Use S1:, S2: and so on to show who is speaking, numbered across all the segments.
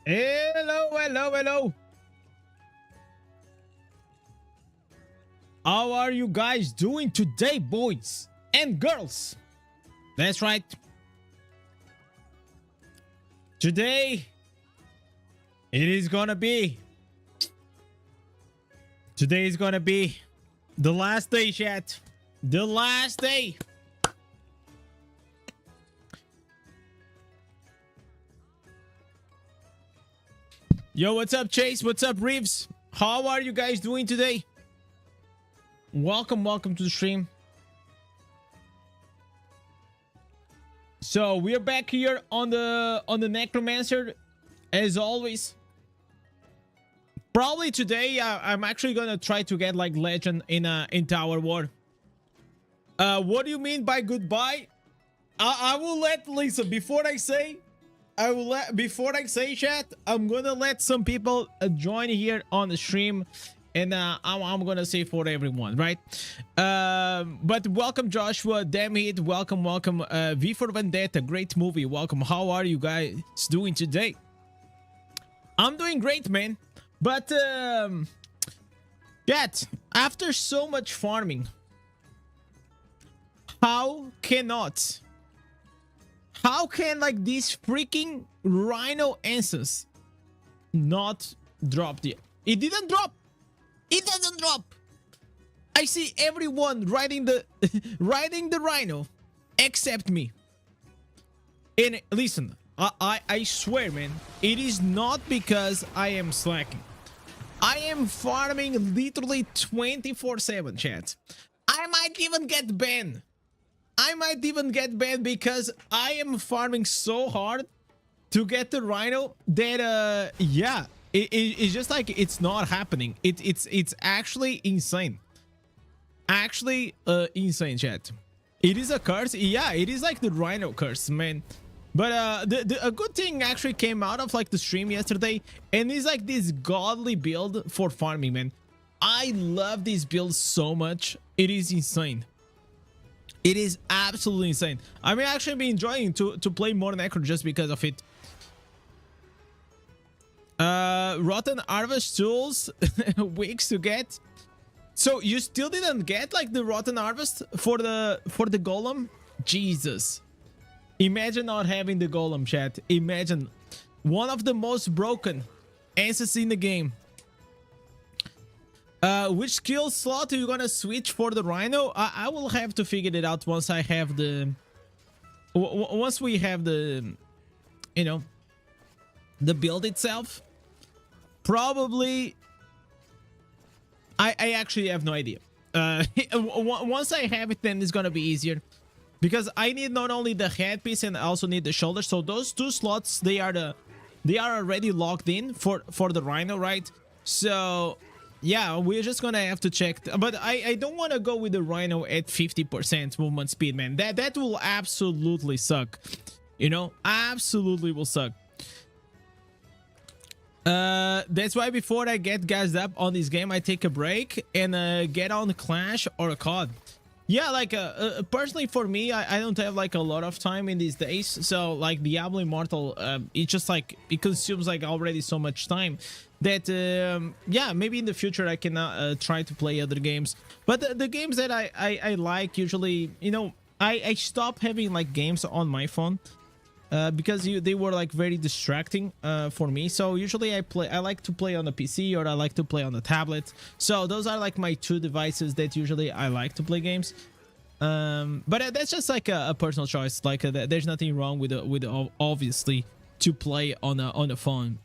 S1: Hello, hello, hello. How are you guys doing today, boys and girls? That's right. Today, Today is gonna be the last day, chat. The last day. Yo, what's up, Chase? What's up, Reeves? How are you guys doing today? Welcome to the stream. So we are back here on the Necromancer, as always. Probably today, I'm actually gonna try to get like legend in Tower War. What do you mean by goodbye? I will let listen before I say. Before I say chat, I'm gonna let some people join here on the stream, and I'm gonna say for everyone, right? But welcome Joshua, damn it, welcome, V for Vendetta, great movie, welcome. How are you guys doing today? I'm doing great, man. But chat, after so much farming, how can like this freaking Rhino instance not drop yet? It didn't drop. It doesn't drop. I see everyone riding the Rhino except me. And listen, I swear, man, it is not because I am slacking. I am farming literally 24/7, chat. I might even get banned. Because I am farming so hard to get the Rhino that yeah, it's just like it's not happening. It's actually insane. Insane, chat. It is a curse. Yeah, it is like the Rhino curse, man. But a good thing actually came out of like the stream yesterday, and it's like this godly build for farming, man. I love this build so much. It is insane. It is absolutely insane. I mean, actually be enjoying to play more Necro just because of it. Rotten Harvest tools weeks to get. So you still didn't get like the Rotten Harvest for the Golem? Jesus. Imagine not having the Golem, chat. Imagine. One of the most broken answers in the game. Which skill slot are you gonna switch for the Rhino? I will have to figure it out once I have the... once we have the... you know... the build itself. Probably... I actually have no idea. Once I have it, then it's gonna be easier. Because I need not only the headpiece and I also need the shoulder. So those two slots, they are already locked in for the Rhino, right? So... yeah, we're just gonna have to check. But I don't want to go with the Rhino at 50% movement speed, man. That will absolutely suck. You know, absolutely will suck. That's why before I get gassed up on this game, I take a break and get on Clash or a COD. Yeah, like personally for me, I don't have like a lot of time in these days. So like Diablo Immortal, it just like it consumes like already so much time that yeah, maybe in the future I can try to play other games. But the games that I like usually, you know, I stop having like games on my phone because they were like very distracting for me. So usually I like to play on the PC or I like to play on the tablet. So those are like my two devices that usually I like to play games. But that's just like a personal choice. Like there's nothing wrong with obviously to play on a phone.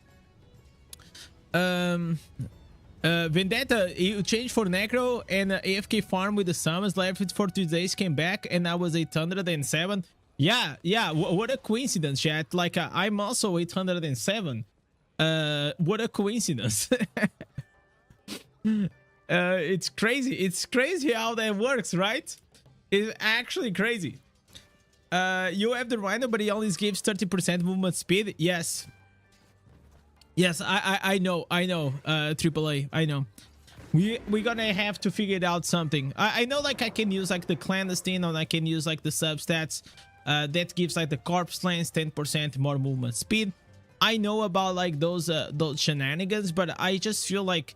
S1: Vendetta, you changed for Necro and AFK farm with the summons, left it for 2 days, came back, and I was 807. Yeah, what a coincidence, chat. Like I'm also 807. What a coincidence. It's crazy how that works, right? It's actually crazy. You have the Rhino, but he only gives 30% movement speed. Yes, I know, AAA, I know. We're gonna have to figure it out something. I know, like I can use like the clandestine, or I can use like the substats that gives like the corpse lens 10% more movement speed. I know about like those shenanigans, but I just feel like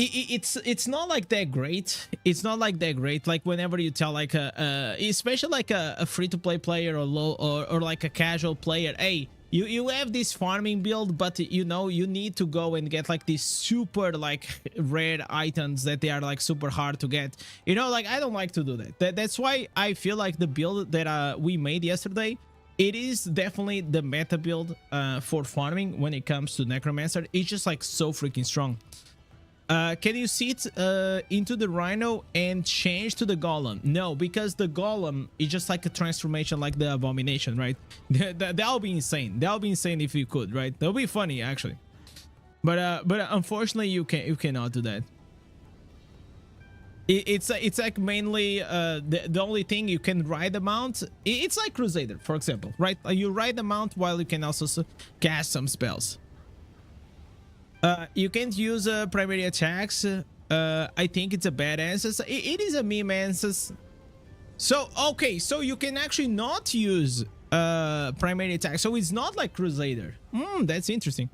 S1: it's not like that great. It's not like that great. Like whenever you tell like especially like a free-to-play player or low or like a casual player, hey, you have this farming build, but you know you need to go and get like these super like rare items that they are like super hard to get. You know, like I don't like to do that. That's why I feel like the build that we made yesterday, it is definitely the meta build for farming when it comes to Necromancer. It's just like so freaking strong. Can you sit into the Rhino and change to the Golem? No, because the Golem is just like a transformation like the Abomination, right? That'll be insane. That'll be insane if you could, right? That'll be funny, actually. But unfortunately, you cannot do that. It's like mainly the only thing you can ride the mount. It's like Crusader, for example, right? You ride the mount while you can also cast some spells. You can't use primary attacks. I think it's a bad answer. It is a meme answer. So okay, so you can actually not use primary attack. So it's not like Crusader. That's interesting.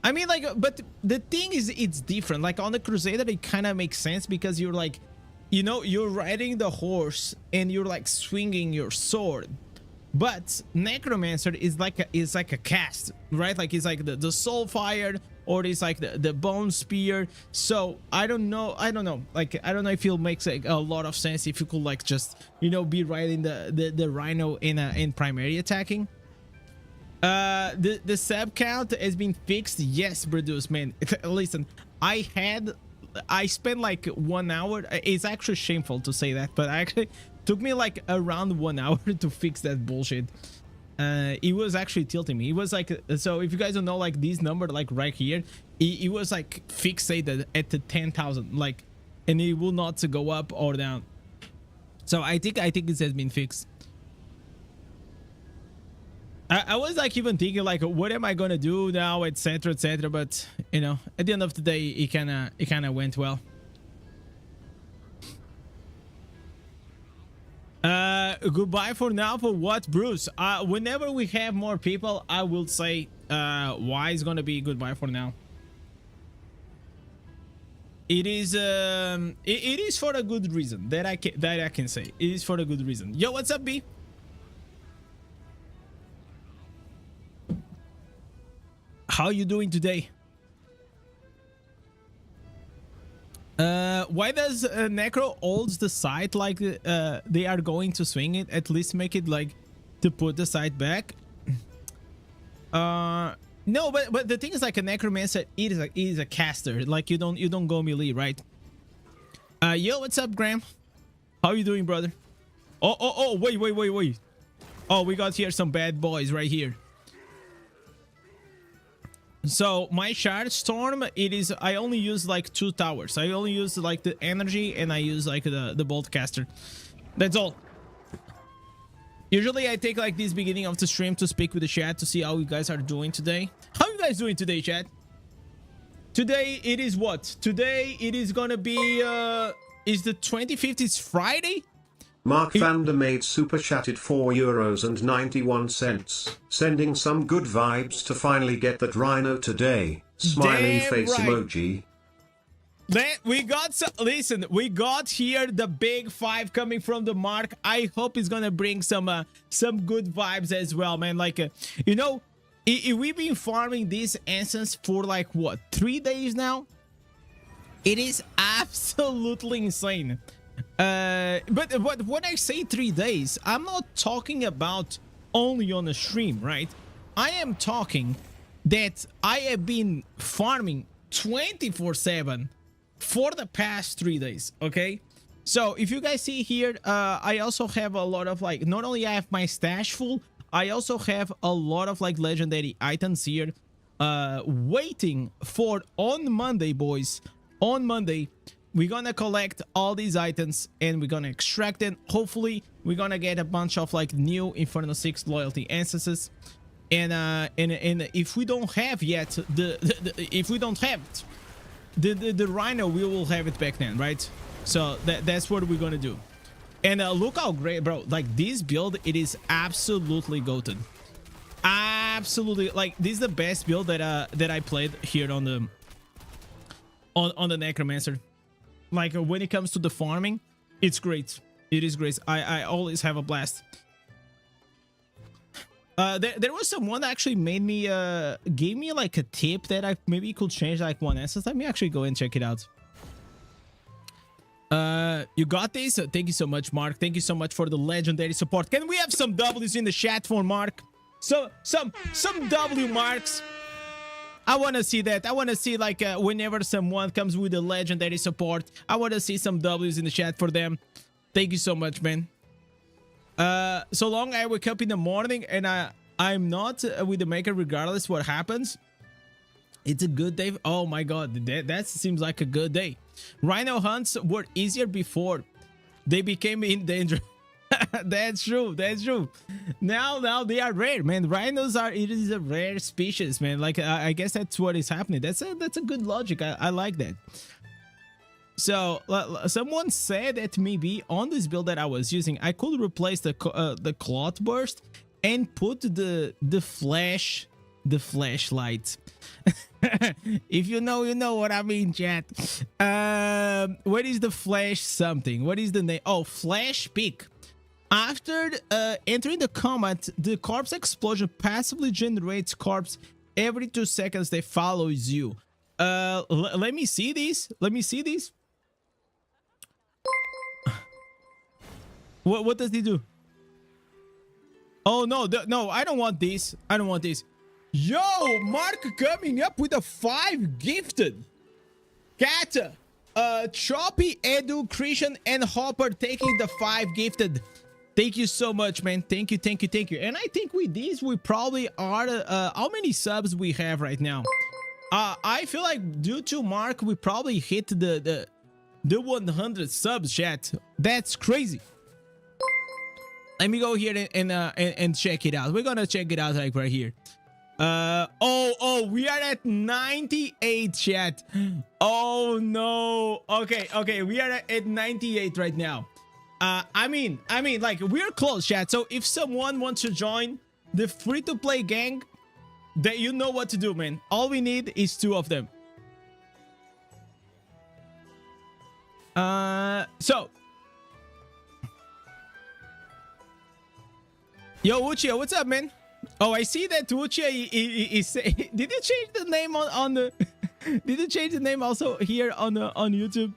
S1: I mean, like, but the thing is, it's different. Like on the Crusader, it kind of makes sense because you're like, you know, you're riding the horse and you're like swinging your sword. But Necromancer is like a cast, right? Like it's like the soul fire, or it's like the bone spear. So I don't know. Like I don't know if it makes like a lot of sense if you could like just, you know, be riding the Rhino in primary attacking. The sub count has been fixed. Yes, Produce, man. Listen, I spent like 1 hour. It's actually shameful to say that, but actually took me like around 1 hour to fix that bullshit. It was actually tilting me. It was like, so if you guys don't know, like this number, like right here, it was like fixated at the 10,000, like, and it will not go up or down. So I think it has been fixed. I was like even thinking like, what am I gonna do now, etc, etc, but you know, at the end of the day, it kind of went well. Goodbye for now. For what, Bruce? Whenever we have more people, I will say why is gonna be goodbye for now. It is it is for a good reason that I can say. It is for a good reason. Yo, what's up, B? How you doing today? Why does Necro holds the side like they are going to swing it? At least make it like to put the side back. No, but the thing is, like a Necromancer, it is a caster. Like you don't go melee, right? Yo, what's up, Graham? How you doing, brother? Oh, wait. Oh, we got here some bad boys right here. So my shard storm, it is, I only use like 2 towers. I only use like the energy and I use like the bolt caster. That's all. Usually I take like this beginning of the stream to speak with the chat to see how you guys are doing today. How you guys doing today, chat? Today it is what? Today it is gonna be is the 25th, it's Friday?
S2: Mark Vandermaid super chatted €4.91, sending some good vibes to finally get that Rhino today. Smiling
S1: Damn
S2: face
S1: right.
S2: emoji.
S1: Then we got listen, we got here the big 5 coming from the Mark. I hope it's gonna bring some good vibes as well, man. Like you know, we've been farming this instance for like what, 3 days now. It is absolutely insane. But when I say 3 days, I'm not talking about only on a stream, right? I am talking that I have been farming 24/7 for the past 3 days. Okay, so if you guys see here, I also have a lot of like, not only I have my stash full, I also have a lot of like legendary items here waiting for on Monday, boys. On Monday we're gonna collect all these items and we're gonna extract them. Hopefully we're gonna get a bunch of like new Inferno 6 loyalty instances, and if we don't have yet if we don't have the Rhino, we will have it back then, right? So that's what we're gonna do. And look how great, bro, like this build, it is absolutely goated. absolutely like this is the best build that I played here on the Necromancer. Like when it comes to the farming, it's great. It is great. I always have a blast. There was someone that actually made me gave me like a tip that I maybe could change like one essence. Let me actually go and check it out. You got this. Thank you so much, Mark. Thank you so much for the legendary support. Can we have some W's in the chat for Mark? So some W marks. I want to see that. I want to see like whenever someone comes with a legendary support, I want to see some W's in the chat for them. Thank you so much, man. So long I wake up in the morning and I'm not with the maker regardless what happens. It's a good day. Oh my god, that seems like a good day. Rhino hunts were easier before they became in danger. That's true. That's true. Now they are rare, man. Rhinos are, it is a rare species, man. Like I guess that's what is happening. That's a good logic. I like that. So someone said that maybe on this build that I was using, I could replace the cloth burst and put the flashlight. If you know, you know what I mean, chat. What is the flash something? What is the name? Oh, flash peak. After entering the combat, the corpse explosion passively generates corpse every 2 seconds that follows you. Let me see these. Let me see these. What does he do? Oh no, no, I don't want this. I don't want this. Yo, Mark coming up with a 5 gifted. Kata, Choppy, Edu, Christian, and Hopper taking the 5 gifted. Thank you so much, man. Thank you, thank you, thank you. And I think with these, we probably are... how many subs we have right now? I feel like due to Mark, we probably hit the 100 subs, chat. That's crazy. Let me go here and check it out. We're gonna check it out like right here. Oh, we are at 98, chat. Oh no. Okay, we are at 98 right now. I mean, like we're close, chat. So if someone wants to join the free-to-play gang, that you know what to do, man. All we need is 2 of them. So yo, Uchia, what's up, man? Oh, I see that Uchia is did you change the name on the did you change the name also here on YouTube?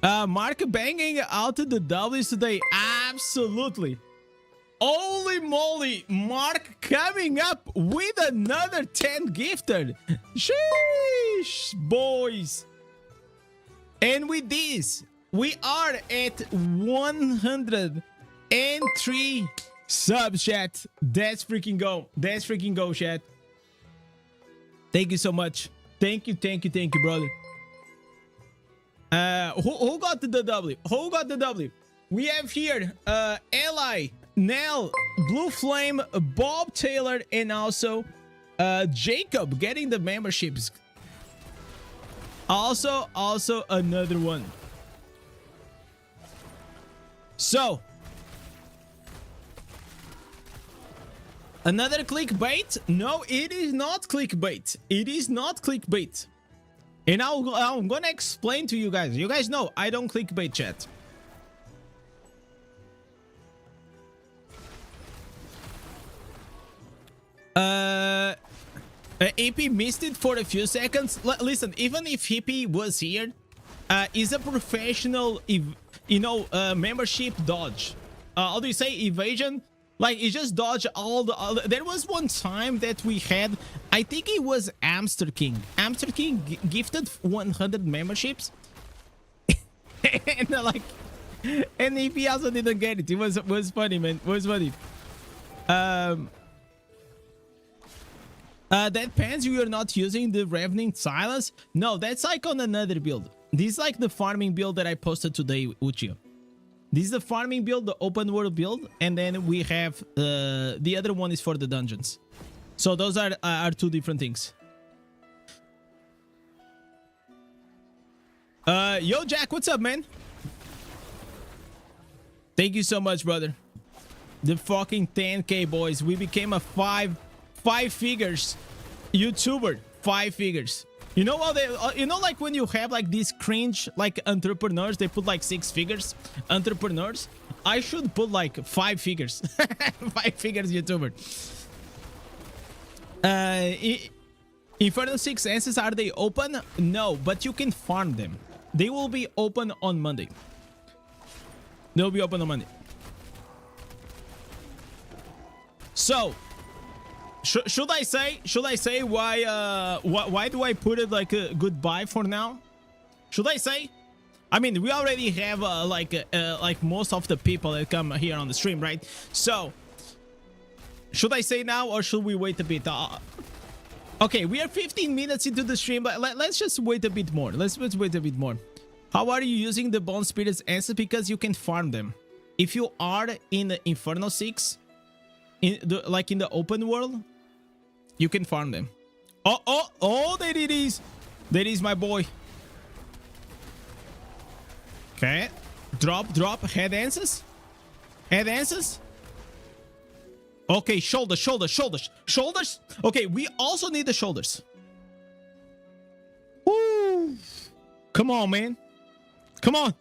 S1: Mark banging out the W's today. Absolutely. Holy moly, Mark coming up with another 10 gifted. Sheesh, boys. And with this, we are at 103 subs, chat. That's freaking go. That's freaking go, chat. Thank you so much. Thank you, brother. Who got the W? Who got the W? We have here Eli, Nell, Blue Flame, Bob Taylor, and also Jacob getting the memberships. Also another one. So another clickbait? No, it is not clickbait. It is not clickbait. And I'm gonna explain to you guys. You guys know I don't clickbait, chat. Hippie missed it for a few seconds. Listen, even if Hippie was here, is a professional, membership dodge. How do you say evasion? Like, he just dodged all the... There was one time that we had... I think it was Amster King. Amster King gifted 100 memberships. And like... And if he also didn't get it. It was funny, man. It was funny. That pans you are not using the Revenant Silence? No, that's like on another build. This is like the farming build that I posted today, Uchiyo. This is the farming build, the open world build, and then we have the other one is for the dungeons. So those are 2 different things. Yo, Jack, what's up, man? Thank you so much, brother. The fucking 10K, boys. We became a five figures YouTuber. 5 figures. You know what they, you know, like when you have like these cringe like entrepreneurs, they put like 6 figures entrepreneurs. I should put like 5 figures. 5 figures YouTuber. Inferno 6 answers, are they open? No, but you can farm them. They will be open on Monday. They'll be open on Monday. So, should I say why do I put it like a goodbye for now? Should I say? I mean, we already have like most of the people that come here on the stream, right? So, should I say now or should we wait a bit? Okay, we are 15 minutes into the stream, but let's just wait a bit more. Let's wait a bit more. How are you using the Bone Spirits answer? Because you can farm them. If you are in the Inferno 6, like in the open world, you can farm them. Oh, there it is. There is my boy. Okay. Drop. Head answers. Head answers. Okay, shoulders. Okay, we also need the shoulders. Woo. Come on, man. Come on.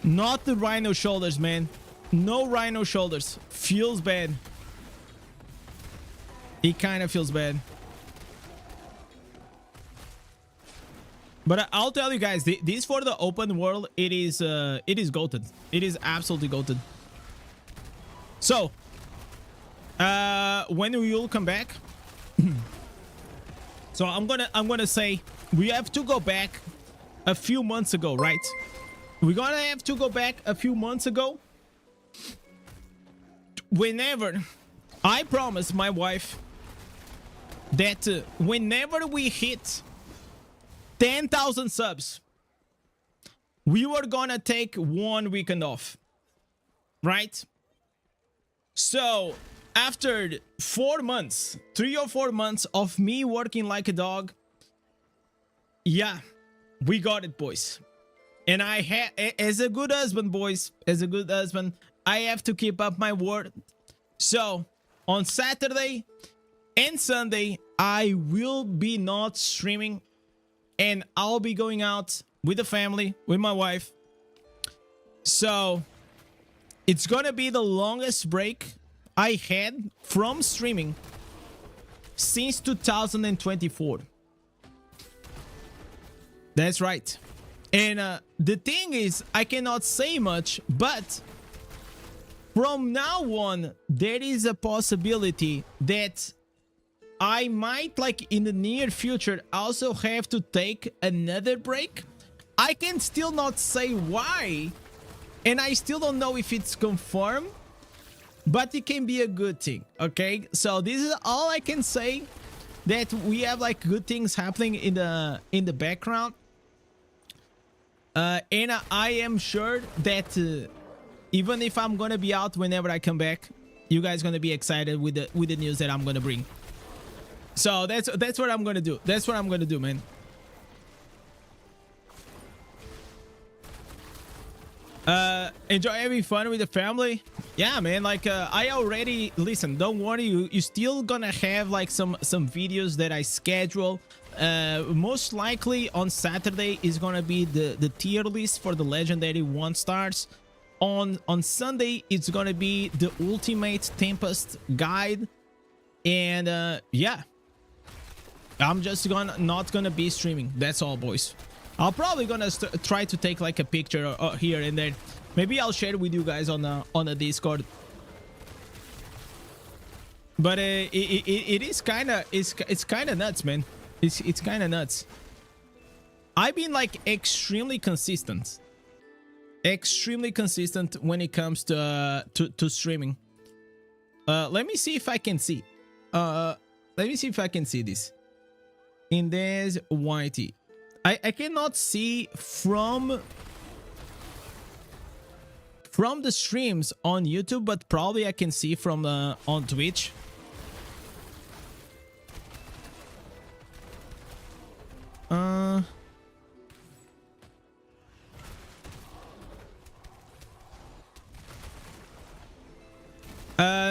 S1: Not the rhino shoulders, man. No rhino shoulders. Feels bad. It kind of feels bad. But I'll tell you guys, this for the open world, it is goated. It is absolutely goated. So, when we will come back? So I'm gonna say we have to go back a few months ago, right? We're gonna have to go back a few months ago. Whenever I promised my wife that whenever we hit 10,000 subs, we were gonna take 1 weekend off, right? So after 4 months, 3 or 4 months of me working like a dog, yeah, we got it, boys. And I had, as a good husband, boys, as a good husband, I have to keep up my word. So on Saturday and Sunday, I will be not streaming, and I'll be going out with the family, with my wife. So it's gonna be the longest break I had from streaming since 2024. That's right. And the thing is, I cannot say much, but from now on, there is a possibility that I might, like in the near future, also have to take another break. I can still not say why, and I still don't know if it's confirmed, but it can be a good thing, okay? So this is all I can say, that we have like good things happening in the background. And I am sure that even if I'm gonna be out whenever I come back, you guys gonna be excited with the news that I'm gonna bring. So that's what I'm gonna do. That's what I'm gonna do, man. Enjoy having fun with the family. Yeah, man, like I already, listen, don't worry, you still gonna have like some videos that I schedule. Most likely on Saturday is gonna be the tier list for the legendary 1 stars. On Sunday it's gonna be the ultimate Tempest guide. And yeah, I'm just not gonna be streaming. That's all, boys. I'll probably gonna try to take like a picture here and there. Maybe I'll share it with you guys on the Discord. But it is kind of it's kind of nuts, man. It's kind of nuts. I've been like extremely consistent when it comes to streaming. Let me see if I can see. Let me see if I can see this. Indez YT. I cannot see from the streams on YouTube, but probably I can see from on Twitch.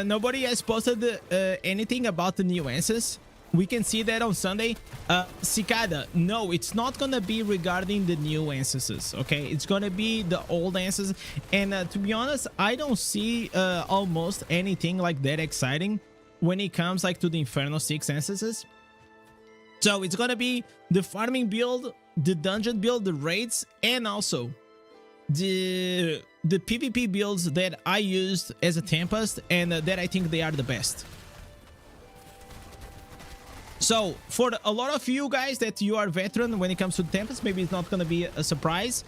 S1: Nobody has posted anything about the new answers. We can see that on Sunday. Cicada, no, it's not gonna be regarding the new ancestors, okay? It's gonna be the old ancestors. And to be honest, I don't see almost anything like that exciting when it comes like to the Inferno 6 ancestors. So it's gonna be the farming build, the dungeon build, the raids, and also the PvP builds that I used as a Tempest, and that I think they are the best. So for a lot of you guys that you are veteran when it comes to Tempest, maybe it's not going to be a surprise.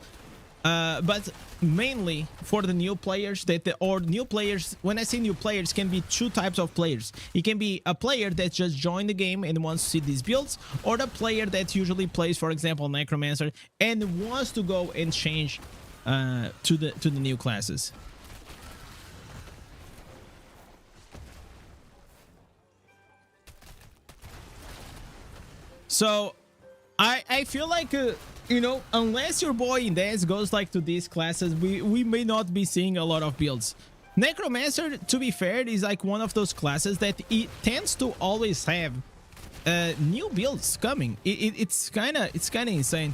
S1: But mainly for the new players or new players, when I say new players, can be two types of players. It can be a player that just joined the game and wants to see these builds, or the player that usually plays, for example, Necromancer and wants to go and change to the new classes. So I feel like you know, unless your boy Indez goes like to these classes, we may not be seeing a lot of builds. Necromancer, to be fair, is like one of those classes that it tends to always have new builds coming. It's kind of insane.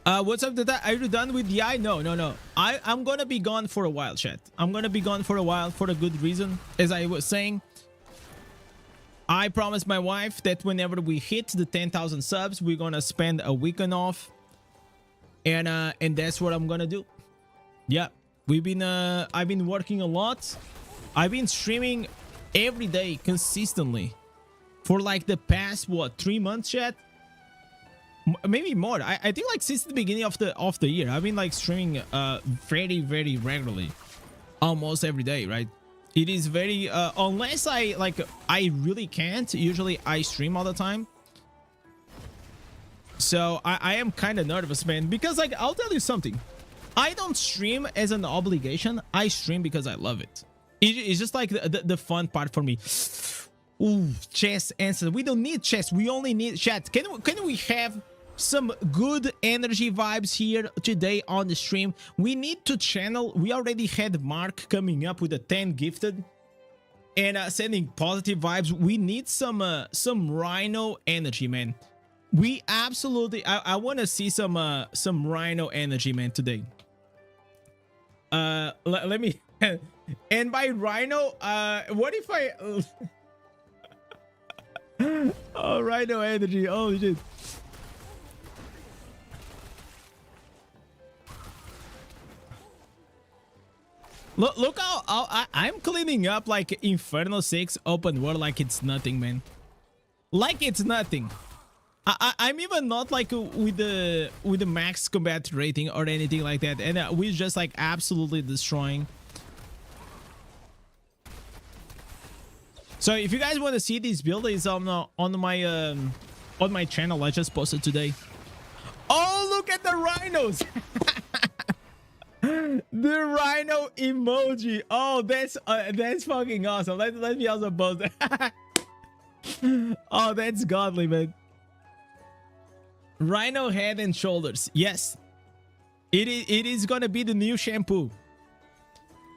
S1: What's up, Dada? Are you done with the eye? No. I'm gonna be gone for a while, chat. I'm gonna be gone for a while for a good reason. As I was saying, I promised my wife that whenever we hit the 10,000 subs, we're gonna spend a weekend off, and that's what I'm gonna do. Yeah, I've been working a lot. I've been streaming every day consistently for like the past 3 months, chat. Maybe more. I think like since the beginning of the year, I've been like streaming very regularly, almost every day, right? It is very unless I really can't. Usually I stream all the time. So I am kind of nervous, man, because like I'll tell you something. I don't stream as an obligation. I stream because I love it. It's just like the fun part for me. Ooh, chess answer. We don't need chess. We only need chat. Can we have some good energy vibes here today on the stream? We need to channel. We already had Mark coming up with a 10 gifted and sending positive vibes. We need some Rhino energy, man. We absolutely I want to see some Rhino energy, man, today. Let me and by Rhino, what if I oh, Rhino energy. Oh shit. Look how I'm cleaning up like Inferno 6 open world like it's nothing, man. Like it's nothing. I'm even not like with the max combat rating or anything like that, and we're just like absolutely destroying. So if you guys want to see these builds on my channel, I just posted today. Oh, look at the rhinos. The rhino emoji. Oh, that's fucking awesome. Let me also post that. Oh, that's godly, man. Rhino head and shoulders. Yes, it is gonna be the new shampoo.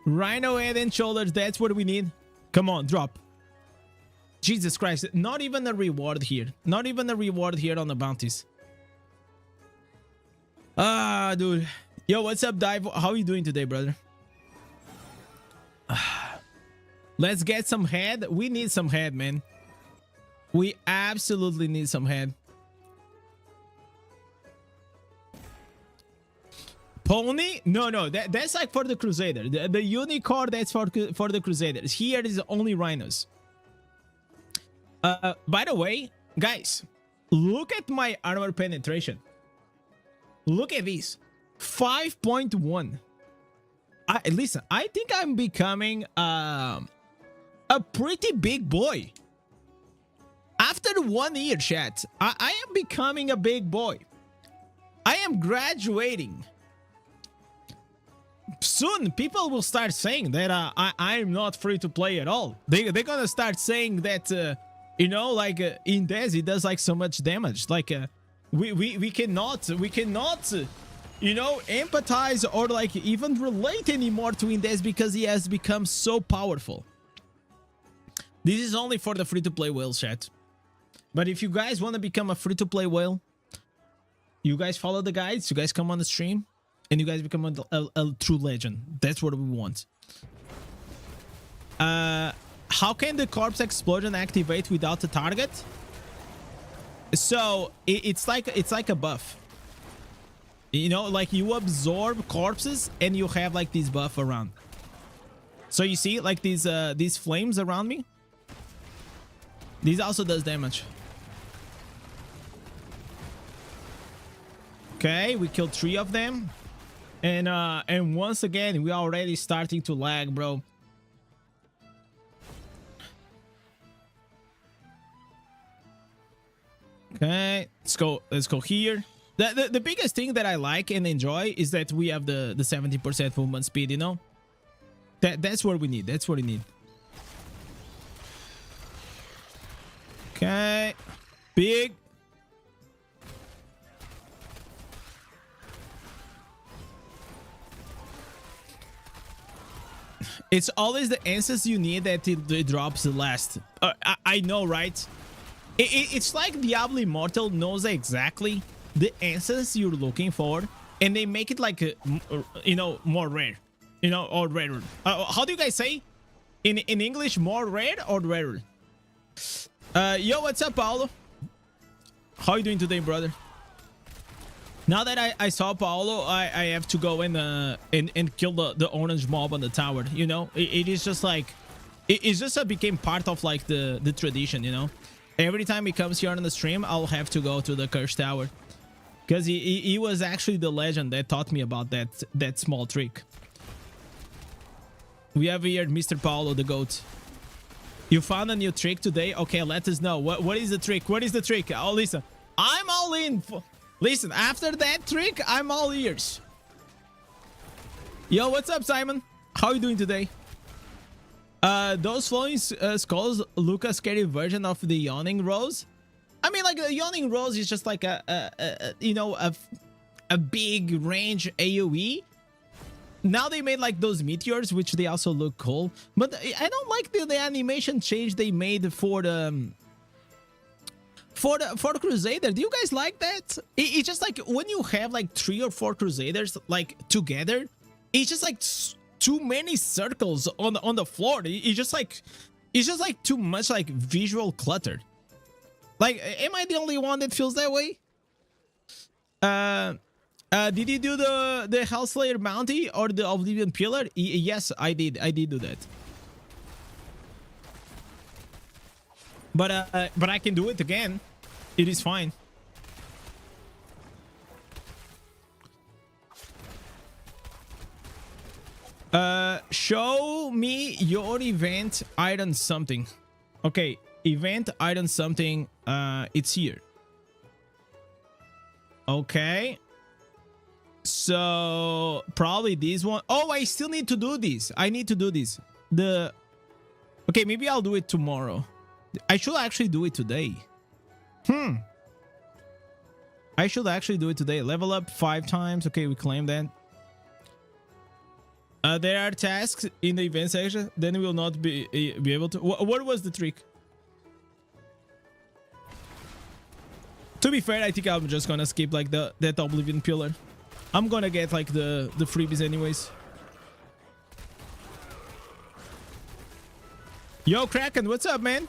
S1: Rhino head and shoulders. That's what we need. Come on, drop. Jesus Christ! Not even a reward here. Not even a reward here on the bounties. Ah, dude. Yo, what's up, Dive? How are you doing today, brother? Let's get some head. We need some head, man. We absolutely need some head. Pony? No. That's like for the Crusader. The unicorn, that's for the Crusaders. Here is only rhinos. By the way, guys, look at my armor penetration. Look at this. 5.1. Listen, I think I'm becoming a pretty big boy. After 1 year, chat, I am becoming a big boy. I am graduating. Soon, people will start saying that I'm not free to play at all. They're gonna start saying that, you know, like Indez, he does like so much damage. Like, we cannot, you know, empathize or like even relate anymore to Indez because he has become so powerful. This is only for the free-to-play whale, chat. But if you guys want to become a free-to-play whale, you guys follow the guides, you guys come on the stream, and you guys become a true legend. That's what we want. How can the corpse explosion activate without the target? So it's like a buff. You know, like you absorb corpses and you have like this buff around. So you see like these flames around me? This also does damage. Okay, we killed 3 of them. And once again, we are already starting to lag, bro. Okay, let's go here. The biggest thing that I like and enjoy is that we have the 70% movement speed, you know? That's what we need. That's what we need. Okay. Big. It's always the answers you need that it drops the last. I know, right? It's like Diablo Immortal knows exactly the answers you're looking for, and they make it like, you know, more rare. You know, or rarer. How do you guys say? In English, more rare or rarer? Yo, what's up, Paolo? How are you doing today, brother? Now that I saw Paolo, I have to go and kill the orange mob on the tower. You know, it is just like it's just became part of like the tradition. You know, every time he comes here on the stream, I'll have to go to the cursed tower because he was actually the legend that taught me about that small trick. We have here Mr. Paolo, the goat. You found a new trick today? Okay, let us know. What is the trick? What is the trick? Oh, listen, I'm all in. Listen, after that trick, I'm all ears. Yo, what's up, Simon? How are you doing today? Those flowing skulls look a scary version of the yawning rose. I mean, like, the yawning rose is just like you know, a big range AoE. Now they made like those meteors, which they also look cool. But I don't like the animation change they made for the Crusader. Do you guys like that? It's just like when you have like 3 or 4 Crusaders like together, it's just like too many circles on the floor. It's just like too much like visual clutter. Like, am I the only one that feels that way? Did you do the Hellslayer bounty or the Oblivion Pillar? Yes, I did. I did do that. But I can do it again. It is fine. Show me your event item something. Okay, event item something. It's here. Okay. So probably this one. Oh, I still need to do this. I need to do this. Okay, maybe I'll do it tomorrow. I should actually do it today. I should actually do it today. Level up 5 times. Okay, we claim that. There are tasks in the event section. Then we will not be able to. What was the trick? To be fair, I think I'm just gonna skip like that Oblivion Pillar. I'm gonna get like the freebies anyways. Yo, Kraken, what's up, man?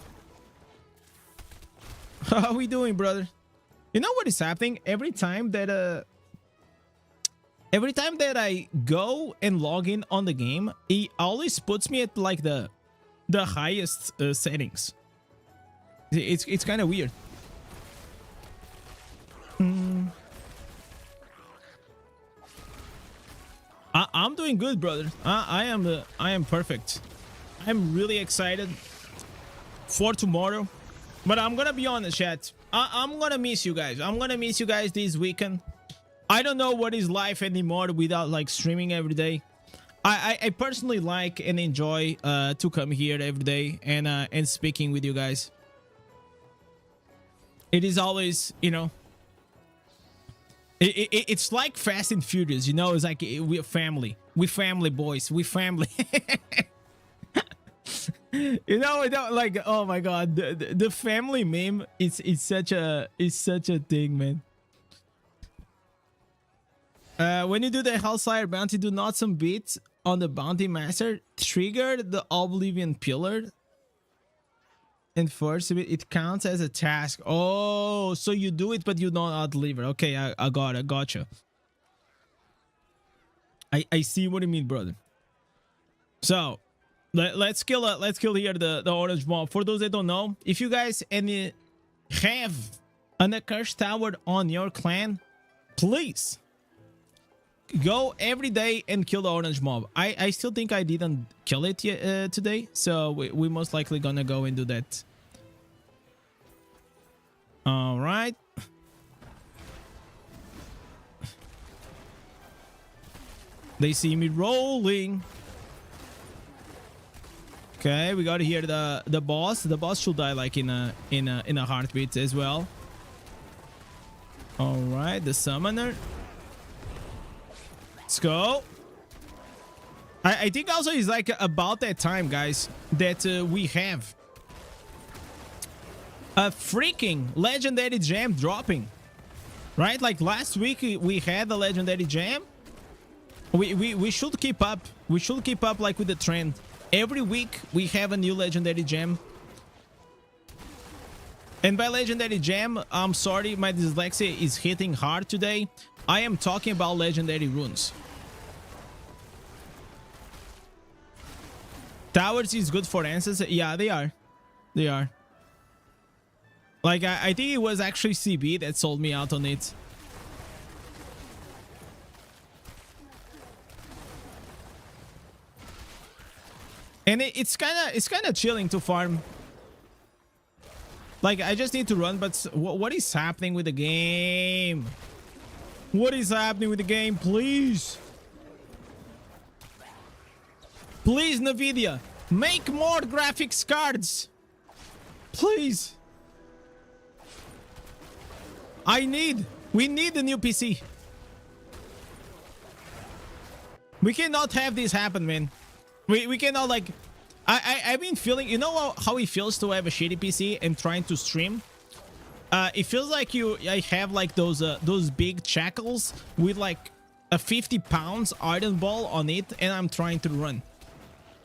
S1: How we doing, brother? You know what is happening? Every time that I go and log in on the game, it always puts me at like the highest settings. It's kind of weird. I'm doing good, brother. I am perfect. I'm really excited for tomorrow. But I'm gonna be honest, chat. I'm gonna miss you guys. I'm gonna miss you guys this weekend. I don't know what is life anymore without like streaming every day. I personally like and enjoy to come here every day and speaking with you guys. It is always, you know, It's like Fast and Furious, you know. It's like we're family. We family, boys. We family. You know, like, oh my god, the family meme is such a thing, man. When you do the Hellfire bounty, do not some beats on the bounty master trigger the Oblivion pillar, and first it counts as a task. Oh, so you do it but you don't deliver. Okay, I got it. Gotcha. I see what you mean, brother. So let's kill here the orange mob. For those that don't know, if you guys have an accursed tower on your clan, please go every day and kill the orange mob. I still think I didn't kill it today, so we most likely gonna go and do that. All right. They see me rolling. Okay, we got here the boss. The boss should die like in a heartbeat as well. All right, the summoner. Let's go. I think also it's like about that time, guys, that we have a freaking legendary gem dropping, right? Like last week we had the legendary gem. We should keep up. We should keep up like with the trend. Every week we have a new legendary gem. And by legendary gem, I'm sorry, my dyslexia is hitting hard today. I am talking about legendary runes. Towers is good for answers. Yeah, they are. They are. Like, I think it was actually CB that sold me out on it. And it's kind of chilling to farm. Like, I just need to run, but what is happening with the game? What is happening with the game? Please. Please, NVIDIA, make more graphics cards. Please. We need a new PC. We cannot have this happen, man. We cannot, like, I've been feeling, you know how it feels to have a shitty PC and trying to stream? It feels like I have like those big shackles with like a 50 pounds iron ball on it, and I'm trying to run.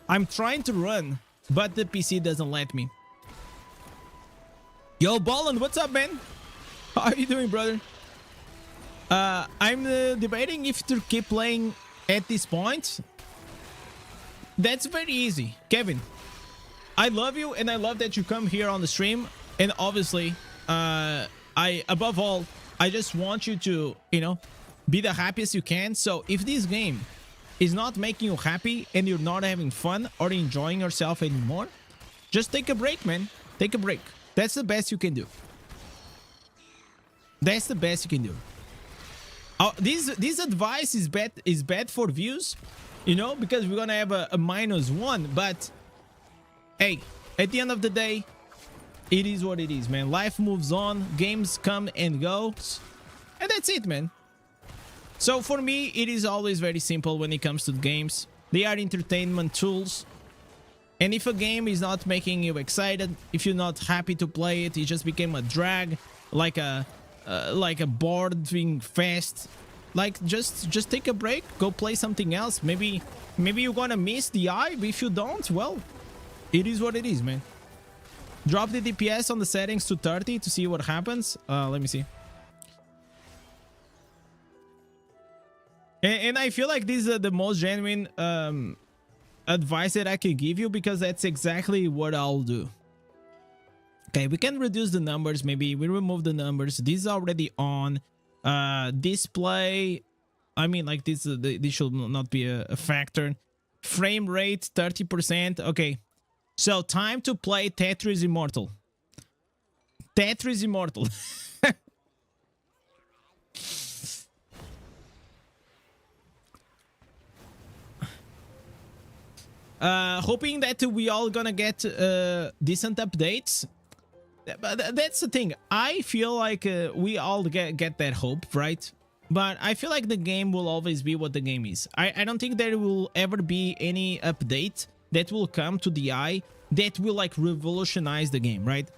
S1: I'm trying to run, but the PC doesn't let me. Yo, Ballin, what's up, man? How are you doing, brother? I'm debating if to keep playing at this point. That's very easy. Kevin, I love you, and I love that you come here on the stream. And obviously, above all, I just want you to, you know, be the happiest you can. So if this game is not making you happy and you're not having fun or enjoying yourself anymore, just take a break, man. Take a break. That's the best you can do. That's the best you can do. This advice is bad for views, you know, because we're gonna have a -1. But hey, at the end of the day, it is what it is, man. Life moves on, games come and go, and that's it, man. So for me, it is always very simple when it comes to games. They are entertainment tools, and if a game is not making you excited, if you're not happy to play it, it just became a drag, like a boring fest. Like, just take a break, go play something else. Maybe you're gonna miss the eye, but if you don't, well, it is what it is, man. Drop the DPS on the settings to 30 to see what happens. Let me see. And I feel like this is the most genuine advice that I can give you, because that's exactly what I'll do. Okay, we can reduce the numbers. Maybe we remove the numbers. This is already on. Display, I mean, like, this should not be a factor. Frame rate 30%. Okay, so time to play Tetris Immortal. Tetris Immortal. Hoping that we all gonna get decent updates. But that's the thing. I feel like we all get that hope, right? but I feel like the game will always be what the game is. I don't think there will ever be any update that will come to the eye that will like revolutionize the game, right?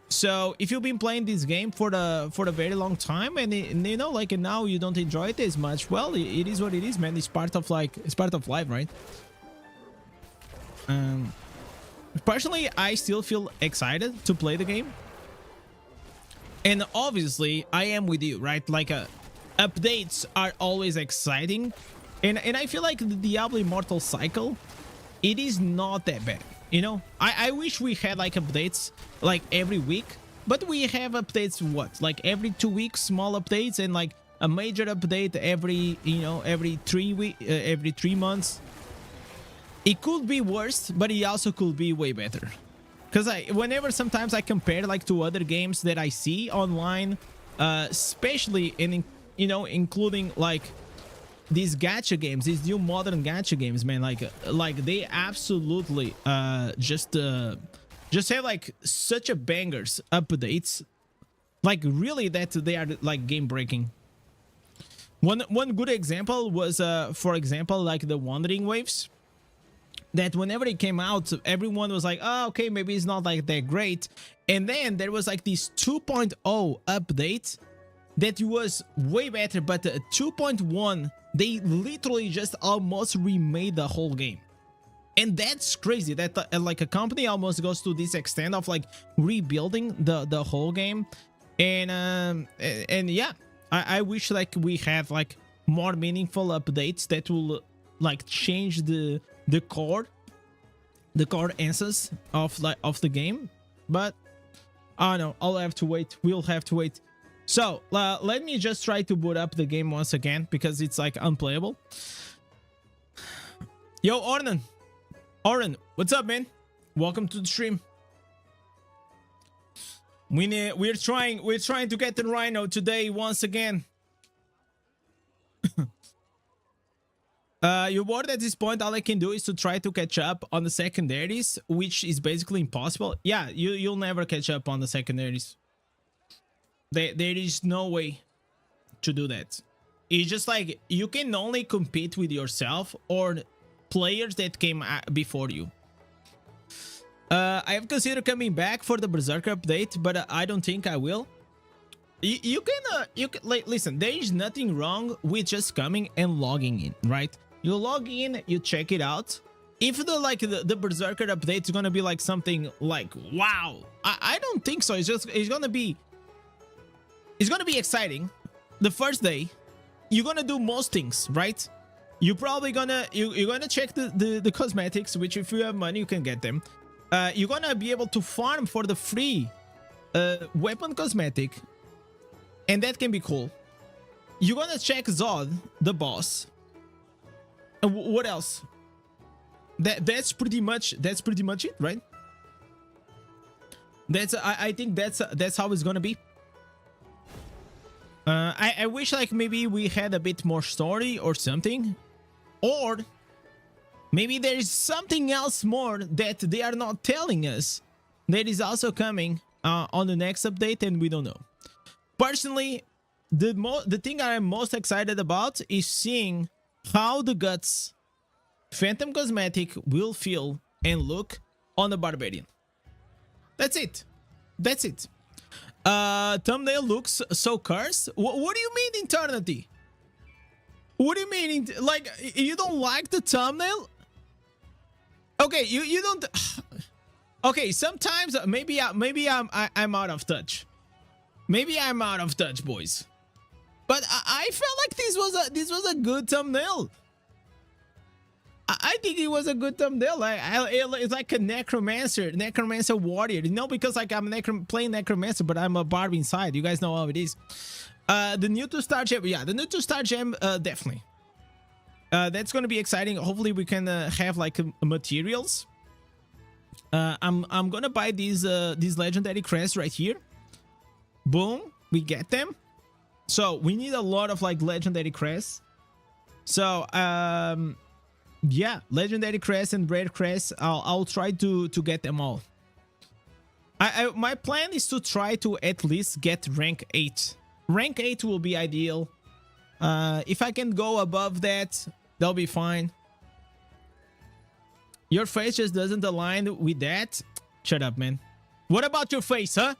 S1: So if you've been playing this game for a very long time and you know, like, and now you don't enjoy it as much, well, it is what it is, man. It's part of life, right? Personally, I still feel excited to play the game, and obviously I am with you, right? Like updates are always exciting, and I feel like the Diablo Immortal cycle, it is not that bad, you know. I wish we had like updates like every week, but we have updates what, like every 2 weeks, small updates, and like a major update every, you know, every 3 months. It could be worse, but it also could be way better. Because whenever sometimes I compare like to other games that I see online, especially in, you know, including like these gacha games, these new modern gacha games, man, like they absolutely just have like such a bangers updates, like really that they are like game breaking. One good example was for example, like the Wandering Waves, that whenever it came out, everyone was like, oh, okay, maybe it's not like that great. And then there was like this 2.0 update that was way better, but 2.1, they literally just almost remade the whole game. And that's crazy that like a company almost goes to this extent of like rebuilding the whole game. And yeah, I wish like we have like more meaningful updates that will like change the core essence of the game. But I don't know, I'll have to wait. We'll have to wait. So let me just try to boot up the game once again, because it's like unplayable. Yo, Oren, what's up, man? Welcome to the stream. We're trying to get the Rhino today once again. You're bored at this point. All I can do is to try to catch up on the secondaries, which is basically impossible. Yeah, you'll never catch up on the secondaries. There is no way to do that. It's just like you can only compete with yourself or players that came before you. I have considered coming back for the Berserker update, but I don't think I will. You can like, listen, there is nothing wrong with just coming and logging in, right? You log in, you check it out. If the Berserker update is gonna be like something like wow, I don't think so. It's gonna be exciting. The first day, you're gonna do most things, right? You're probably gonna you're gonna check the cosmetics, which if you have money you can get them. You're gonna be able to farm for the free weapon cosmetic, and that can be cool. You're gonna check Zod, the boss. And what else? That's pretty much it, right? I think that's how it's gonna be. I wish like maybe we had a bit more story or something, or maybe there is something else more that they are not telling us that is also coming on the next update, and we don't know. Personally, the thing I'm most excited about is seeing how the Guts Phantom Cosmetic will feel and look on the Barbarian. That's it. Thumbnail looks so cursed. What do you mean eternity? What do you mean? Like, you don't like the thumbnail? Okay, you don't. Okay, sometimes maybe I'm out of touch. Maybe I'm out of touch, boys. But I felt like this was a good thumbnail. I think it was a good thumbnail. It's like a necromancer warrior, you know, because like I'm playing necromancer, but I'm a barb inside. You guys know how it is. The new 2-star gem, yeah, the new 2-star gem, definitely. That's gonna be exciting. Hopefully we can have like materials. I'm gonna buy these legendary crests right here. Boom, we get them. So we need a lot of like legendary crests. So yeah, legendary crests and rare crests. I'll try to get them all. My plan is to try to at least get rank 8. Rank 8 will be ideal. If I can go above that, that'll be fine. Your face just doesn't align with that. Shut up, man. What about your face, huh?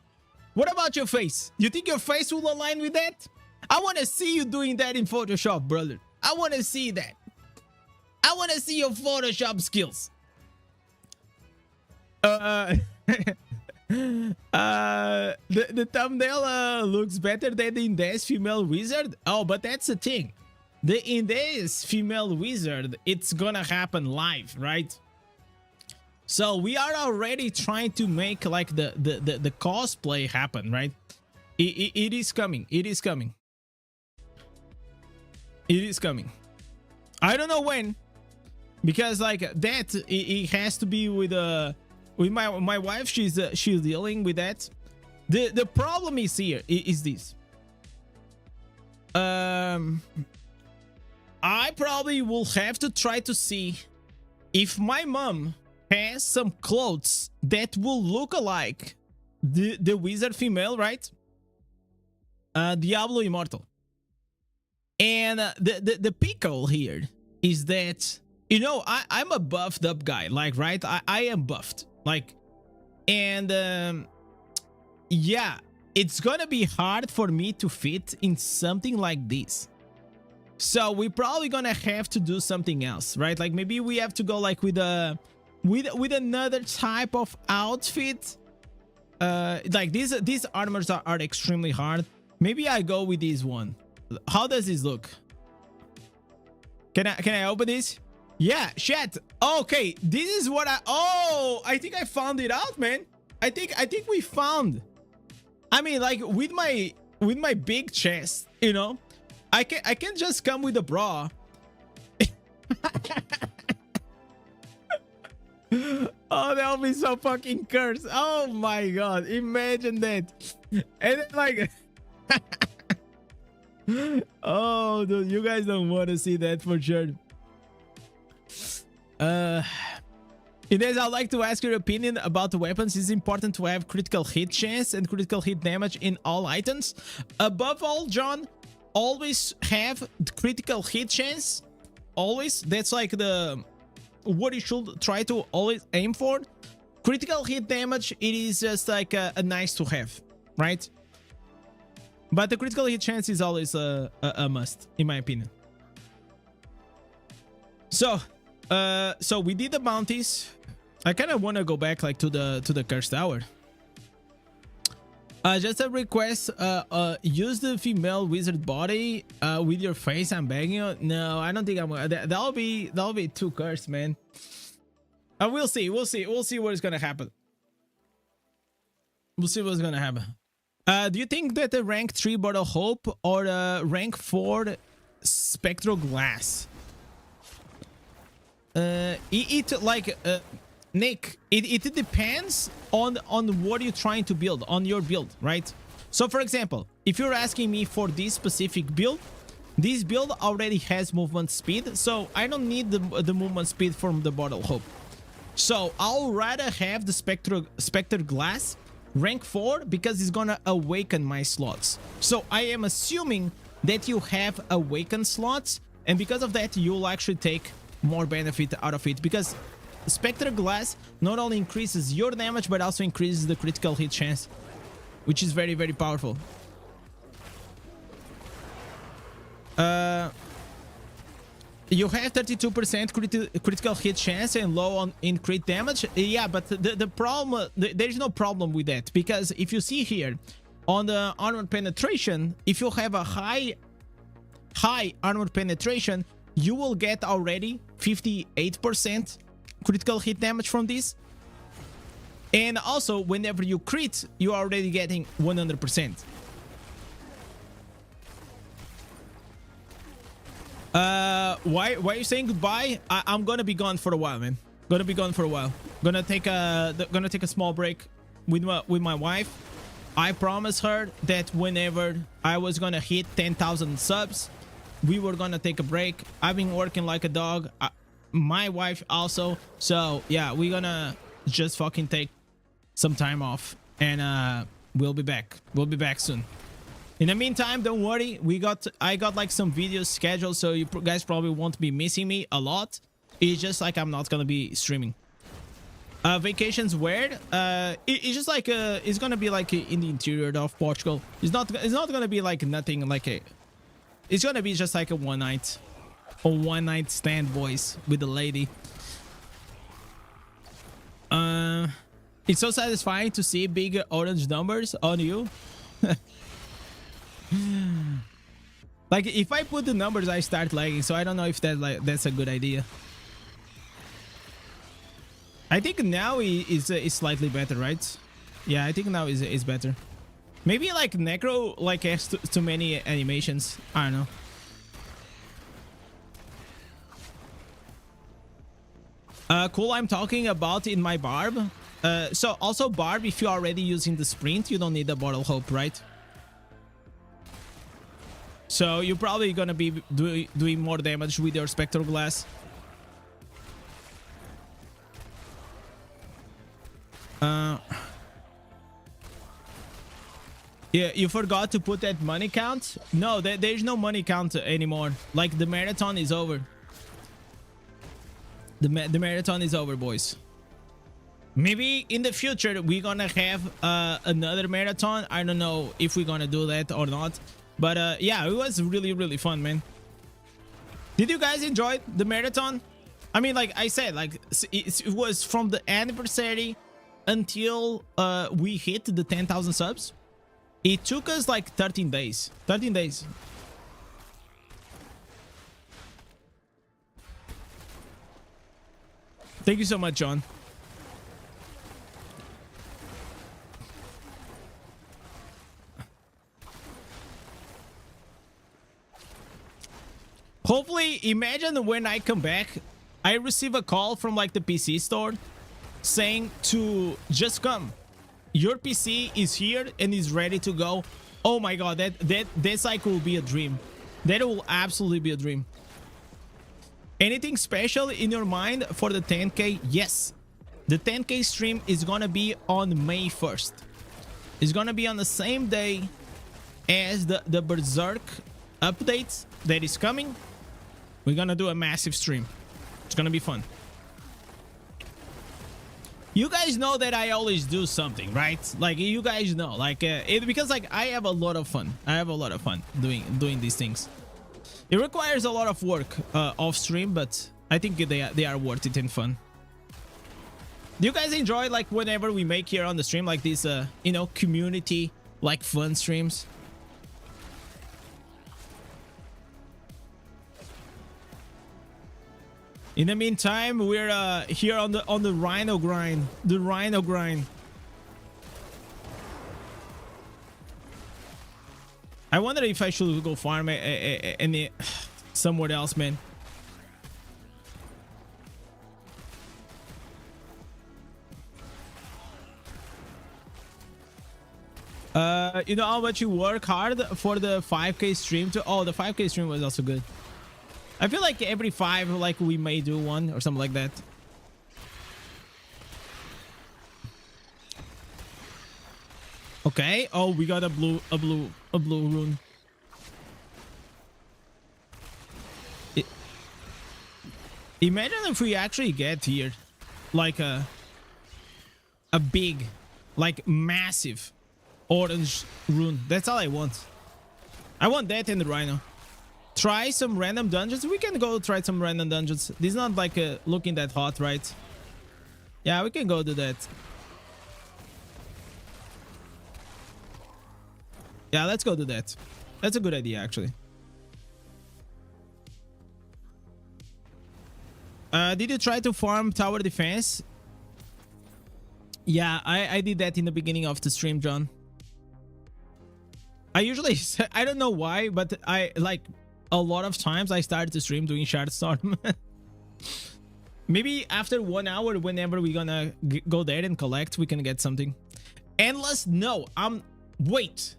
S1: What about your face? You think your face will align with that? I want to see you doing that in Photoshop, brother. I want to see that. I want to see your Photoshop skills. The thumbnail looks better than the Indez female wizard. Oh, but that's the thing. The Indez female wizard, it's gonna happen live, right? So we are already trying to make like the cosplay happen, right? It is coming. It is coming. It is coming. I don't know when, because like that it has to be with my wife. She's dealing with that. The problem is here is this. I probably will have to try to see if my mom has some clothes that will look alike the wizard female, right? Diablo Immortal. And the pickle here is that, you know, I'm a buffed up guy, like, right? I am buffed, like, and yeah, it's gonna be hard for me to fit in something like this. So we're probably gonna have to do something else, right? Like maybe we have to go like with another type of outfit. Like these armors are extremely hard. Maybe I go with this one. How does this look? Can I open this? Yeah, chat. Okay, this is what I think I found it out, man. I think we found. I mean, like with my big chest, you know, I can just come with a bra. Oh, that'll be so fucking cursed. Oh my god, imagine that. And then like oh dude, you guys don't want to see that for sure. Indez, I'd like to ask your opinion about the weapons. Is it important to have critical hit chance and critical hit damage in all items? Above all, John, always have the critical hit chance. Always. That's like the what you should try to always aim for. Critical hit damage, it is just like a nice to have, right? But the critical hit chance is always a must, in my opinion. So we did the bounties. I kind of want to go back like to the curse tower. Just a request. Use the female wizard body with your face. I'm begging you. No, I don't think I'm gonna. That'll be too cursed, man. We'll see. We'll see what is gonna happen. We'll see what's gonna happen. Do you think that the rank 3 Bottle Hope or rank 4 Spectral Glass? Nick, it depends on what you're trying to build, on your build, right? So for example, if you're asking me for this specific build, this build already has movement speed, so I don't need the movement speed from the Bottle Hope. So I'll rather have the Spectre Glass rank 4 because it's gonna awaken my slots. So I am assuming that you have awakened slots, and because of that you'll actually take more benefit out of it, because Spectre Glass not only increases your damage but also increases the critical hit chance, which is very, very powerful. You have 32% critical hit chance and low in crit damage. Yeah, but the problem, there's no problem with that, because if you see here on the armor penetration, if you have a high armor penetration, you will get already 58% critical hit damage from this. And also, whenever you crit, you're already getting 100%. Why are you saying goodbye? I'm gonna be gone for a while, man. Gonna be gone for a while. Gonna take a small break with my wife. I promised her that whenever I was gonna hit 10,000 subs, we were gonna take a break. I've been working like a dog. My wife also. So yeah, we're gonna just fucking take some time off, and we'll be back. We'll be back soon. In the meantime, don't worry. I got like some videos scheduled, so you guys probably won't be missing me a lot. It's just like I'm not gonna be streaming. Vacations where? It's just like it's gonna be like in the interior of Portugal. It's not gonna be like nothing like a. It's gonna be just like a one night stand, boys, with the lady. It's so satisfying to see big orange numbers on you. Like if I put the numbers, I start lagging. So I don't know if that's a good idea. I think now is slightly better, right? Yeah, I think now is better. Maybe like Necro like has too many animations. I don't know. Cool. I'm talking about in my barb. So also barb, if you're already using the sprint, you don't need the bottle hope, right? So you're probably gonna be doing more damage with your spectral glass. Yeah, you forgot to put that money count? No, there's no money count anymore. Like the marathon is over. The marathon is over, boys. Maybe in the future we're gonna have another marathon. I don't know if we're gonna do that or not. But yeah, it was really fun, man. Did you guys enjoy the marathon? I mean, like I said, like it was from the anniversary until we hit the 10,000 subs. It took us like 13 days. 13 days. Thank you so much, John. Hopefully, imagine when I come back, I receive a call from like the PC store saying to just come. Your PC is here and is ready to go. Oh my god, that cycle will be a dream. That will absolutely be a dream. Anything special in your mind for the 10K? Yes. The 10K stream is gonna be on May 1st. It's gonna be on the same day as the Berserk update that is coming. We're gonna do a massive stream. It's gonna be fun. You guys know that I always do something, right? Like you guys know, like because like I have a lot of fun. I have a lot of fun doing these things. It requires a lot of work off stream, but I think they are worth it and fun. Do you guys enjoy like whenever we make here on the stream like these you know, community like fun streams? In the meantime, we're here on the Rhino grind. The Rhino grind. I wonder if I should go farm any somewhere else, man. You know how much you work hard for the 5K stream to? Oh, the 5K stream was also good. I feel like every 5, like we may do one or something like that. Okay. Oh, we got a blue rune. Imagine if we actually get here like a big, like massive orange rune. That's all I want. I want that in the Rhino. Try some random dungeons. We can go try some random dungeons. This is not like looking that hot, right? Yeah, we can go do that. Yeah, let's go do that. That's a good idea, actually. Did you try to farm tower defense? Yeah, I did that in the beginning of the stream, John. I usually, I don't know why, but I like a lot of times I started to stream doing Shardstorm. Maybe after 1 hour, whenever we're gonna go there and collect, we can get something. Endless? No, wait.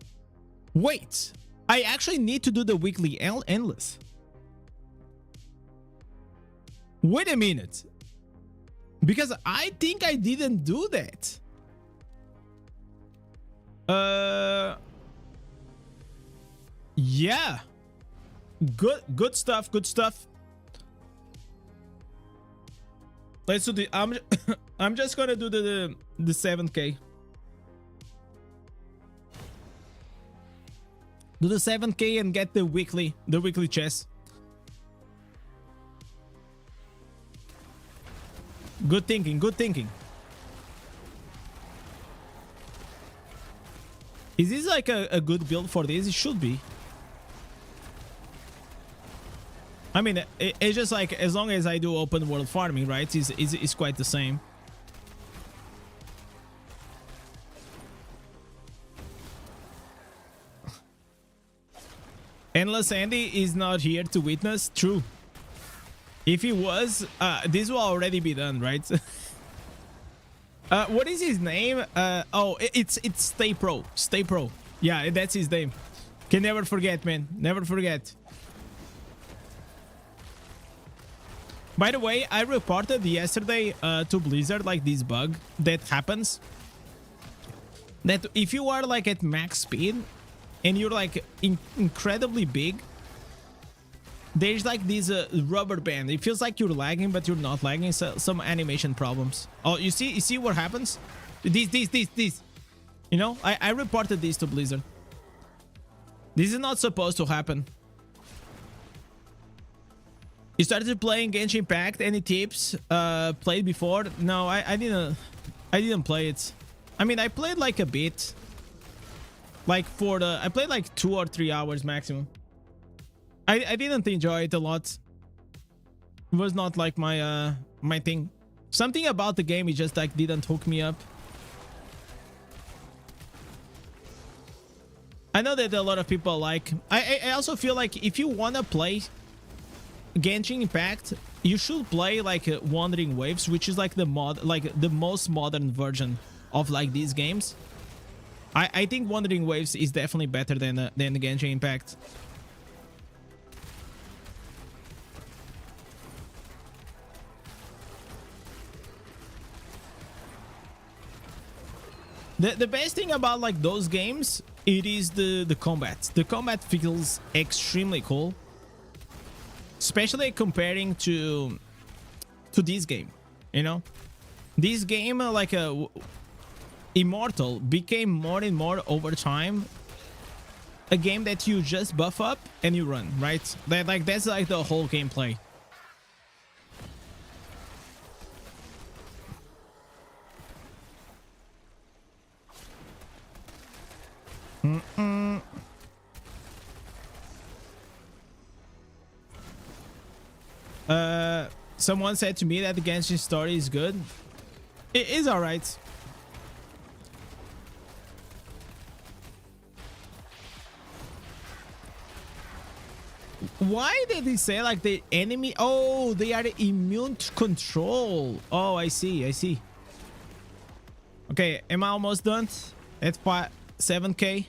S1: I actually need to do the weekly endless. Wait a minute. Because I think I didn't do that. Yeah. Good stuff. Good stuff. Let's do the. I'm just gonna do the 7K. Do the 7K and get the weekly chest. Good thinking. Good thinking. Is this like a good build for this? It should be. I mean, it's just like as long as I do open world farming, right? It's quite the same. Endless Andy is not here to witness. True. If he was, this will already be done, right? What is his name? It's Stay Pro. Stay Pro. Yeah, that's his name. Can never forget, man. Never forget. By the way, I reported yesterday to Blizzard like this bug that happens. That if you are like at max speed and you're like incredibly big, there's like this rubber band. It feels like you're lagging, but you're not lagging. So some animation problems. Oh, you see what happens? This. You know, I reported this to Blizzard. This is not supposed to happen. You started playing Genshin Impact. Any tips? Played before? No, I didn't play it. I mean, I played like a bit. Like I played like 2 or 3 hours maximum. I didn't enjoy it a lot. It was not like my my thing. Something about the game, it just like didn't hook me up. I know that a lot of people like. I also feel like if you wanna play Genshin Impact, you should play like Wandering Waves, which is like the most modern version of like these games. I think Wandering Waves is definitely better than Genshin Impact. The best thing about like those games, it is the combat. The combat feels extremely cool. Especially comparing to this game, you know, this game like Immortal became more and more over time a game that you just buff up and you run, right? That's like the whole gameplay. Someone said to me that the Genshin story is good. It is alright. Why did he say like the enemy? Oh, they are immune to control. Oh, I see. Okay, am I almost done? At 7K.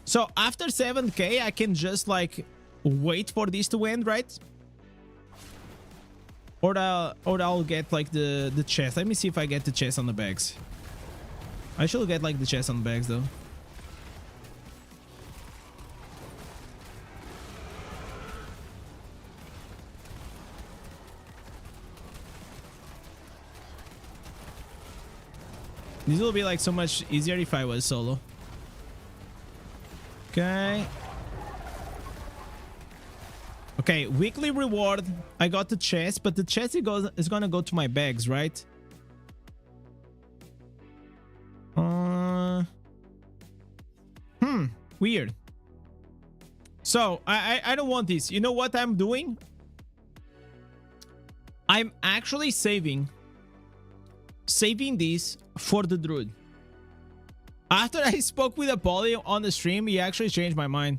S1: So after 7K, I can just like wait for this to end, right? Or I'll get like the chest. Let me see if I get the chest on the bags. I should get like the chest on the bags though. This will be like so much easier if I was solo. Okay. Okay, weekly reward. I got the chest, but the chest is gonna go to my bags, right? Weird. So I don't want this. You know what I'm doing? I'm actually saving this for the druid. After I spoke with Apollo on the stream, he actually changed my mind.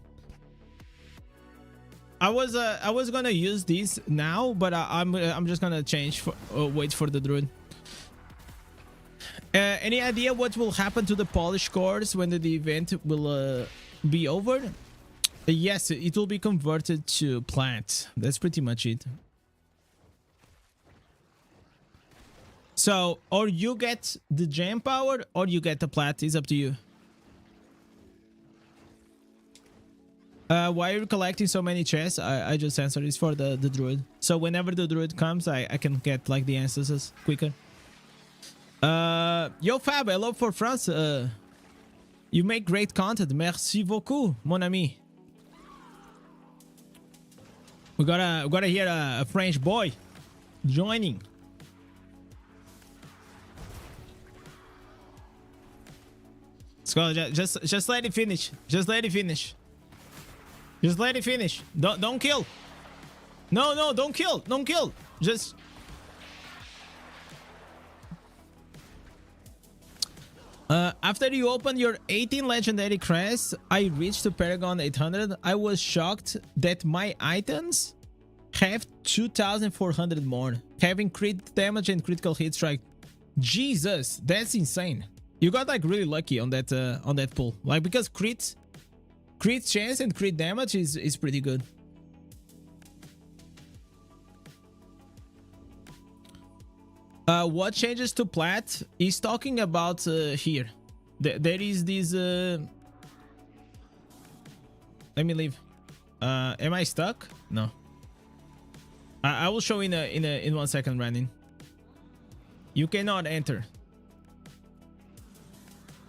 S1: I was gonna use these now, but I'm just gonna change for wait for the druid. Any idea what will happen to the polish cores when the event will be over? Yes, it will be converted to plant. That's pretty much it. So, or you get the gem power, or you get the plat. It's up to you. Why are you collecting so many chests? I just answered. It's for the druid. So whenever the druid comes, I can get like the answers quicker. Yo Fab, hello for France. You make great content. Merci beaucoup, mon ami. We gotta hear a French boy joining. Let's go. Just let it finish. Just let it finish. Just let it finish. Don't kill. No, don't kill. Don't kill. Just. After you open your 18 legendary crests, I reached to Paragon 800. I was shocked that my items have 2,400 more, having crit damage and critical hit strike. Jesus, that's insane. You got like really lucky on that pull, like because crit chance and crit damage is pretty good. What changes to plat? He's talking about here. There is this. Let me leave. Am I stuck? No. I will show in 1 second, Brandon. You cannot enter.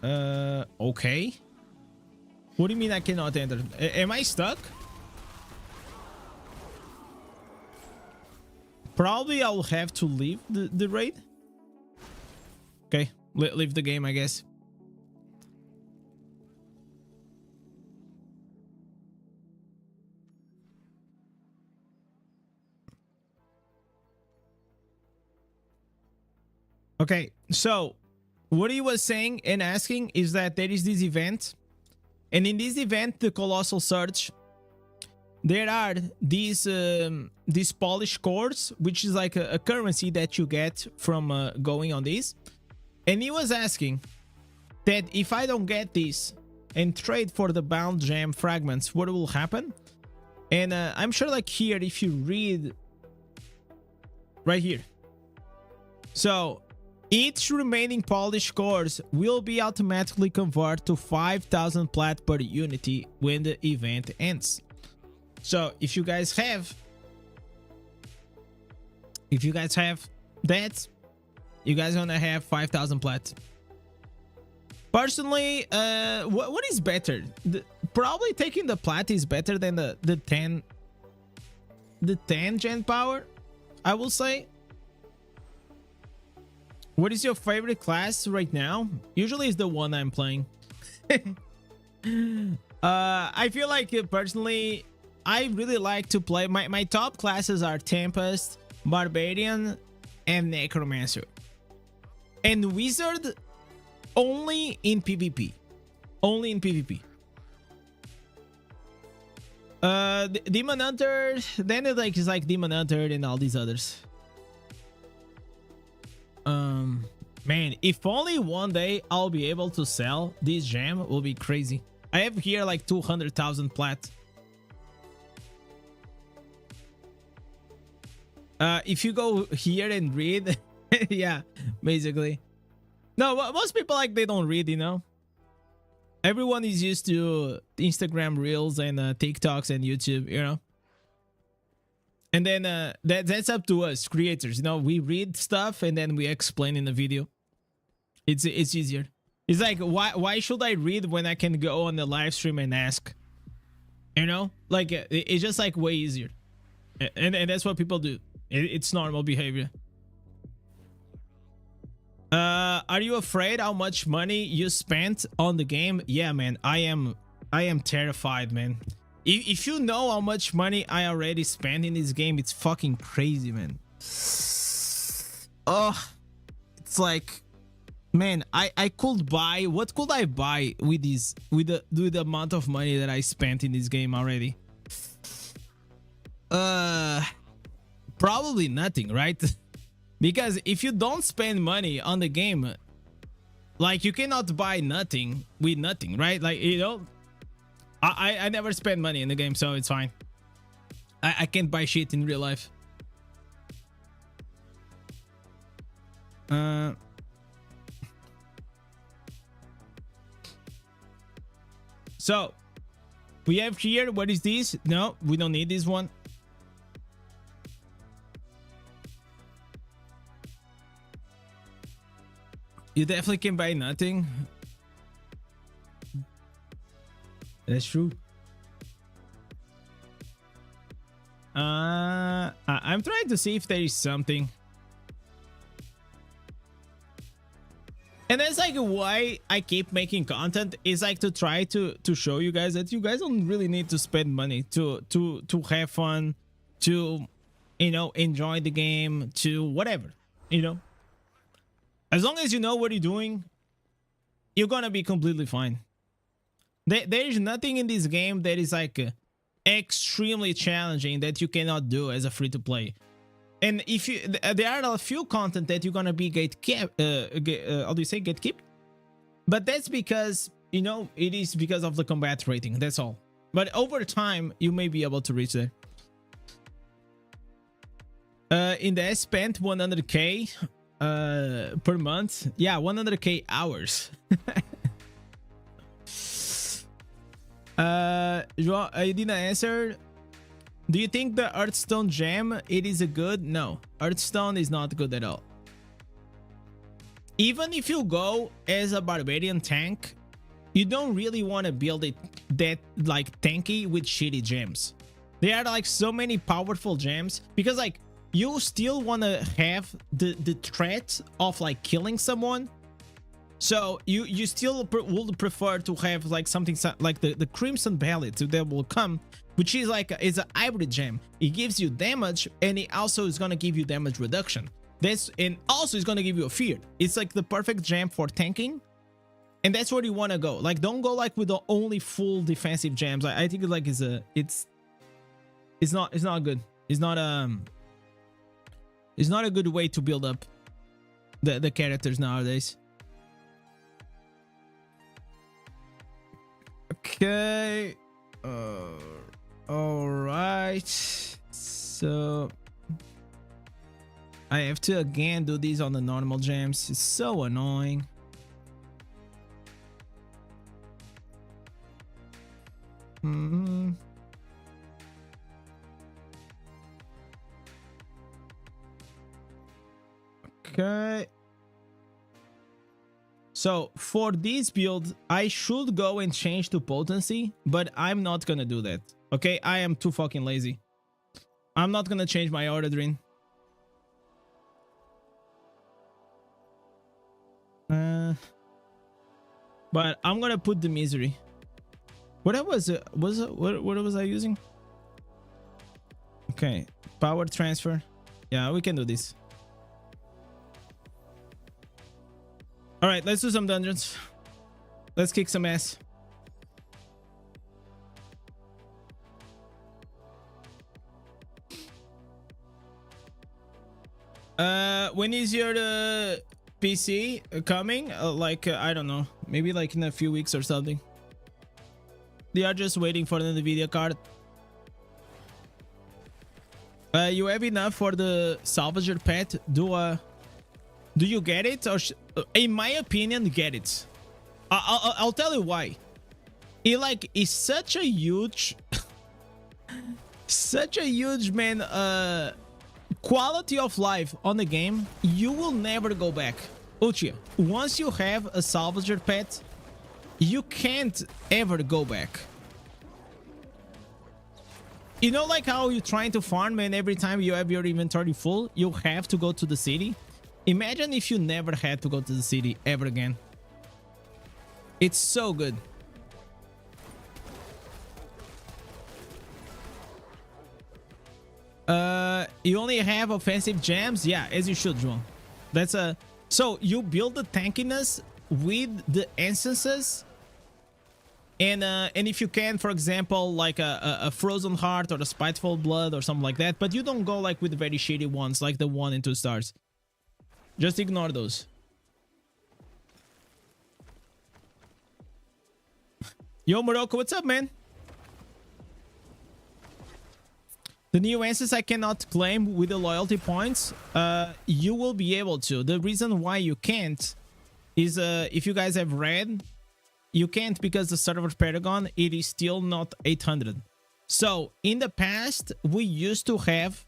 S1: Okay. What do you mean I cannot enter? Am I stuck? Probably I'll have to leave the raid. Okay, leave the game, I guess. Okay, so what he was saying and asking is that there is this event, and in this event, the Colossal Surge, there are these polish cores, which is like a currency that you get from going on this. And he was asking that if I don't get this and trade for the bound gem fragments, what will happen? And I'm sure like here, if you read right here. So each remaining polish cores will be automatically converted to 5,000 plat per unity when the event ends. So if you guys have that, you guys gonna have 5,000 plat. Personally, what is better? Probably taking the plat is better than the 10 gen power, I will say. What is your favorite class right now? Usually it's the one I'm playing. I feel like personally, I really like to play. My top classes are Tempest, Barbarian, and Necromancer. And Wizard only in PvP. Only in PvP. Demon Hunter, then it's like Demon Hunter and all these others. Man, if only one day I'll be able to sell this gem, will be crazy. I have here like 200,000 plat. If you go here and read, yeah, basically. No, most people like they don't read, you know. Everyone is used to Instagram Reels and TikToks and YouTube, you know. And then that's up to us creators, you know. We read stuff and then we explain in the video. It's easier. It's like why should I read when I can go on the live stream and ask? You know, like it's just like way easier, and that's what people do. It's normal behavior. Are you afraid how much money you spent on the game? Yeah, man, I am terrified, man. If you know how much money I already spent in this game, it's fucking crazy, man. Oh, it's like, man, I could buy, what could I buy with this, with the amount of money that I spent in this game already? Probably nothing, right? Because if you don't spend money on the game, like you cannot buy nothing with nothing, right? Like, you know, I never spend money in the game, so it's fine. I can't buy shit in real life. So We have here, what is this? No, we don't need this one. You definitely can buy nothing. That's true. I'm trying to see if there is something. And that's like why I keep making content, is like to try to show you guys that you guys don't really need to spend money to have fun, to, you know, enjoy the game, to whatever, you know. As long as you know what you're doing, you're gonna be completely fine. There is nothing in this game that is like extremely challenging that you cannot do as a free-to-play. And if you, there are a few content that you're gonna be how do you say, gatekeep? But that's because, you know, it is because of the combat rating. That's all. But over time, you may be able to reach there. Indez spent 100k per month. Yeah, 100k hours. João, you didn't answer. Do you think the Earthstone gem, it is a good? No, Earthstone is not good at all. Even if you go as a barbarian tank, you don't really want to build it that like tanky with shitty gems. There are like so many powerful gems because like you still want to have the threat of like killing someone. So you still would prefer to have like something like the Crimson Bellet that will come, which is like is a hybrid gem. It gives you damage and it also is gonna give you damage reduction. And also it's gonna give you a fear. It's like the perfect gem for tanking, and that's where you want to go. Like don't go like with the only full defensive gems. I think like it's not good. It's not a good way to build up the characters nowadays. Okay. All right. So I have to again do these on the normal gems. It's so annoying. Okay. So for this build, I should go and change to potency, but I'm not gonna do that. Okay, I am too fucking lazy. I'm not gonna change my ordering. But I'm gonna put the misery. What was I using? Okay, power transfer. Yeah, we can do this. All right, let's do some dungeons. Let's kick some ass. When is your PC coming? I don't know, maybe like in a few weeks or something. They are just waiting for the NVIDIA card. You have enough for the salvager pet? Do you get it? Or in my opinion, get it. I'll tell you why. It like is such a huge man quality of life on the game. You will never go back. Uchiha, once you have a salvager pet, you can't ever go back. You know, like how you're trying to farm and every time you have your inventory full, you have to go to the city. Imagine if you never had to go to the city ever again. It's so good. You only have offensive gems? Yeah, as you should, João. That's a... So you build the tankiness with the instances. And if you can, for example, like a Frozen Heart or a Spiteful Blood or something like that. But you don't go like with very shitty ones like the 1 and 2 stars. Just ignore those. Yo, Morocco, what's up, man? The new answers I cannot claim with the loyalty points. You will be able to. The reason why you can't is if you guys have read, you can't because the server Paragon, it is still not 800. So in the past, we used to have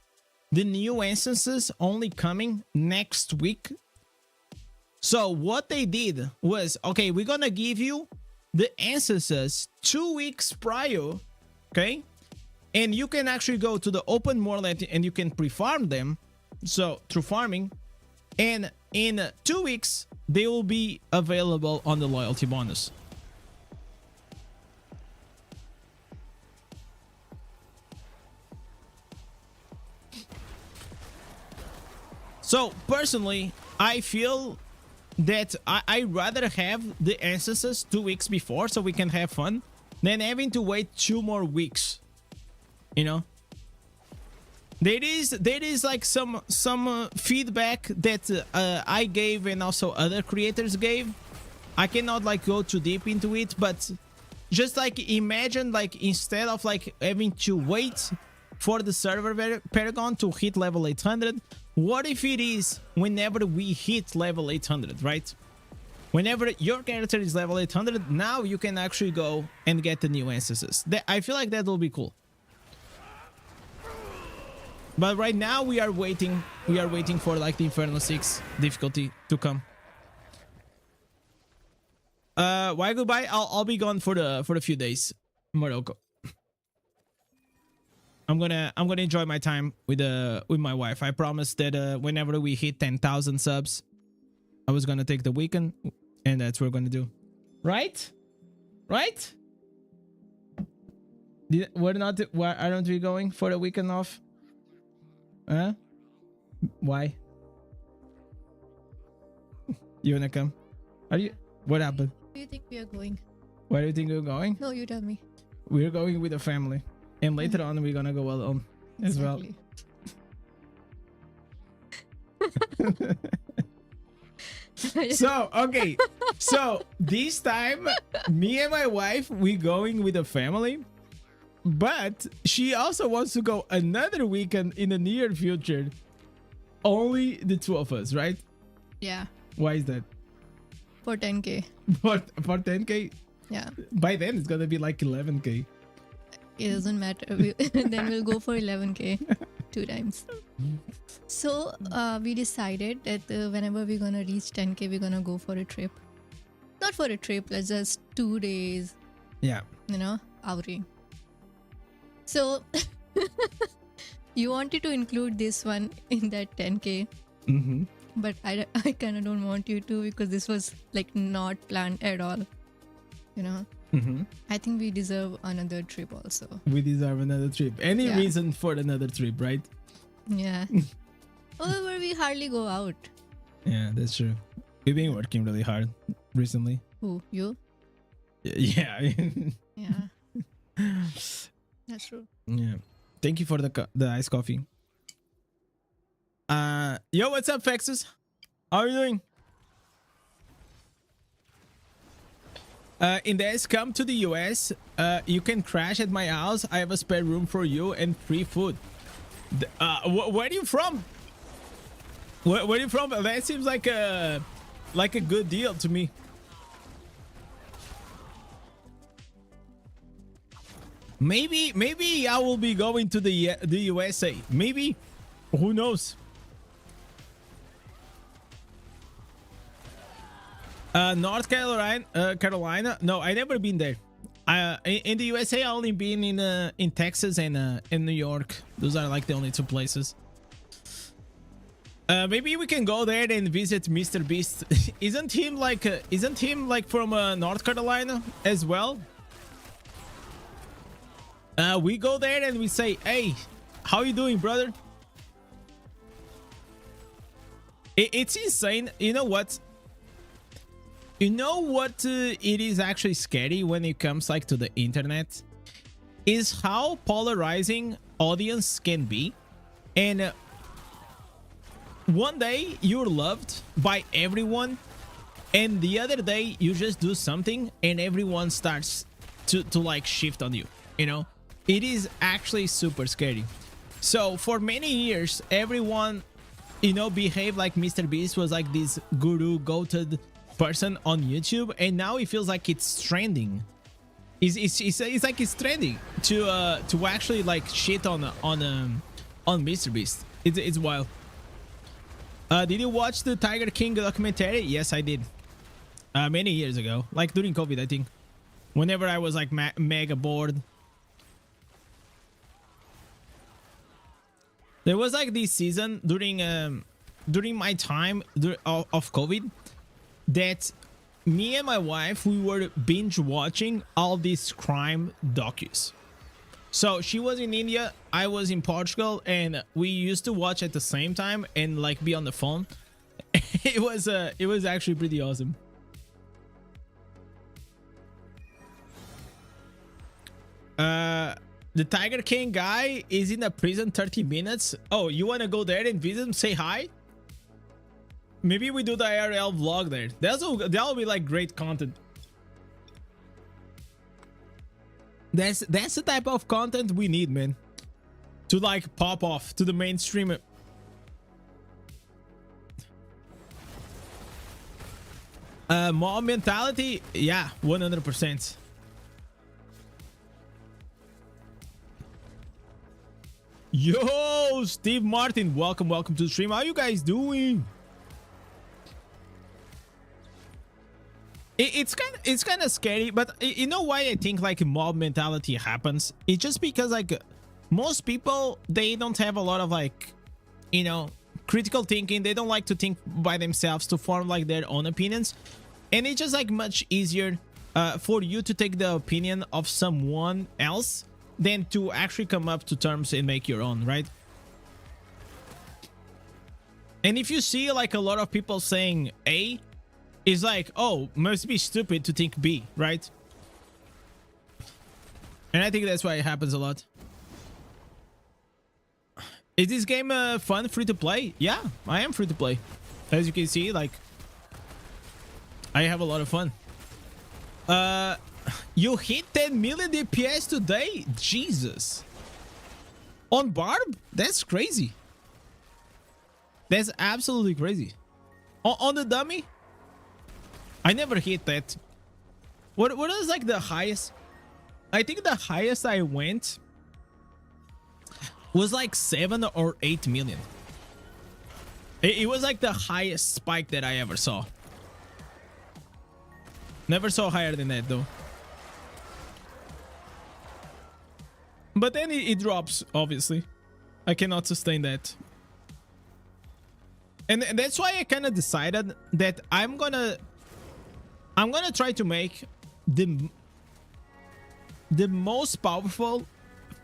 S1: the new instances only coming next week. So what they did was, okay, we're gonna give you the instances 2 weeks prior, okay? And you can actually go to the open world and you can pre-farm them. So through farming, and in 2 weeks, they will be available on the loyalty bonus. So personally, I feel that I'd rather have the instances 2 weeks before so we can have fun than having to wait 2 more weeks. You know, there is like some feedback that I gave and also other creators gave. I cannot like go too deep into it, but just like imagine like instead of like having to wait for the server Paragon to hit level 800, what if it is whenever we hit level 800, right? Whenever your character is level 800, now you can actually go and get the new instances. I feel like that will be cool. But right now we are waiting for like the Inferno 6 difficulty to come. Why goodbye? I'll be gone for the few days, Morocco. I'm gonna enjoy my time with my wife. I promised that whenever we hit 10,000 subs, I was gonna take the weekend, and that's what we're gonna do. Right? Right? Why aren't we going for the weekend off? Huh? Why? You wanna come? Are you? What happened?
S3: Where do you think we are going?
S1: Where do you think we're going?
S3: No, you tell me.
S1: We're going with a family. And later on, we're gonna go alone as well. So, okay. So, this time, me and my wife, we're going with a family. But she also wants to go another weekend in the near future. Only the 2 of us, right?
S3: Yeah.
S1: Why is that?
S3: For 10K.
S1: For 10K?
S3: Yeah.
S1: By then, it's gonna be like 11K.
S3: It doesn't matter. Then we'll go for 11K 2 times. So we decided that whenever we're gonna reach 10K, we're gonna go for a trip. Not for a trip, let's just 2 days.
S1: Yeah.
S3: You know, outing. So you wanted to include this one in that 10K.
S1: Mm-hmm.
S3: But I kind of don't want you to, because this was like not planned at all. You know.
S1: Mm-hmm.
S3: I think we deserve another trip also.
S1: We deserve another trip. Any
S3: Yeah.
S1: reason for another trip, right?
S3: Yeah. However, we hardly go out.
S1: Yeah, that's true. We've been working really hard recently.
S3: Who? You?
S1: Yeah.
S3: Yeah. That's true.
S1: Yeah. Thank you for the iced coffee. Yo, what's up, Fexus? How are you doing? Indez, come to the US. You can crash at my house. I have a spare room for you and free food. Where are you from? Where are you from? That seems like a good deal to me. Maybe I will be going to the USA. Maybe, who knows? North Carolina. No, I never been there. In the USA, I only been in Texas and in New York. Those are like the only 2 places. Maybe we can go there and visit Mr. Beast. Isn't him like from North Carolina as well? We go there and we say, "Hey, how you doing, brother?" It's insane. You know what? You know what it is actually scary when it comes like to the internet is how polarizing audience can be. And one day you're loved by everyone, and the other day you just do something and everyone starts to like shift on you. You know, it is actually super scary. So for many years, everyone, you know, behaved like Mr. Beast was like this guru, goated person on YouTube, and now it feels like it's trending. It's like it's trending to actually like shit on Mr. Beast. It's wild. Did you watch the Tiger King documentary? Yes, I did. Many years ago, like during COVID, I think. Whenever I was like mega bored. There was like this season during my time of COVID that me and my wife, we were binge watching all these crime docus. So she was in India, I was in Portugal, and we used to watch at the same time and like be on the phone. It was actually pretty awesome. The Tiger King guy is in a prison 30 minutes. Oh, you want to go there and visit him, say hi? Maybe we do the IRL vlog there. That'll be like great content. That's the type of content we need, man. To like pop off to the mainstream. Mob mentality, yeah, 100%. Yo, Steve Martin, welcome to the stream. How you guys doing? It's kind of scary, but you know why I think like mob mentality happens? It's just because like most people, they don't have a lot of like, you know, critical thinking. They don't like to think by themselves to form like their own opinions, and it's just like much easier for you to take the opinion of someone else than to actually come up to terms and make your own, right? And if you see like a lot of people saying A, it's like, oh, must be stupid to think B, right? And I think that's why it happens a lot. Is this game fun, free to play? Yeah, I am free to play. As you can see, like, I have a lot of fun. You hit 10 million DPS today? Jesus. On Barb? That's crazy. That's absolutely crazy. On the dummy? I never hit that. What is like the highest? I think the highest I went was like 7 or 8 million. It was like the highest spike that I ever saw. Never saw higher than that though. But then it drops, obviously. I cannot sustain that. And that's why I kind of decided that I'm gonna try to make the most powerful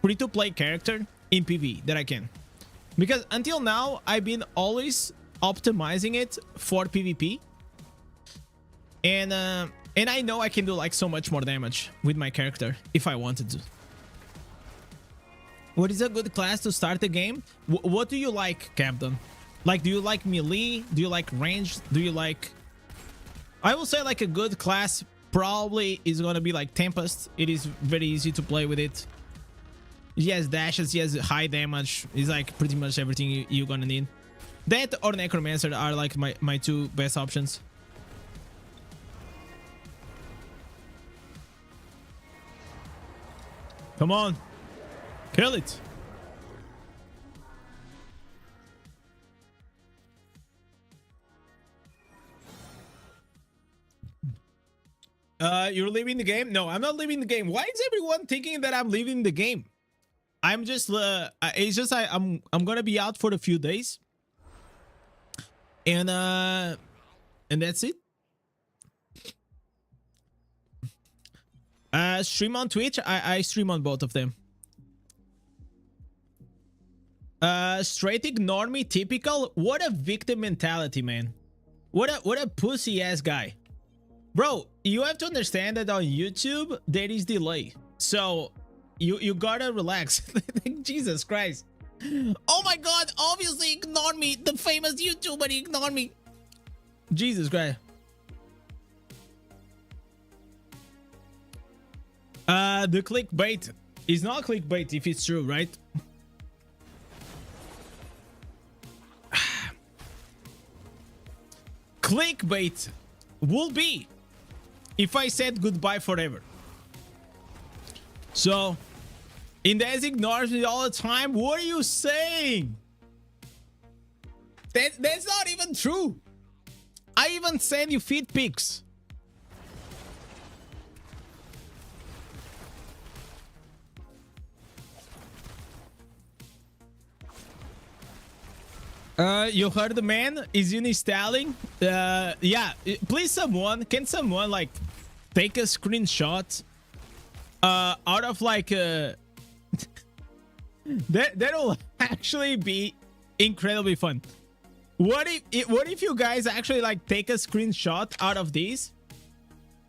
S1: free-to-play character in PvE that I can. Because until now, I've been always optimizing it for PvP. And I know I can do like so much more damage with my character if I wanted to. What is a good class to start the game? What do you like, Captain? Like, do you like melee? Do you like range? Do you like... I will say like a good class probably is gonna be like Tempest. It is very easy to play with it. He has dashes, he has high damage. It's like pretty much everything you're gonna need. That or Necromancer are like my two best options. Come on. Kill it. You're leaving the game? No, I'm not leaving the game. Why is everyone thinking that I'm leaving the game? I'm just it's just I'm gonna be out for a few days. And that's it. Stream on Twitch? I stream on both of them. Straight ignore me, typical. What a victim mentality, man. What a pussy ass guy. Bro, you have to understand that on YouTube there is delay. So you gotta relax. Jesus Christ. Oh my god, obviously ignore me. The famous YouTuber ignored me. Jesus Christ. The clickbait is not clickbait if it's true, right? Clickbait would be if I said goodbye forever. So, Indez ignores me all the time. What are you saying? That's not even true. I even send you feed pics. You heard the man is uninstalling. Yeah, please can someone like take a screenshot out of like that'll actually be incredibly fun. What if you guys actually like take a screenshot out of these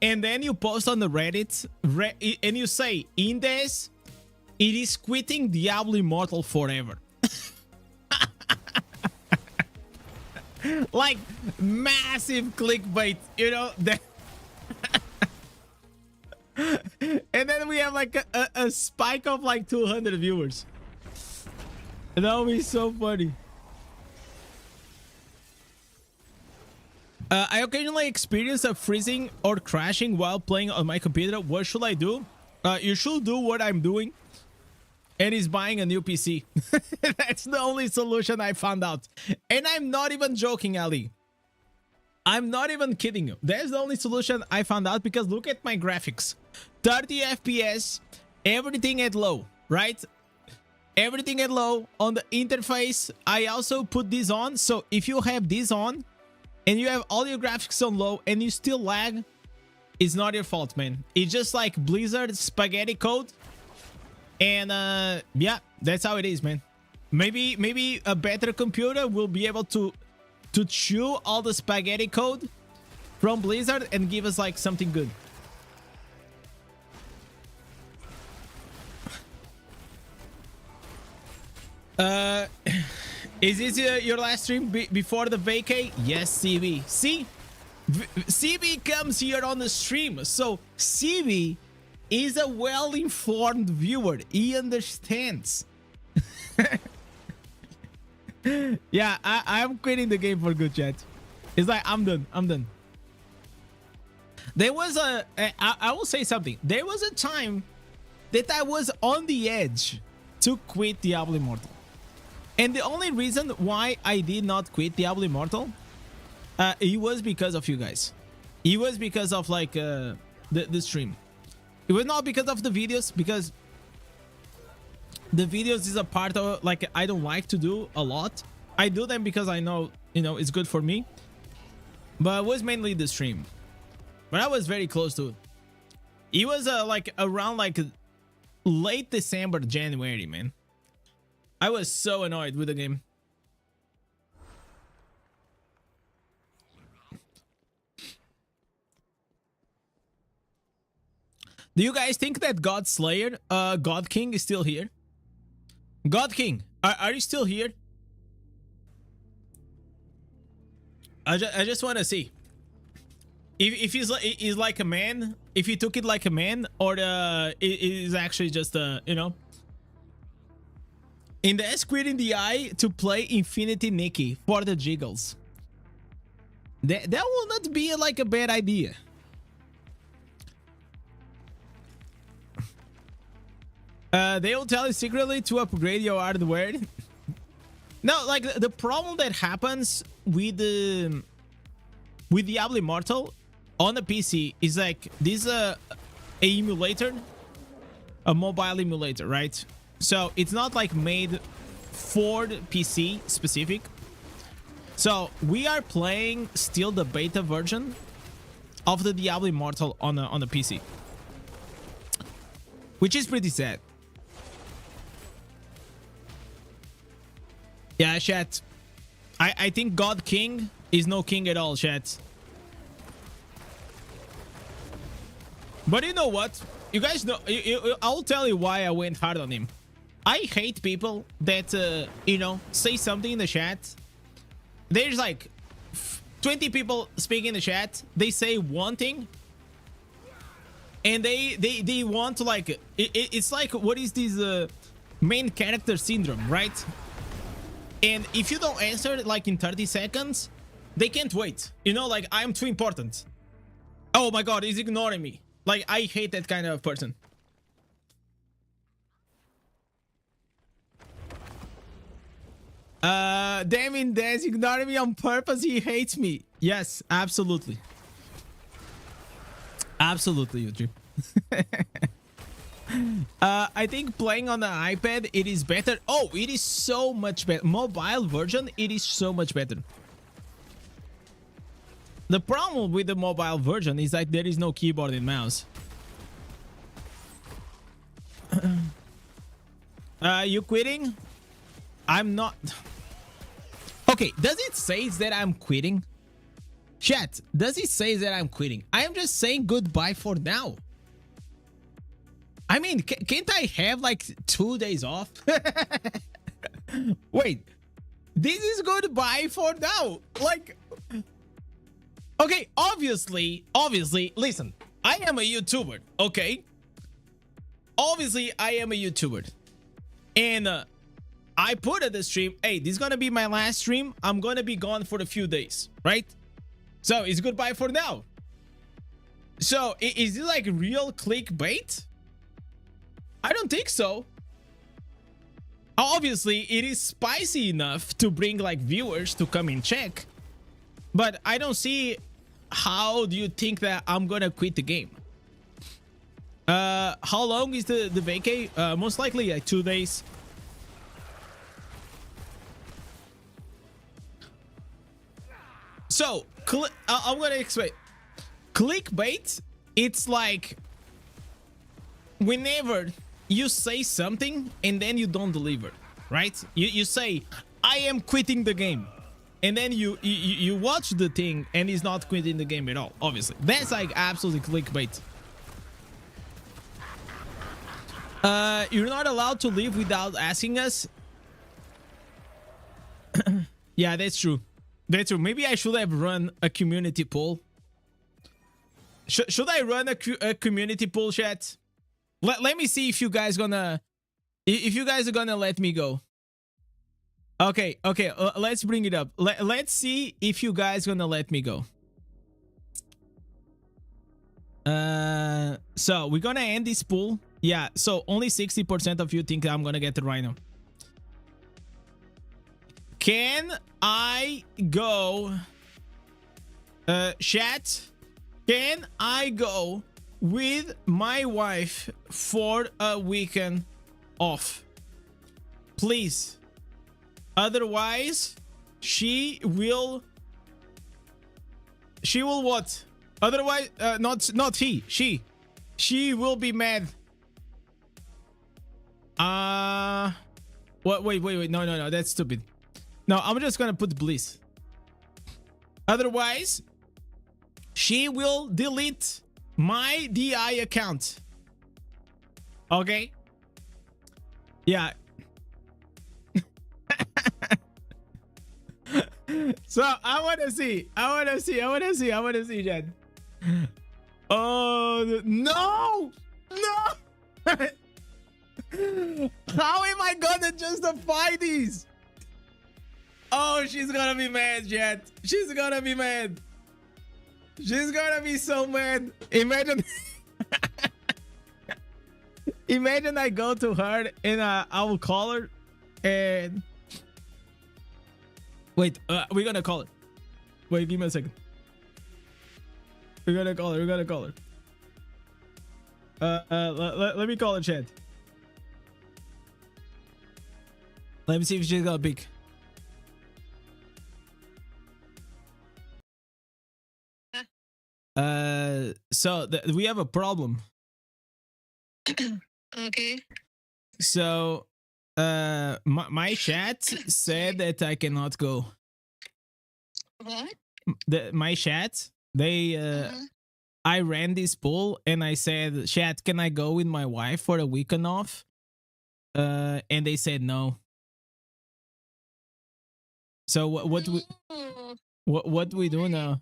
S1: and then you post on the Reddit and you say, Indez, it is quitting Diablo Immortal forever. Like massive clickbait, you know. And then we have like a spike of like 200 viewers. That would be so funny. I occasionally experience a freezing or crashing while playing on my computer. What should I do? You should do what I'm doing, and is buying a new PC. That's the only solution I found out. And I'm not even joking, Ali. I'm not even kidding you. That's the only solution I found out, because look at my graphics. 30 FPS, everything at low, right? Everything at low on the interface. I also put this on. So if you have this on and you have all your graphics on low and you still lag, it's not your fault, man. It's just like Blizzard spaghetti code. And yeah, that's how it is, man. Maybe a better computer will be able to chew all the spaghetti code from Blizzard and give us like something good. Is this your last stream before the vacay? Yes, CB. See, CB comes here on the stream, so CB is a well-informed viewer. He understands. Yeah, I'm quitting the game for good, chat. It's like I'm done. There was I will say something. There was a time that I was on the edge to quit Diablo Immortal. And the only reason why I did not quit Diablo Immortal, it was because of you guys. It was because of like the stream. It was not because of the videos, because the videos is a part of like I don't like to do a lot. I do them because I know, you know, it's good for me. But it was mainly the stream. But I was very close to it. It was like around like late December, January, man. I was so annoyed with the game. Do you guys think that God Slayer, God King is still here? God King, are you still here? I just want to see if he's like a man, if he took it like a man, or it is actually just you know. Indez quitting the eye to play Infinity Nikki for the jiggles. That will not be like a bad idea. They will tell you secretly to upgrade your hardware. No, like the problem that happens with Diablo Immortal on the PC is like this a emulator, a mobile emulator, right? So it's not like made for the PC specific. So we are playing still the beta version of the Diablo Immortal on the PC, which is pretty sad. Yeah, chat. I think God King is no king at all, chat. But you know what? You guys know, I'll tell you why I went hard on him. I hate people that, you know, say something in the chat. There's like 20 people speaking in the chat. They say one thing. And they want to like, it's like, what is this main character syndrome, right? And if you don't answer like in 30 seconds, they can't wait. You know, like I'm too important. Oh my god, he's ignoring me. Like, I hate that kind of person. Damn, Indez ignoring me on purpose. He hates me. Yes, absolutely. Absolutely, YouTube. I think playing on the iPad, it is better. Oh, it is so much better. Mobile version, it is so much better. The problem with the mobile version is that there is no keyboard and mouse. You quitting? I'm not. Okay, does it say that I'm quitting? Chat, does it say that I'm quitting? I am just saying goodbye for now. I mean, can't I have like 2 days off? Wait, this is goodbye for now. Like, okay, obviously, listen, I am a YouTuber, okay? Obviously, I am a YouTuber. And I put at the stream, hey, this is gonna be my last stream. I'm gonna be gone for a few days, right? So it's goodbye for now. So is it like real clickbait? I don't think so. Obviously, it is spicy enough to bring like viewers to come and check. But I don't see how do you think that I'm gonna quit the game. How long is the vacay? Most likely like 2 days. So I'm gonna explain. Clickbait, it's like whenever you say something and then you don't deliver, right? You say, I am quitting the game, and then you watch the thing and he's not quitting the game at all. Obviously, that's like absolutely clickbait. You're not allowed to leave without asking us. Yeah, that's true. That's true. Maybe I should have run a community poll. Should I run a community poll, chat? Let me see if you guys gonna let me go. Okay, let's bring it up. Let's see if you guys gonna let me go. So we're gonna end this pool. Yeah, so only 60% of you think I'm gonna get the rhino. Can I go, chat? Can I go with my wife for a weekend off? Please. Otherwise, she will what? Otherwise, not he. She will be mad. Wait. No. That's stupid. No, I'm just gonna put bliss. Otherwise, she will delete my DI account. Okay? Yeah. So I wanna see, Jen. Oh no! How am I gonna justify these? Oh, she's gonna be mad, Jet. She's gonna be mad. She's gonna be so mad. Imagine imagine I go to her and I will call her and wait, we're gonna call her. Wait, give me a second. We're gonna call her. Let me call her, chat. Let me see if she's gonna pick. So we have a problem.
S3: Okay.
S1: So my chat said that I cannot go.
S3: What?
S1: My chat, they I ran this poll and I said, chat, can I go with my wife for a weekend off? And they said no. So what do we do now?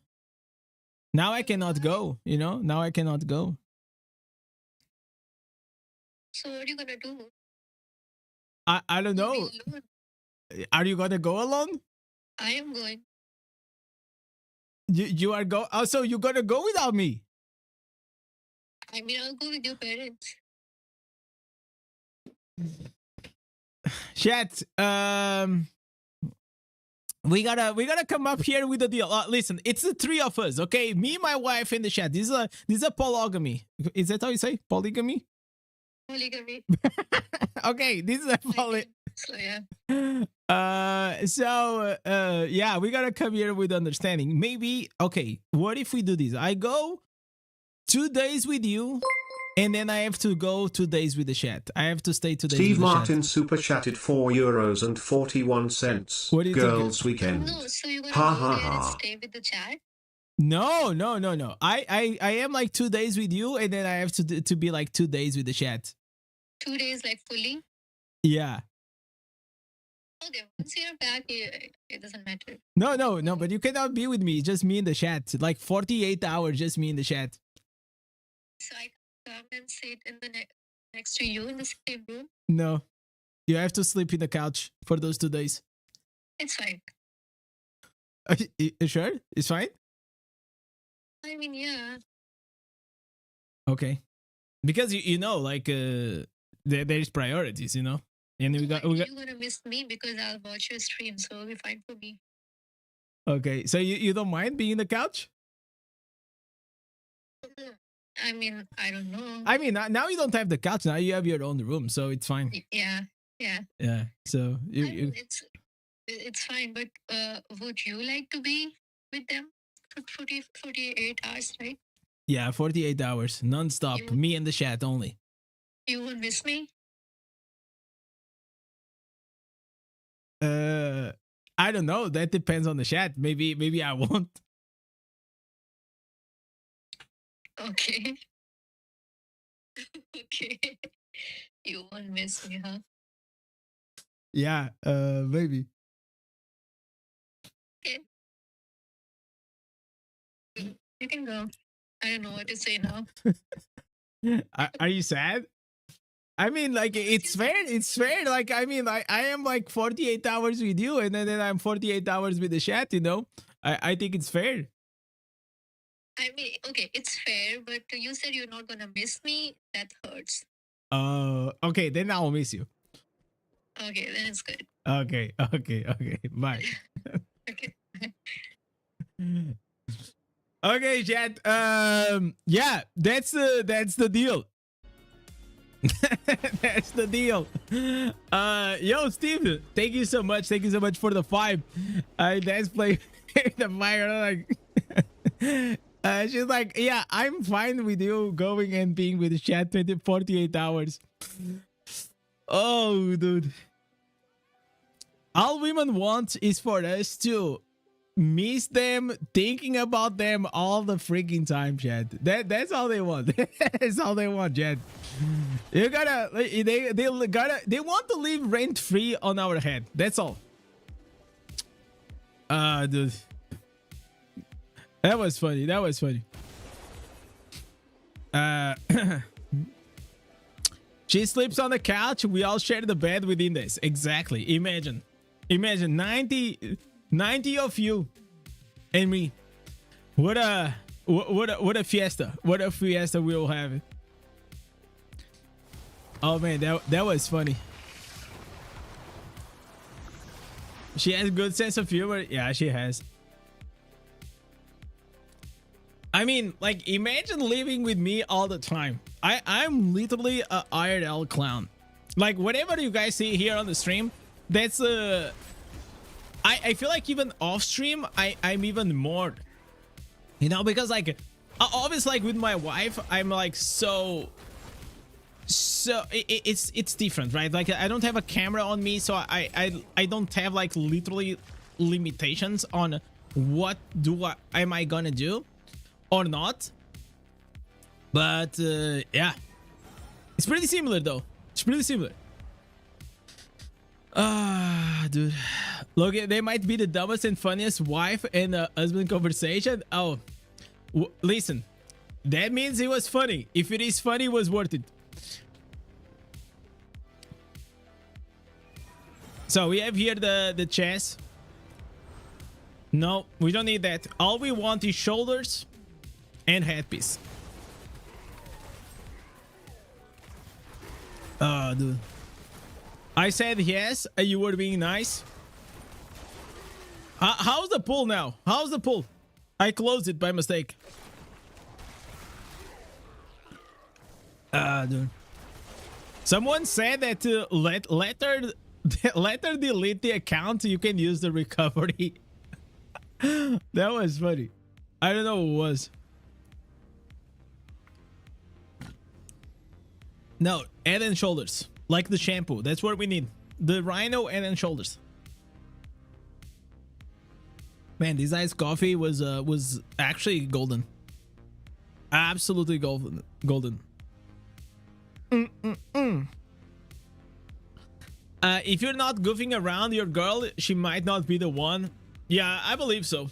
S1: Now I cannot go, you know? Now I cannot go.
S3: So what are you gonna do?
S1: I don't know. Are you gonna go alone?
S3: I am going.
S1: You are go. Oh, so you're gonna go without me?
S3: I mean, I'll go with your parents.
S1: Chat. We gotta come up here with a deal. Listen, it's the three of us, okay? Me, my wife, and the chat. This is a polygamy. Is that how you say polygamy?
S3: Polygamy.
S1: Okay, this is a
S3: So yeah.
S1: Yeah, we gotta come here with understanding. Maybe okay. What if we do this? I go 2 days with you, and then I have to go 2 days with the chat. I have to stay 2 days.
S2: Steve
S1: with the
S2: Martin
S1: chat.
S2: super chatted €4.41.
S1: What do you think?
S2: Girls Weekend.
S3: No, so you're gonna
S2: Ha
S3: go
S2: ha
S3: there and
S2: ha.
S3: stay with the chat?
S1: No. I am like 2 days with you, and then I have to be like 2 days with the chat.
S3: 2 days like fully?
S1: Yeah.
S3: Okay, once you're back, it doesn't matter.
S1: No, but you cannot be with me. Just me in the chat. Like 48 hours, just me in the chat.
S3: So I can come and sit in the next to you in the same room?
S1: No. You have to sleep in the couch for those 2 days.
S3: It's fine.
S1: Sure? It's fine?
S3: I mean, yeah.
S1: Okay. Because you know, like there's priorities, you know? And we got
S3: You're gonna miss me because I'll watch your stream, so it'll be fine for me.
S1: Okay. So you don't mind being in the couch?
S3: I mean, I don't know.
S1: I mean, now you don't have the couch. Now you have your own room, so it's fine.
S3: Yeah.
S1: Yeah. So
S3: I mean, it's fine, but would you like to be with them for 48 hours, right?
S1: yeah, 48 hours non-stop.
S3: You-
S1: Me and the chat only.
S3: You won't miss me?
S1: I don't know. That depends on the chat. Maybe I won't.
S3: Okay. Okay. You won't miss me, huh?
S1: Yeah, maybe.
S3: You can go. I don't know what to say now.
S1: Are you sad? I mean, like it's fair. It's fair. Like I mean, I am like 48 hours with you, and then I'm 48 hours with the chat. You know, I think it's fair.
S3: I mean, okay, it's fair, but you said you're not gonna miss me. That hurts.
S1: Okay, then I'll miss you.
S3: Okay, then it's good.
S1: Okay. Bye.
S3: Okay.
S1: Okay, chat. Yeah, that's the deal. That's the deal. Yo, Steve, thank you so much. Thank you so much for the 5. Let's play the fire. Like, she's like, yeah, I'm fine with you going and being with the chat 48 hours. Oh, dude. All women want is for us to miss them, thinking about them all the freaking time, chat. That's all they want. That's all they want, chat. You gotta, they want to live rent free on our head. That's all. Dude, that was funny. She sleeps on the couch. We all share the bed with Indez. Exactly. Imagine 90 of you and me. What a fiesta. What a fiesta we'll have. Oh man, that was funny. She has a good sense of humor. Yeah, she has. I mean, like, imagine living with me all the time. I'm literally a IRL clown. Like, whatever you guys see here on the stream, that's I feel like even off stream, I'm even more, you know, because like obviously, like with my wife, I'm like so it's different, right? Like I don't have a camera on me, so I don't have like literally limitations on what am I gonna do or not. But yeah, it's pretty similar though. It's pretty similar. Dude, look, they might be the dumbest and funniest wife and husband conversation. Oh, listen, that means it was funny. If it is funny, it was worth it. So we have here the chest. No, we don't need that. All we want is shoulders and headpiece. Oh, dude. I said yes, you were being nice. How's the pool now? How's the pool? I closed it by mistake. Dude. Someone said that let her delete the account. You can use the recovery. That was funny. I don't know what it was. No, head and shoulders. Like the shampoo. That's what we need. The Rhino head and shoulders. Man, this iced coffee was actually golden. Absolutely golden. If you're not goofing around your girl, she might not be the one. Yeah, I believe so.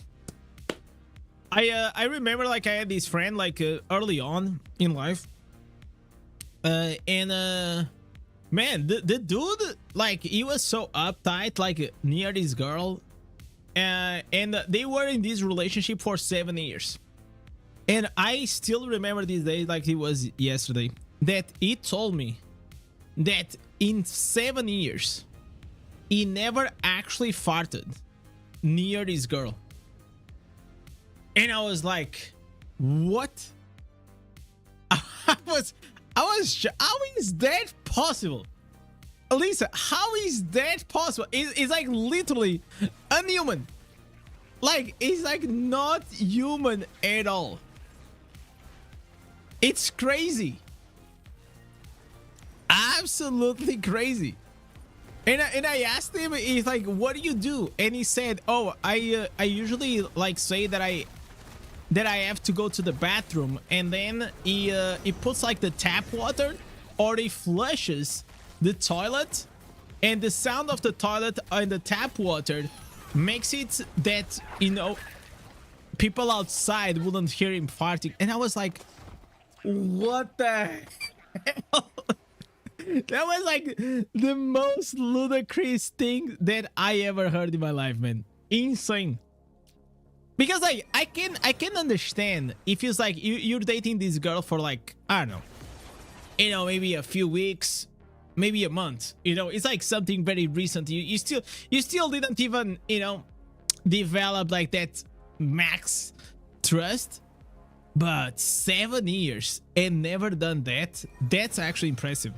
S1: I remember like I had this friend like early on in life. Man, the dude, like, he was so uptight, like, near this girl. And they were in this relationship for 7 years. And I still remember this day like it was yesterday. That he told me that in 7 years, he never actually farted near this girl. And I was like, what? I was how is that possible? Lisa, how is that possible? It's like literally unhuman. Like, it's like not human at all. It's crazy. Absolutely crazy. And I asked him, he's like, what do you do? And he said, oh, I usually like say that I have to go to the bathroom, and then he puts like the tap water, or he flushes the toilet, and the sound of the toilet and the tap water makes it that, you know, people outside wouldn't hear him farting. And I was like, what the hell? That was like the most ludicrous thing that I ever heard in my life, man. Insane. Because like I can understand if it's like you're dating this girl for like, I don't know, you know, maybe a few weeks, maybe a month, you know, it's like something very recent. You still didn't even, you know, develop like that max trust. But 7 years and never done that, that's actually impressive.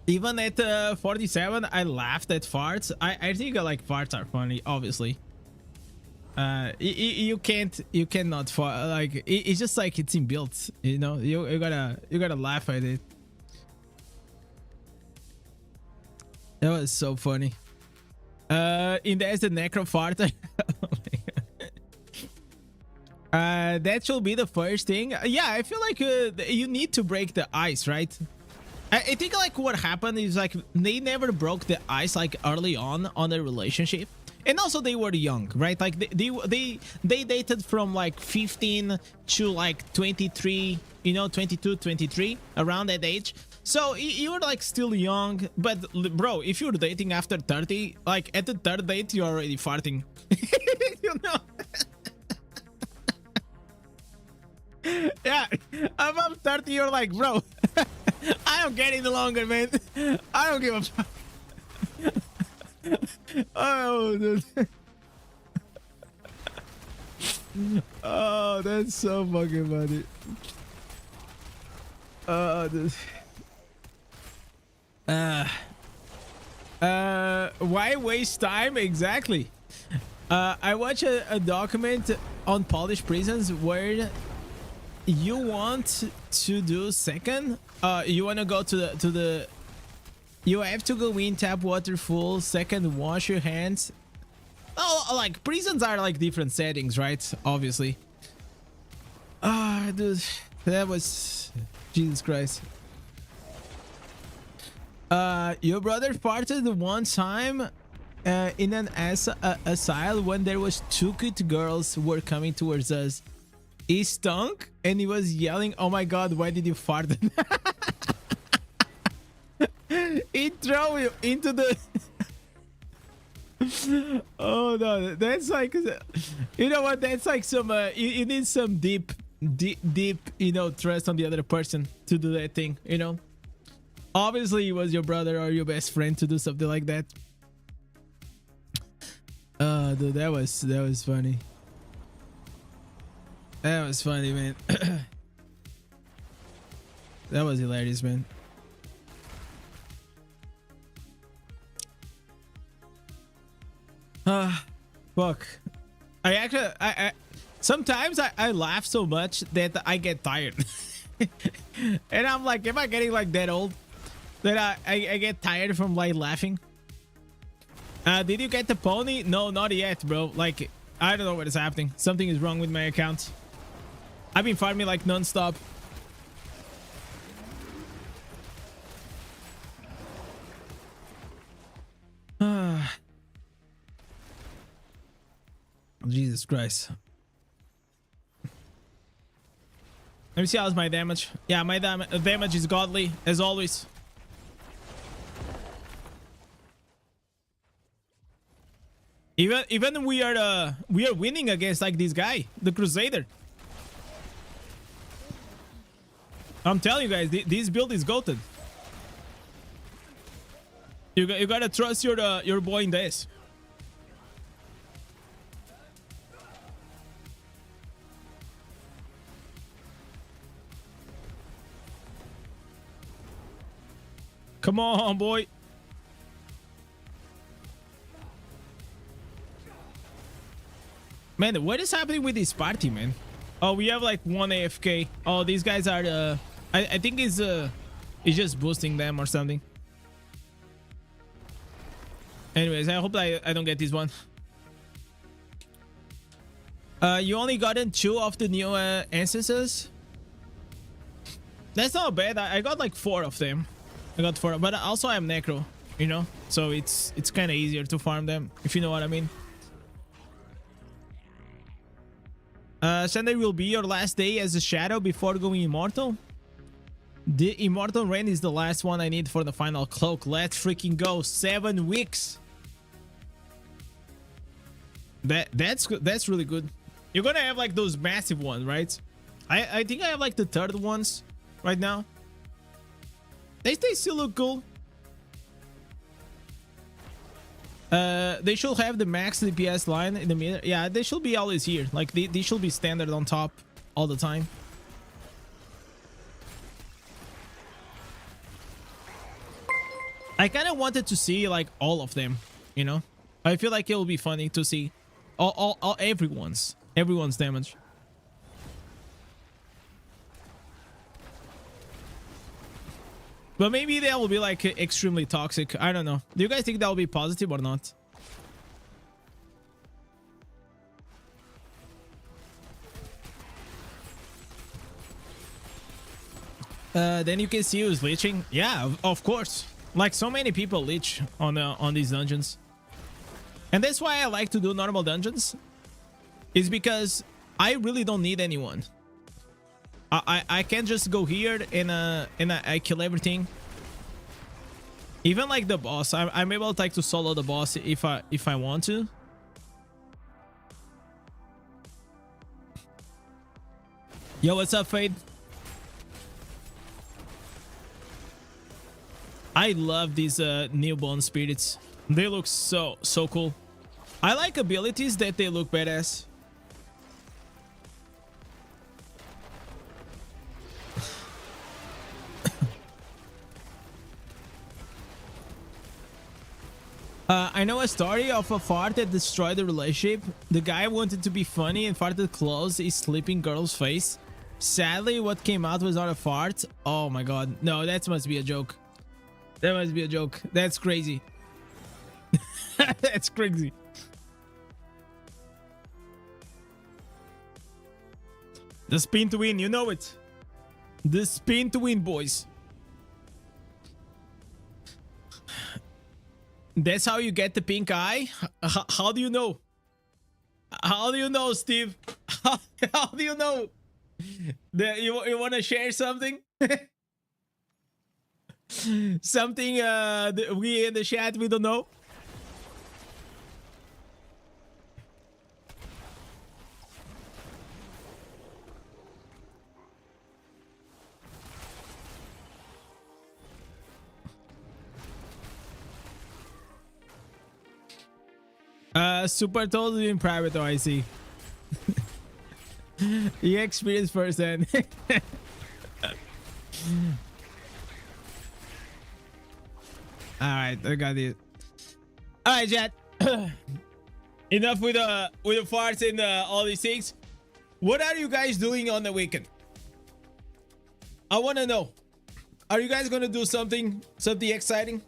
S1: Even at 47, I laughed at farts. I think like farts are funny, obviously. You cannot fart, like it's just like it's inbuilt, you know. You gotta laugh at it. That was so funny. Indez the necro fart. That should be the first thing. Yeah, I feel like you need to break the ice, right? I think like what happened is like they never broke the ice like early on the relationship, and also they were young, right? Like they dated from like 15 to like 23, you know, 22, 23, around that age. So you were like still young, but bro, if you're dating after 30, like at the third date you're already farting. You know. Yeah, above 30 you're like, bro, I don't get any longer, man. I don't give a fuck. Oh, dude. Oh, that's so fucking funny. Oh, dude. Why waste time? Exactly. I watch a document on Polish prisons where you want to do second, you want to go to the you have to go in, tap water full, second wash your hands. Oh, like prisons are like different settings, right? Obviously. Dude, that was Jesus Christ. Your brother farted one time in an asylum when there was 2 cute girls were coming towards us. He stunk and he was yelling, "Oh my god, why did you fart?" He threw you into the oh no, that's like, you know what, that's like some you need some deep deep, you know, trust on the other person to do that thing, you know. Obviously it was your brother or your best friend to do something like that. Dude, that was funny. That was funny, man. That was hilarious, man. Fuck. I sometimes I laugh so much that I get tired. And I'm like, am I getting like that old that I get tired from like laughing? Did you get the pony? No, not yet, bro. Like, I don't know what is happening. Something is wrong with my account. I've been farming like non-stop. Jesus Christ. Let me see how's my damage. Yeah, my damage is godly as always. Even we are winning against like this guy, the Crusader. I'm telling you guys, this build is goated. You gotta trust your boy Indez. Come on, boy. Man, what is happening with this party, man? Oh, we have like one AFK. Oh, these guys are I think it's just boosting them or something. Anyways, I hope I don't get this one. You only gotten 2 of the new instances. That's not bad. I got like 4 of them. I got 4, but also I'm necro, you know, so it's kind of easier to farm them, if you know what I mean. Sunday will be your last day as a shadow before going immortal. The immortal reign is the last one I need for the final cloak. Let's freaking go. 7 weeks. That's really good. You're gonna have like those massive ones, right? I think I have like the 3rd ones right now. They still look cool. They should have the max DPS line in the middle. Yeah, they should be always here. Like they should be standard on top all the time. I kind of wanted to see like all of them, you know. I feel like it will be funny to see all everyone's damage. But maybe that will be like extremely toxic. I don't know. Do you guys think that will be positive or not? Then you can see who's leeching. Yeah, of course. Like so many people leech on these dungeons. And that's why I like to do normal dungeons. Is because I really don't need anyone. I can just go here and I kill everything. Even like the boss, I'm able to like to solo the boss if I want to. Yo, what's up, Fade? I love these newborn spirits. They look so cool. I like abilities that they look badass. I know a story of a fart that destroyed the relationship. The guy wanted to be funny and farted close his sleeping girl's face. Sadly, what came out was not a fart. Oh my god. No, that must be a joke. That must be a joke. That's crazy. That's crazy. The spin to win, you know it. The spin to win, boys. That's how you get the pink eye? How do you know? How do you know, Steve? How do you know? You want to share something? Something we in the chat we don't know? Super totally in private though, I see. You experienced firsthand. Alright, I got it. Alright, chat. Enough with the farts and all these things. What are you guys doing on the weekend? I want to know. Are you guys gonna do something exciting,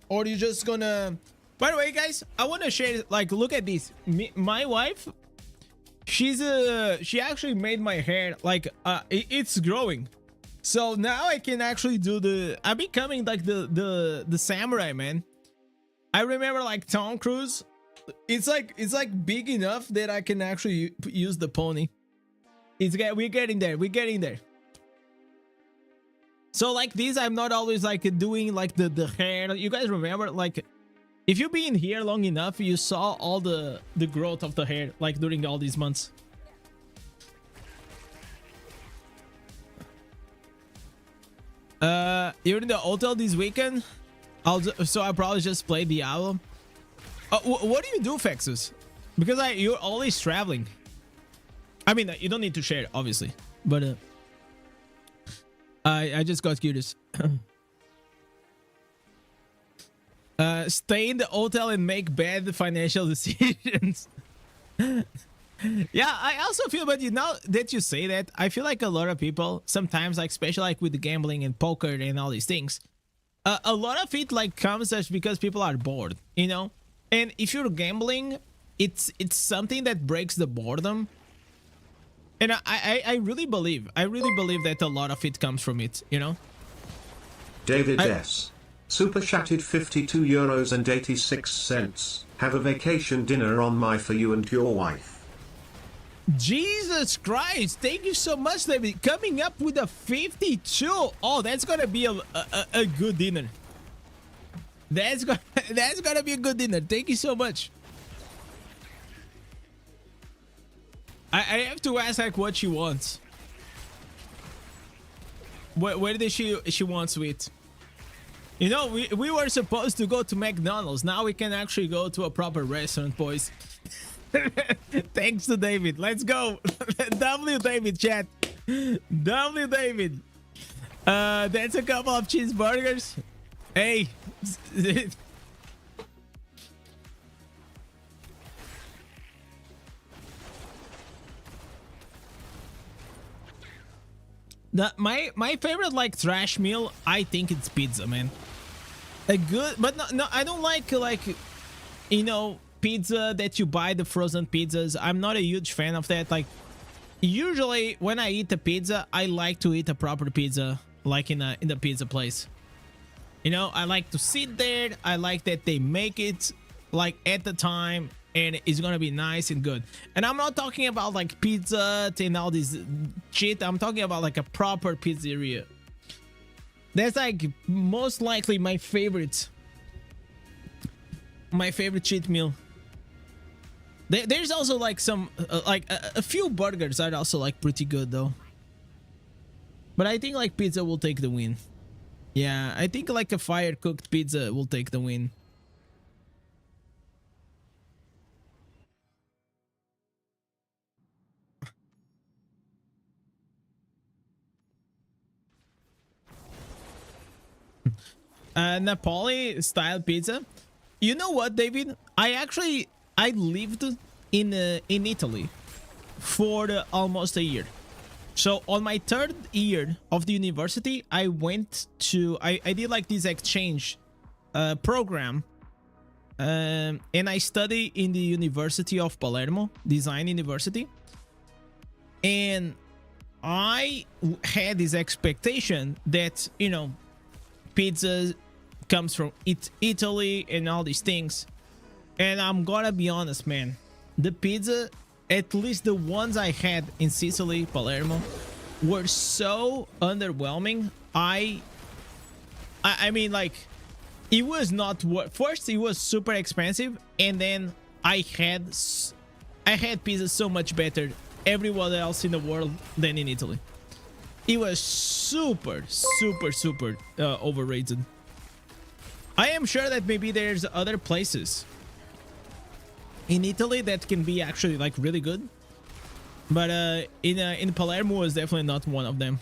S1: or are you just gonna? By the way, guys, I want to share. Like, look at this. My wife, she actually made my hair like it's growing. So now I can actually do the. I'm becoming like the samurai, man. I remember like Tom Cruise. It's like big enough that I can actually use the pony. We're getting there. We're getting there. So like this, I'm not always like doing like the hair. You guys remember, like, if you've been here long enough, you saw all the growth of the hair like during all these months. You're in the hotel this weekend. I'll probably just play Diablo. What do you do, Fexus? Because you're always traveling. I mean, you don't need to share, obviously, but I just got curious. Stay in the hotel and make bad financial decisions. Yeah, I also feel, but you know that you say that, I feel like a lot of people sometimes, like especially like with the gambling and poker and all these things, a lot of it like comes just because people are bored, you know. And if you're gambling, it's something that breaks the boredom. And I really believe that a lot of it comes from it, you know.
S2: David S. Super chatted €52.86. Have a vacation dinner on my for you and your wife.
S1: Jesus Christ, thank you so much, David. Coming up with a 52. Oh, that's gonna be a good dinner. That's gonna be a good dinner. Thank you so much. I have to ask like what she wants. Where does she want sweet? You know, we were supposed to go to McDonald's. Now we can actually go to a proper restaurant, boys. Thanks to David. Let's go. W David, chat. W David. That's a couple of cheeseburgers. Hey. My favorite like trash meal, I think it's pizza, man. A good, but no, I don't like you know, pizza that you buy, the frozen pizzas. I'm not a huge fan of that. Like, usually when I eat a pizza, I like to eat a proper pizza, like in the pizza place. You know, I like to sit there. I like that they make it like at the time, and it's gonna be nice and good. And I'm not talking about like pizza and all this shit. I'm talking about like a proper pizzeria. That's like most likely my favorite cheat meal. There's also like some like a few burgers are also like pretty good though. But I think like pizza will take the win. Yeah, I think like a fire cooked pizza will take the win. Napoli style pizza. You know what, David? I lived in Italy for almost a year. So on my third year of the university, I went to I did like this exchange program, and I studied in the University of Palermo, Design University, and I had this expectation that, you know, pizza comes from Italy and all these things. And I'm gonna be honest, man, the pizza, at least the ones I had in Sicily, Palermo, were so underwhelming. I mean, like, it was not what first, it was super expensive, and then I had pizza so much better everywhere else in the world than in Italy. It was super overrated. I am sure that maybe there's other places In Italy, that can be actually like really good, but in Palermo is definitely not one of them.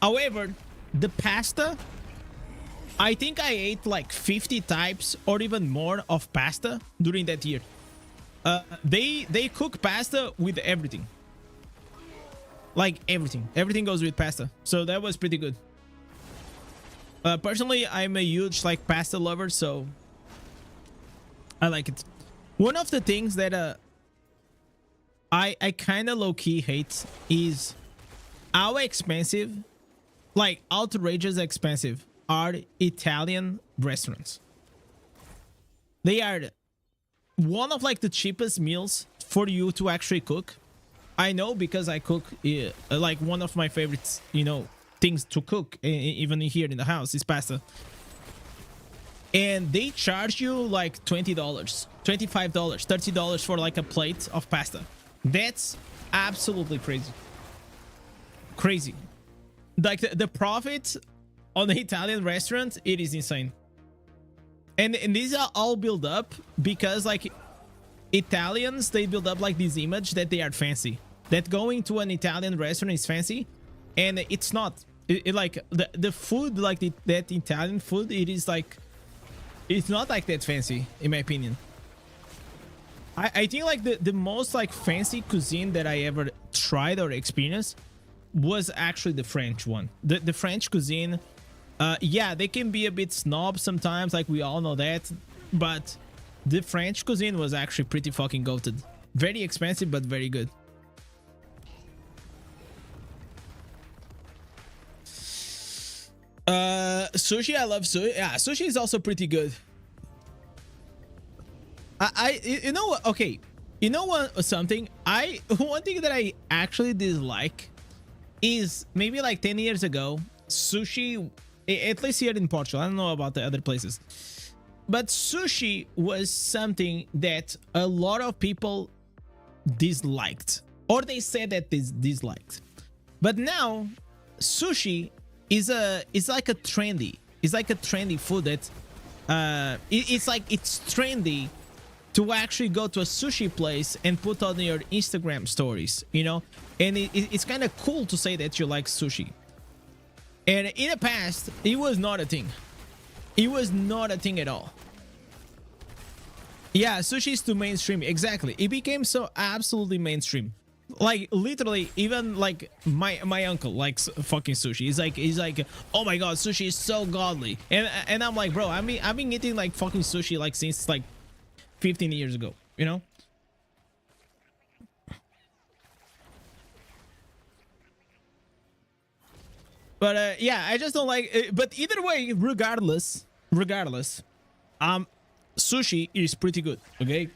S1: However, the pasta, I think I ate like 50 types or even more of pasta during that year. They cook pasta with everything, like everything goes with pasta, so that was pretty good. Personally, I'm a huge like pasta lover, so I like it. One of the things that I kind of low-key hate is how expensive, like outrageous expensive, are Italian restaurants. They are one of like the cheapest meals for you to actually cook. I know because I cook, like one of my favorites, you know, things to cook, even here in the house, is pasta. And they charge you like $20, $25, $30 for like a plate of pasta. That's absolutely crazy. Crazy. Like the profit on the Italian restaurant, it is insane. And these are all built up because like Italians, they build up like this image that they are fancy. That going to an Italian restaurant is fancy, and it's not. It like the food, like that Italian food, it is like, it's not like that fancy, in my opinion. I think like the most like fancy cuisine that I ever tried or experienced was actually the French one. The French cuisine, yeah, they can be a bit snob sometimes, like we all know that, but the French cuisine was actually pretty fucking goated. Very expensive, but very good. Sushi, I love sushi. Yeah, sushi is also pretty good. You know what? Okay, you know what? Something one thing that I actually dislike is maybe like 10 years ago, sushi, at least here in Portugal, I don't know about the other places, but sushi was something that a lot of people disliked, or they said that they disliked. But now sushi is like a trendy food that it's like it's trendy to actually go to a sushi place and put on your Instagram stories, you know, and it's kind of cool to say that you like sushi. And in the past, it was not a thing. It was not a thing at all. Yeah, sushi is too mainstream. Exactly. It became so absolutely mainstream. Like literally, even like my uncle likes fucking sushi. He's like, oh my god, sushi is so godly. And I'm like, bro, I've been eating like fucking sushi like since like 15 years ago, you know? But yeah, I just don't like but either way, regardless, sushi is pretty good, okay?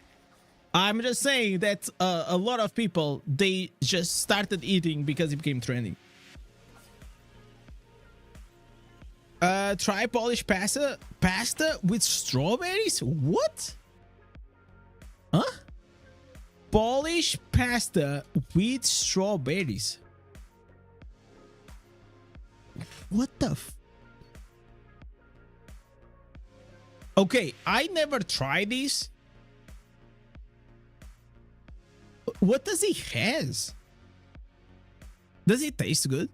S1: I'm just saying that a lot of people, they just started eating because it became trendy. Try Polish pasta with strawberries? What? Huh? Polish pasta with strawberries. What the Okay, I never tried these. What does he has? Does it taste good?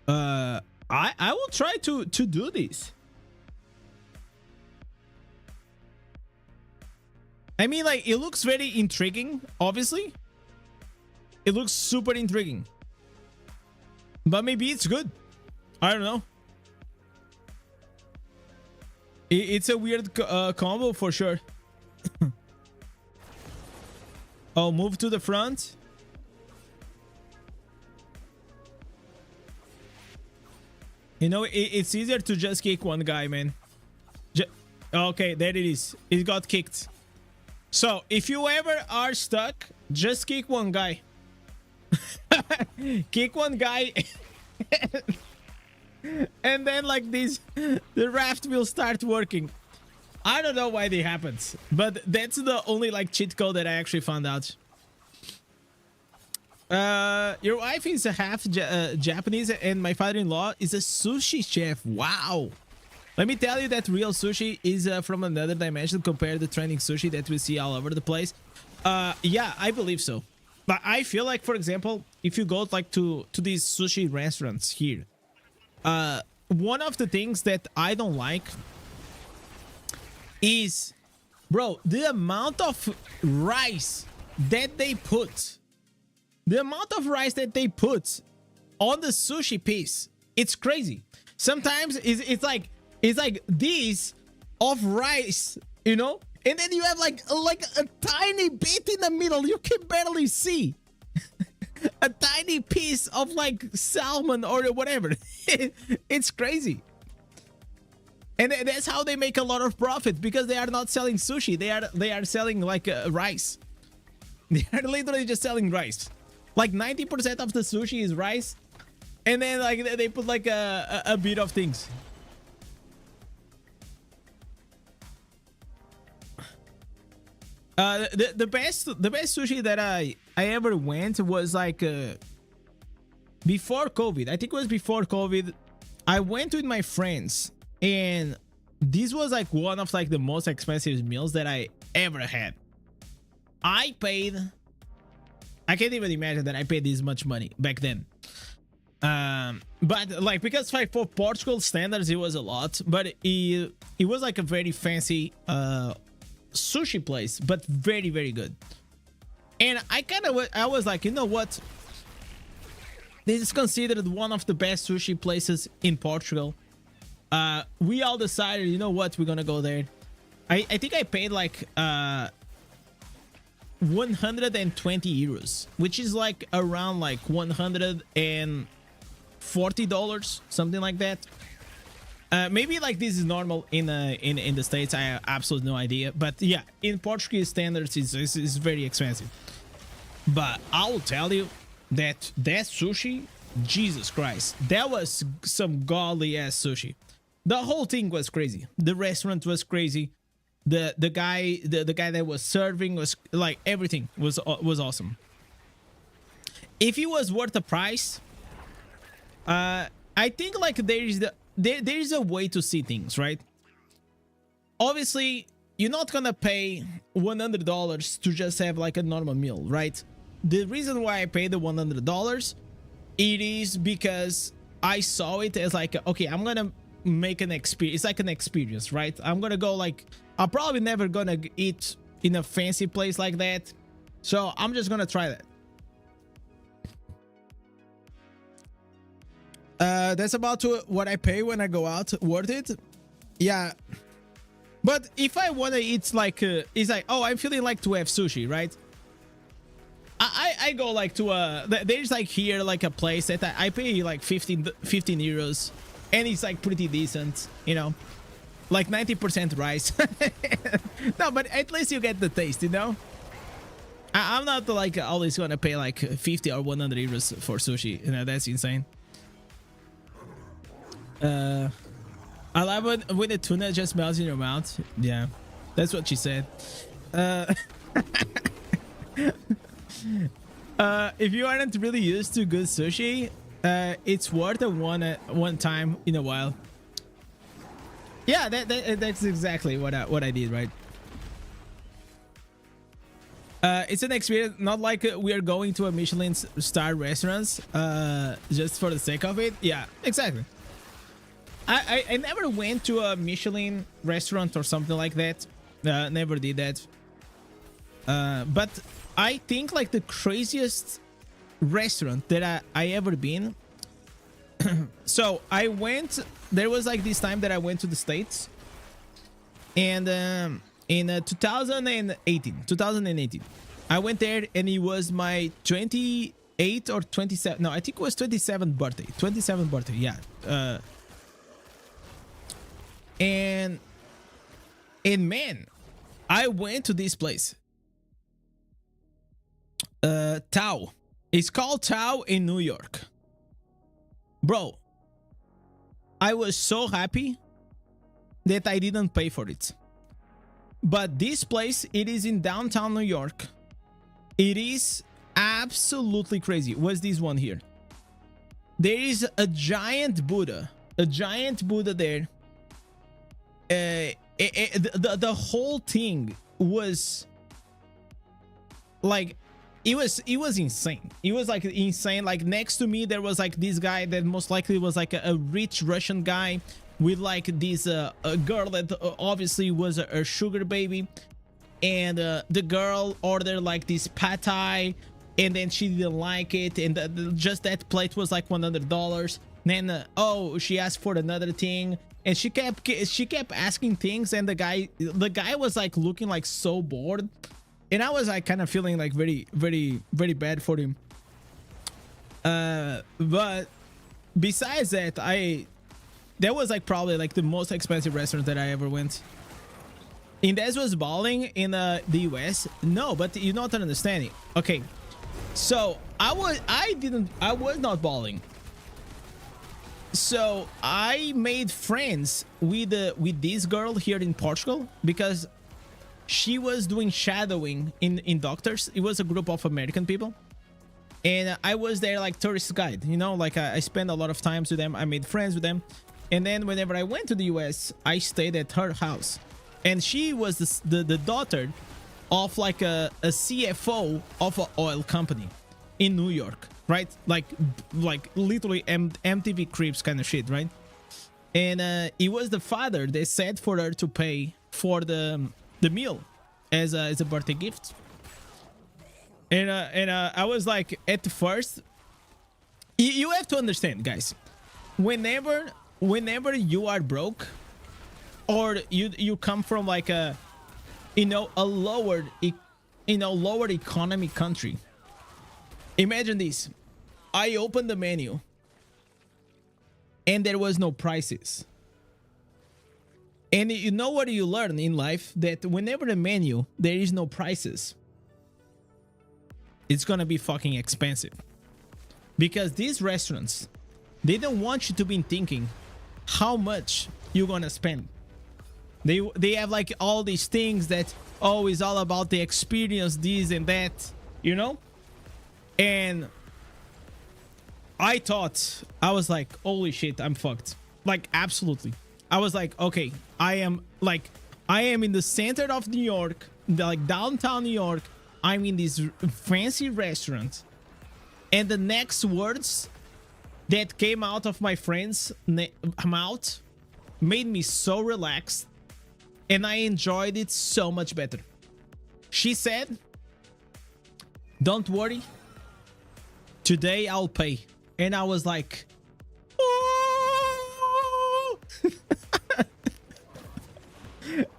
S1: I will try to do this. I mean, like, it looks very intriguing, obviously. It looks super intriguing. But maybe it's good. I don't know. It's a weird combo for sure. Oh, move to the front. You know, it's easier to just kick one guy, man. Okay, there it is. It got kicked. So, if you ever are stuck, just kick one guy. Kick one guy. And then like this, the raft will start working. I don't know why that happens, but that's the only like cheat code that I actually found out. Your wife is a half Japanese and my father-in-law is a sushi chef. Wow. Let me tell you that real sushi is from another dimension compared to trending sushi that we see all over the place. Yeah, I believe so. But I feel like, for example, if you go like to these sushi restaurants here, one of the things that I don't like is, bro, the amount of rice that they put. The amount of rice that they put on the sushi piece, it's crazy. Sometimes it's like this of rice, you know, and then you have like a tiny bit in the middle you can barely see. A tiny piece of like salmon or whatever. It's crazy. And that's how they make a lot of profit, because they are not selling sushi. They are selling like rice. They are literally just selling rice. Like 90% of the sushi is rice, and then like they put like a bit of things. The best sushi that I ever went was like before COVID. I think it was before COVID. I went with my friends, and this was like one of like the most expensive meals that I ever had. I can't even imagine that I paid this much money back then. But like, because like for Portugal standards it was a lot, but it was like a very fancy sushi place, but very, very good. And I was like, you know what, this is considered one of the best sushi places in Portugal. We all decided, you know what, we're gonna go there. I think I paid like 120 euros, which is like around like $140, something like that. Maybe like this is normal in the States. I have absolutely no idea, but yeah, in Portuguese standards is very expensive. But I will tell you that sushi, Jesus Christ, that was some godly ass sushi. The whole thing was crazy. The restaurant was crazy. The guy that was serving was like, everything was awesome. If it was worth the price, I think like there is a way to see things, right? Obviously, you're not gonna pay $100 to just have like a normal meal, right? The reason why I paid the $100, it is because I saw it as like, okay, I'm gonna make an experience. It's like an experience, right? I'm gonna go like, I'm probably never gonna eat in a fancy place like that, so I'm just gonna try that. That's about what I pay when I go out. Worth it? Yeah. But if I wanna eat like it's like, oh, I'm feeling like to have sushi, right? I go like to there's like here like a place that I pay like 15 euros, and it's like pretty decent, you know, like 90% rice. No, but at least you get the taste, you know. I'm not like always gonna pay like 50 or 100 euros for sushi, you know. That's insane. I love when the tuna just melts in your mouth. Yeah, that's what she said. If you aren't really used to good sushi, it's worth a one time in a while. Yeah, that's exactly what I did, right? It's an experience, not like we are going to a Michelin star restaurants just for the sake of it. Yeah, exactly. I never went to a Michelin restaurant or something like that. Never did that. But I think like the craziest restaurant that I ever been. So I went, there was like this time that I went to the States, and in 2018 I went there, and it was my 28th or 27, no, I think it was 27th birthday, yeah. And man, I went to this place, Tao. It's called Tao in New York. Bro, I was so happy that I didn't pay for it. But this place, it is in downtown New York. It is absolutely crazy. What's this one here? There is a giant Buddha there. the whole thing was like, it was insane. It was like insane. Like next to me there was like this guy that most likely was like a rich Russian guy with like this a girl that obviously was a sugar baby, and the girl ordered like this pad thai, and then she didn't like it, and just that plate was like $100. Then oh, she asked for another thing, and she kept asking things, and the guy was like looking like so bored, and I was like kind of feeling like very bad for him. But besides that, that was like probably like the most expensive restaurant that I ever went. Indez was balling in the US. No, but you're not understanding. Okay, so I was not balling. So I made friends with this girl here in Portugal because she was doing shadowing in doctors. It was a group of American people, and I was there like tourist guide, you know, like I spent a lot of times with them. I made friends with them, and then whenever I went to the US, I stayed at her house, and she was the daughter of like a CFO of an oil company in New York, right? Like literally MTV Cribs kind of shit, right? And it was the father that said for her to pay for the meal as a birthday gift. And I was like, at first, you have to understand, guys, whenever you are broke, or you come from like a lower economy country. Imagine this. I opened the menu and there was no prices. And you know what you learn in life? That whenever the menu, there is no prices, it's gonna be fucking expensive. Because these restaurants, they don't want you to be thinking how much you're gonna spend. They have like all these things that, oh, it's all about the experience, this and that, you know? And I was like, holy shit, I'm fucked. Like, absolutely. I was like, okay, I am in the center of New York, like downtown New York. I'm in this fancy restaurant, and the next words that came out of my friend's mouth made me so relaxed, and I enjoyed it so much better. She said, "Don't worry, today I'll pay." And I was like, oh!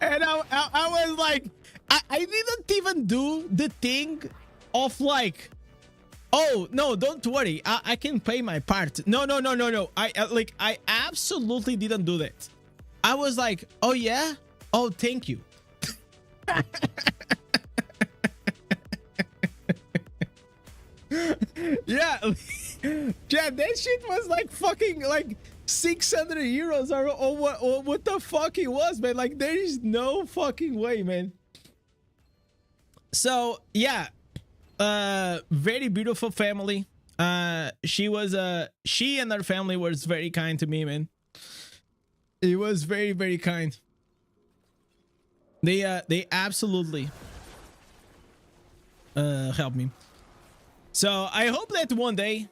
S1: And I was like, I didn't even do the thing of like, oh no, don't worry, I can pay my part. No. I absolutely didn't do that. I was like, oh yeah, oh thank you. Yeah. Yeah, that shit was like fucking like 600 euros or what the fuck it was, man. Like, there is no fucking way, man. So yeah, very beautiful family. She and her family was very kind to me, man. It was very kind. They absolutely helped me. So I hope that one day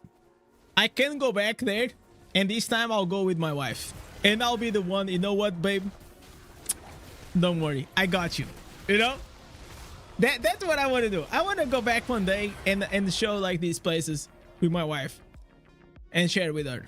S1: I can go back there, and this time I'll go with my wife, and I'll be the one. You know what, babe? Don't worry, I got you. You know, that's what I want to do. I want to go back one day and show like these places with my wife and share with her.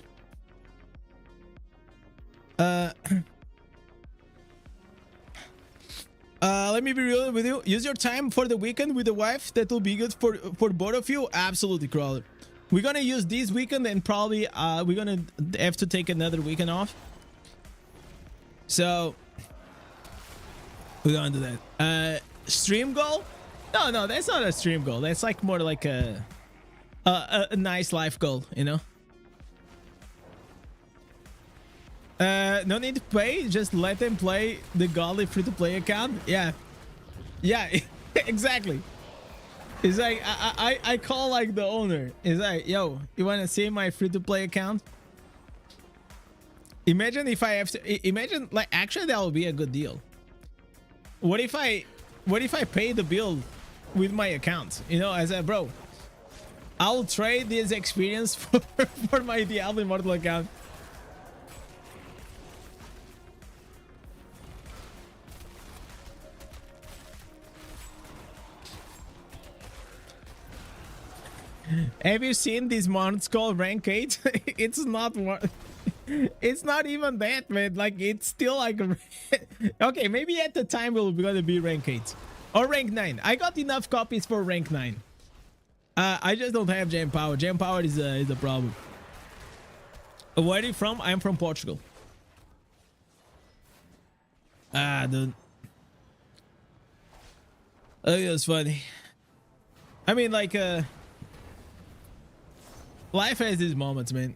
S1: Let me be real with you. Use your time for the weekend with the wife. That will be good for both of you. Absolutely, Crawler. We're gonna use this weekend, and probably we're gonna have to take another weekend off. So we're gonna do that. Stream goal? No, that's not a stream goal. That's like more like a nice life goal, you know. No need to pay. Just let them play the godly free-to-play account. Yeah, exactly. It's like I call like the owner. It's like, yo, you want to see my free-to-play account? Imagine if I have to imagine, like, actually that would be a good deal. What if I pay the bill with my account? You know, as a bro, I'll trade this experience for my Diablo Immortal account. Have you seen these mods called rank 8? It's not one. It's not even that, man. Like, it's still like okay, maybe at the time it will be gonna be rank 8 or rank 9. I got enough copies for rank 9. I just don't have gem power. Gem power is a problem. Where are you from? I'm from Portugal. Ah, dude. Oh, it was funny. I mean, like, life has these moments, man.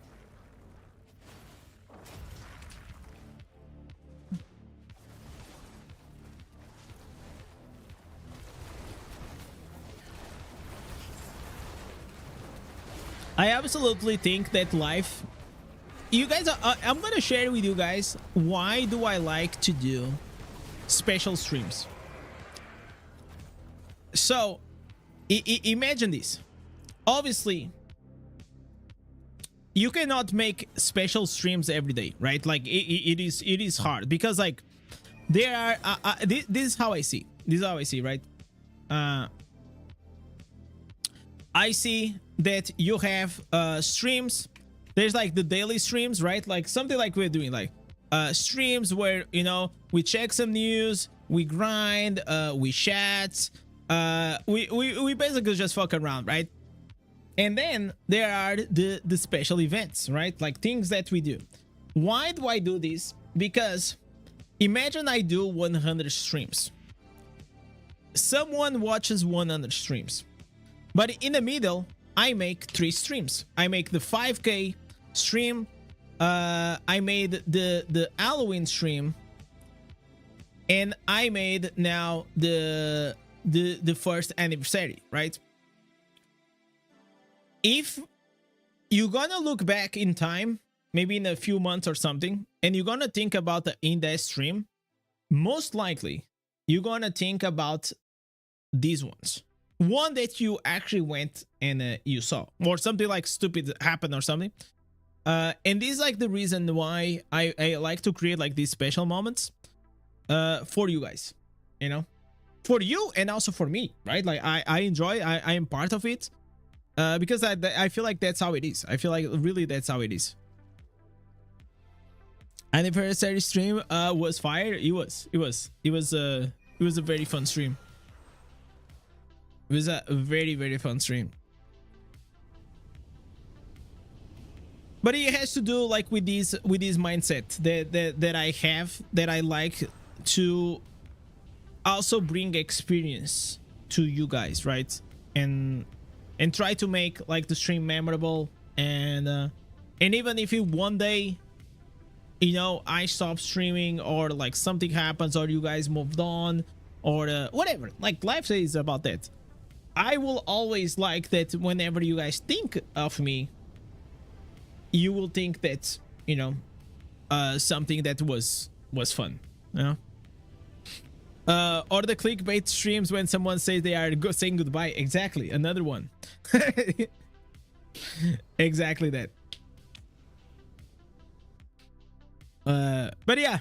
S1: I absolutely think that life, you guys are, I'm gonna share with you guys why do I like to do special streams. So imagine this. Obviously you cannot make special streams every day, right? Like it is hard because, like, there are this is how I see, right? I see that you have streams. There's like the daily streams, right? Like something like we're doing, like streams where, you know, we check some news, we grind, we chat, we basically just fuck around, right? And then there are the special events, right? Like things that we do. Why do I do this? Because imagine I do 100 streams. Someone watches 100 streams. But in the middle, I make 3 streams. I make the 5K stream. I made the Halloween stream. And I made now the first anniversary, right? If you're gonna look back in time, maybe in a few months or something, and you're gonna think about the Indez stream, most likely you're gonna think about these ones. One that you actually went and you saw, or something like stupid happened or something. And this is like the reason why I like to create like these special moments for you guys, you know, for you and also for me, right? Like I enjoy, I am part of it because I feel like that's how it is. I feel like really that's how it is. Anniversary stream was fire. It was a very fun stream. It was a very, very fun stream. But it has to do like with this mindset that I have, that I like to also bring experience to you guys, right? And try to make like the stream memorable, and even if it one day, you know, I stop streaming or like something happens or you guys moved on or whatever, like life is about that. I will always like that whenever you guys think of me, you will think that, you know, something that was fun, you know? Or the clickbait streams when someone says they are saying goodbye. Exactly, another one. Exactly that. But yeah,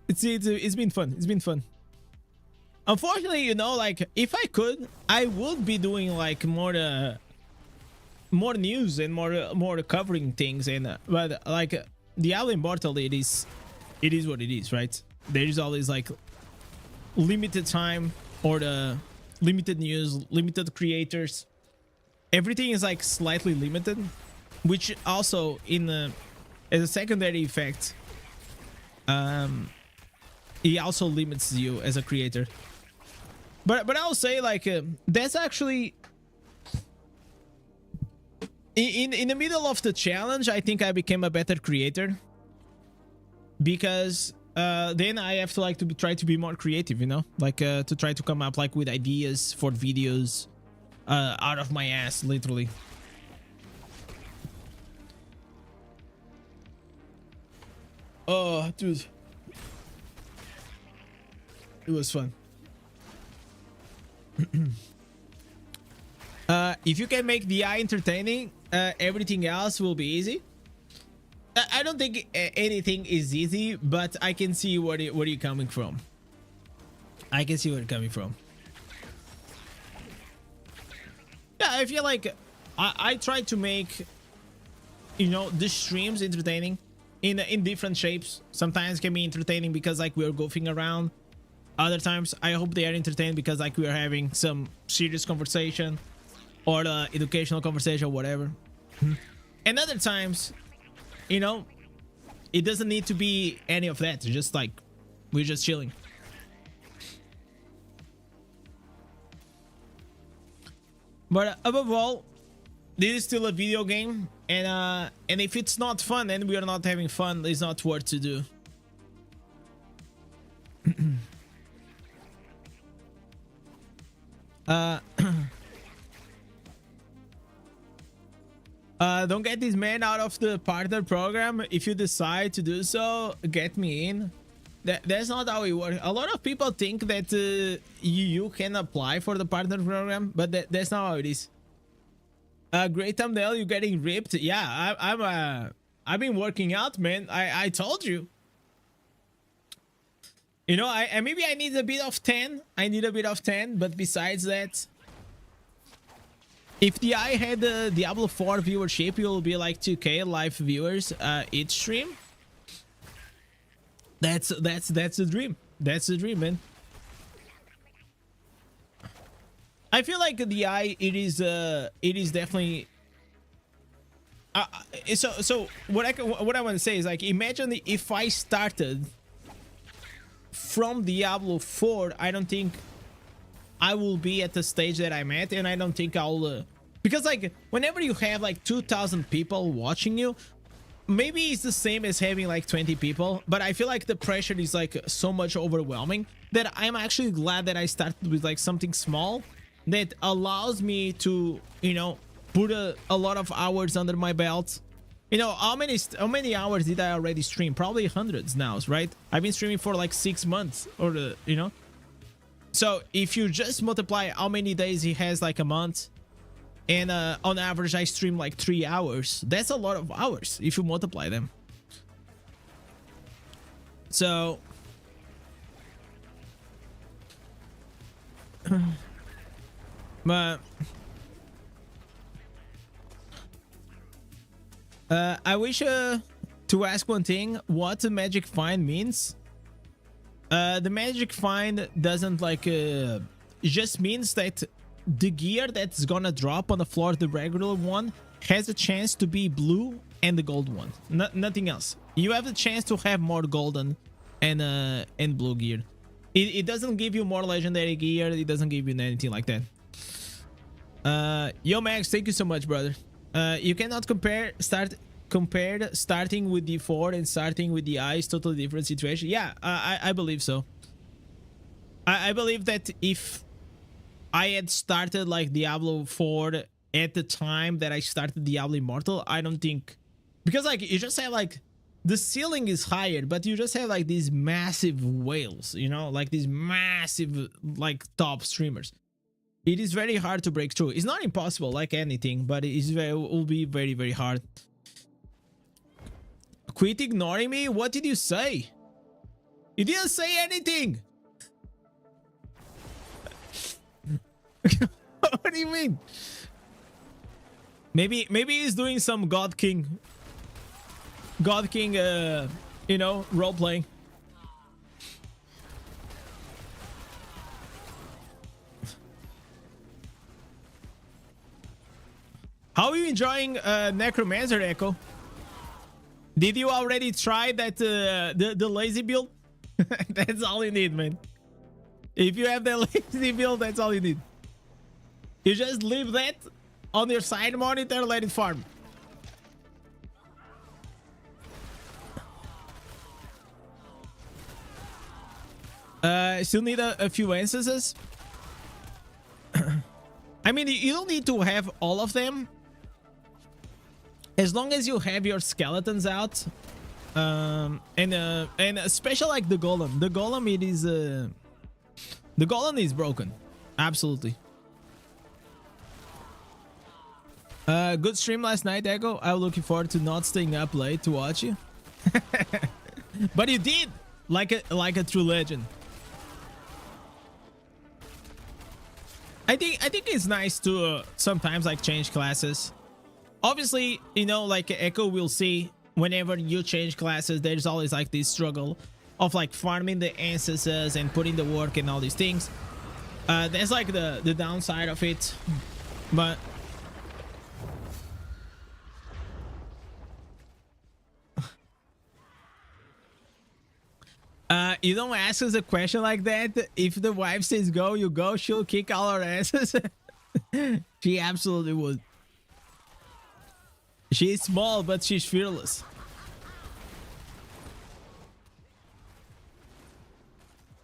S1: it's been fun. It's been fun. Unfortunately, you know, like if I could, I would be doing like more news and more covering things, and but like Diablo Immortal, it is what it is, right? There is always like limited time or the limited news, limited creators. Everything is like slightly limited, which also as a secondary effect, it also limits you as a creator. But I'll say like that's actually in the middle of the challenge. I think I became a better creator because then I have to like try to be more creative, you know, like to try to come up like with ideas for videos out of my ass, literally. . Oh, dude. It was fun. If you can make the eye entertaining, everything else will be easy. I don't think anything is easy, but I can see where you're coming from. I can see where you're coming from. Yeah, I feel like I try to make, you know, the streams entertaining in different shapes. Sometimes it can be entertaining because like we're goofing around. Other times I hope they are entertained because like we are having some serious conversation or educational conversation, whatever. And other times, you know, it doesn't need to be any of that. It's just like we're just chilling. But above all, this is still a video game, and if it's not fun and we are not having fun, it's not worth to do. Don't get this man out of the partner program. If you decide to do so, get me in. That's not how it works. A lot of people think that you can apply for the partner program, but that's not how it is. Great thumbnail, you're getting ripped. Yeah, I've been working out, man. I told you. You know, I maybe I need a bit of 10. I need a bit of 10, but besides that, if the I had the Diablo 4 viewership, it will be like 2K live viewers each stream. That's the dream. That's the dream, man. I feel like the eye, it is definitely. So what I want to say is like, imagine if I started from Diablo 4, I don't think I will be at the stage that I'm at, and I don't think I'll because like whenever you have like 2,000 people watching you, maybe it's the same as having like 20 people, but I feel like the pressure is like so much overwhelming that I'm actually glad that I started with like something small that allows me to, you know, put a lot of hours under my belt. You know, how many hours did I already stream? Probably hundreds now, right? I've been streaming for like 6 months, or you know. So if you just multiply how many days he has, like a month, and on average I stream like 3 hours, that's a lot of hours if you multiply them. So but I wish to ask one thing, what the magic find means. The magic find doesn't like it just means that the gear that's gonna drop on the floor, the regular one, has a chance to be blue and the gold one. Nothing else. You have the chance to have more golden and blue gear. It doesn't give you more legendary gear. It doesn't give you anything like that. Yo Max, thank you so much, brother. You cannot compare starting with D4 and starting with the eyes, totally different situation. Yeah, I believe so. I believe that if I had started like Diablo 4 at the time that I started Diablo Immortal, I don't think, because like you just have like the ceiling is higher, but you just have like these massive whales, you know, like these massive like top streamers. It is very hard to break through. It's not impossible like anything, but it will be very, very hard. Quit ignoring me? What did you say? You didn't say anything. What do you mean? Maybe he's doing some God King, you know, role playing. How are you enjoying Necromancer, Echo? Did you already try that the lazy build? That's all you need, man. If you have the lazy build, that's all you need. You just leave that on your side monitor, let it farm. Still need a few instances. I mean, you don't need to have all of them. As long as you have your skeletons out, And especially like the golem. The golem, it is the golem is broken. Absolutely. Good stream last night, Echo. I'm looking forward to not staying up late to watch you. But you did, like a true legend. I think it's nice to sometimes like change classes. Obviously, you know, like Echo will see whenever you change classes, there's always like this struggle of like farming the ancestors and putting the work and all these things. That's like the downside of it, but you don't ask us a question like that. If the wife says go, you go. She'll kick all our asses. She absolutely would. She's small, but she's fearless.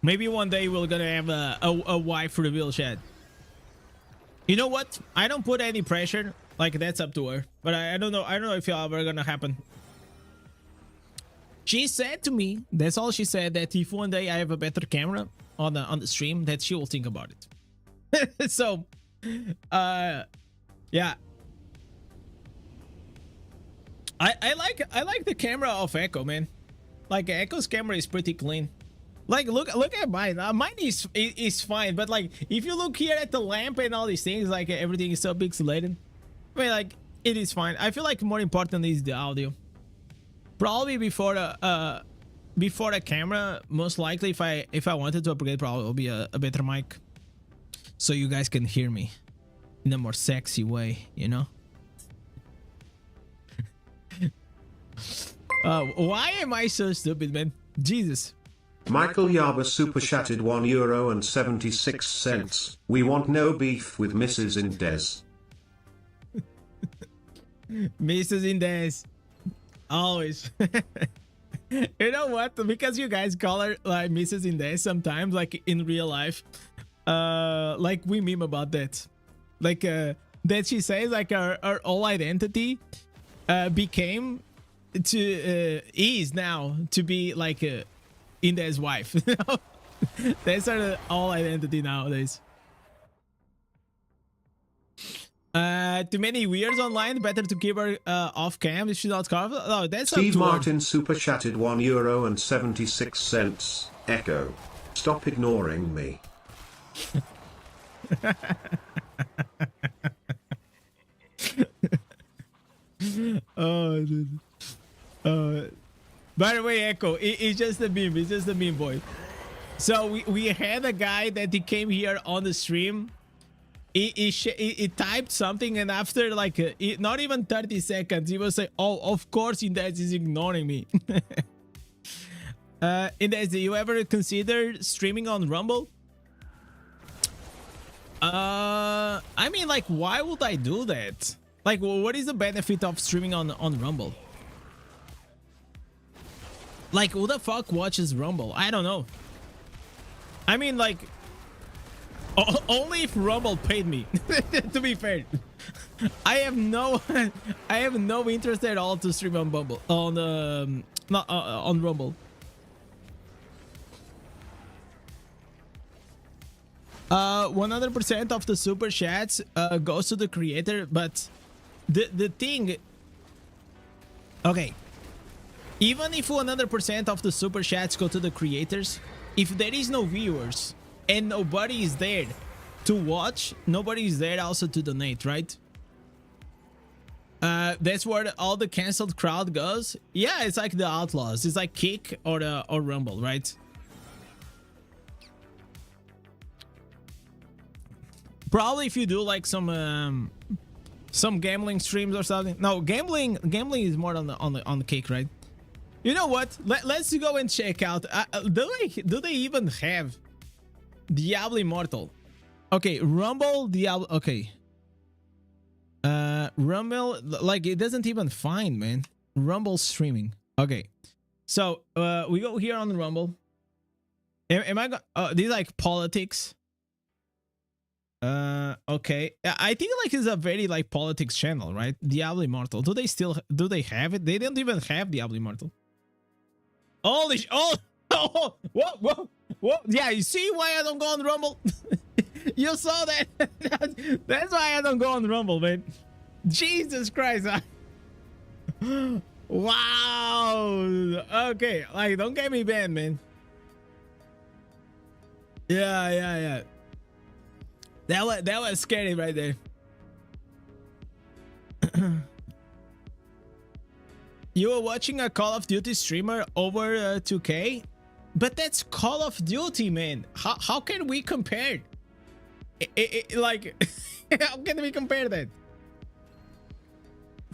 S1: Maybe one day we're gonna have a wife reveal, chat. You know what? I don't put any pressure. Like, that's up to her. But I don't know. I don't know if it's ever gonna happen. She said to me, that's all she said, that if one day I have a better camera on the stream, that she will think about it. So, yeah. I like the camera of Echo, man. Like, Echo's camera is pretty clean. Like, look at mine. Mine is fine, but like, if you look here at the lamp and all these things, like everything is so pixelated. I mean, like, it is fine. I feel like more important is the audio. Probably before the camera, most likely if I wanted to upgrade, probably will be a better mic, so you guys can hear me in a more sexy way, you know. Why am I so stupid, man? Jesus.
S2: Michael Yarber super chatted €1.76. We want no beef with Mrs. Indez.
S1: Mrs. Indez. Always. You know what? Because you guys call her like Mrs. Indez sometimes, like in real life. Like we meme about that. Like that she says like our whole identity became to is now to be like Indez's wife. You know? That's our whole identity nowadays. Too many weirds online. Better to keep her off cam if she's not covered. No, that's
S2: Steve Martin super chatted €1.76. Echo, stop ignoring me.
S1: Oh, dude. By the way, Echo, it's just a meme. It's just a meme, boy. So we had a guy that he came here on the stream. He typed something, and after like not even 30 seconds, he was like, "Oh, of course, Indez is ignoring me." Indez, do you ever consider streaming on Rumble? I mean, like, why would I do that? Like, what is the benefit of streaming on Rumble? Like, who the fuck watches Rumble? I don't know. I mean, like, only if Rumble paid me. To be fair, I have no interest at all to stream on Bumble on not on Rumble. 100% of the super chats goes to the creator, but the thing, okay, even if 100% of the super chats go to the creators, if there is no viewers and nobody is there to watch, nobody is there also to donate, right? That's where all the cancelled crowd goes. Yeah, it's like the Outlaws. It's like Kick or Rumble, right? Probably if you do like some gambling streams or something. No, gambling is more on the Kick, right? You know what? Let's go and check out. Do they even have Diablo Immortal? Okay, Rumble, Diablo. Okay. Rumble, like, it doesn't even find, man. Rumble streaming. Okay. So, we go here on Rumble. Am I these like politics? Okay. I think like it's a very like politics channel, right? Diablo Immortal. Do they have it? They don't even have Diablo Immortal. Holy oh, whoa. Yeah, you see why I don't go on Rumble? You saw that? That's why I don't go on Rumble, man. Jesus Christ. Wow. Okay, like, don't get me banned, man. Yeah. That was scary right there. You were watching a Call of Duty streamer over 2K, but that's Call of Duty, man. How can we compare? Like, how can we compare that?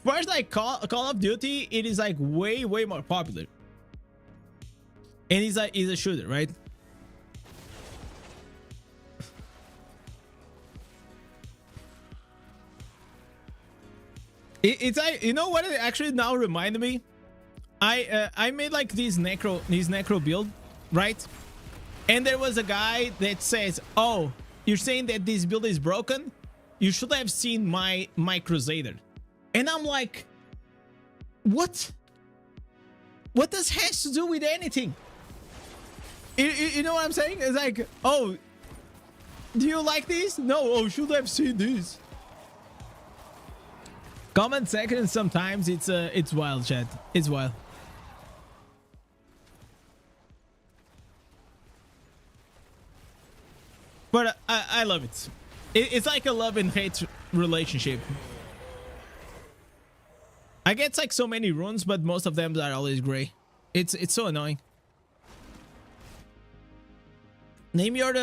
S1: First, like Call of Duty, it is like way more popular, and it's a shooter, right? It's like, you know what it actually now reminded me? I made like this necro build, right? And there was a guy that says, "Oh, you're saying that this build is broken? You should have seen my Crusader." And I'm like, what? What does has to do with anything? You know what I'm saying? It's like, oh, do you like this? No. Oh, should have seen this. Comment section sometimes it's wild, chat. It's wild. But I love it. It's like a love and hate relationship. I get like so many runes, but most of them are always gray. It's so annoying. Name your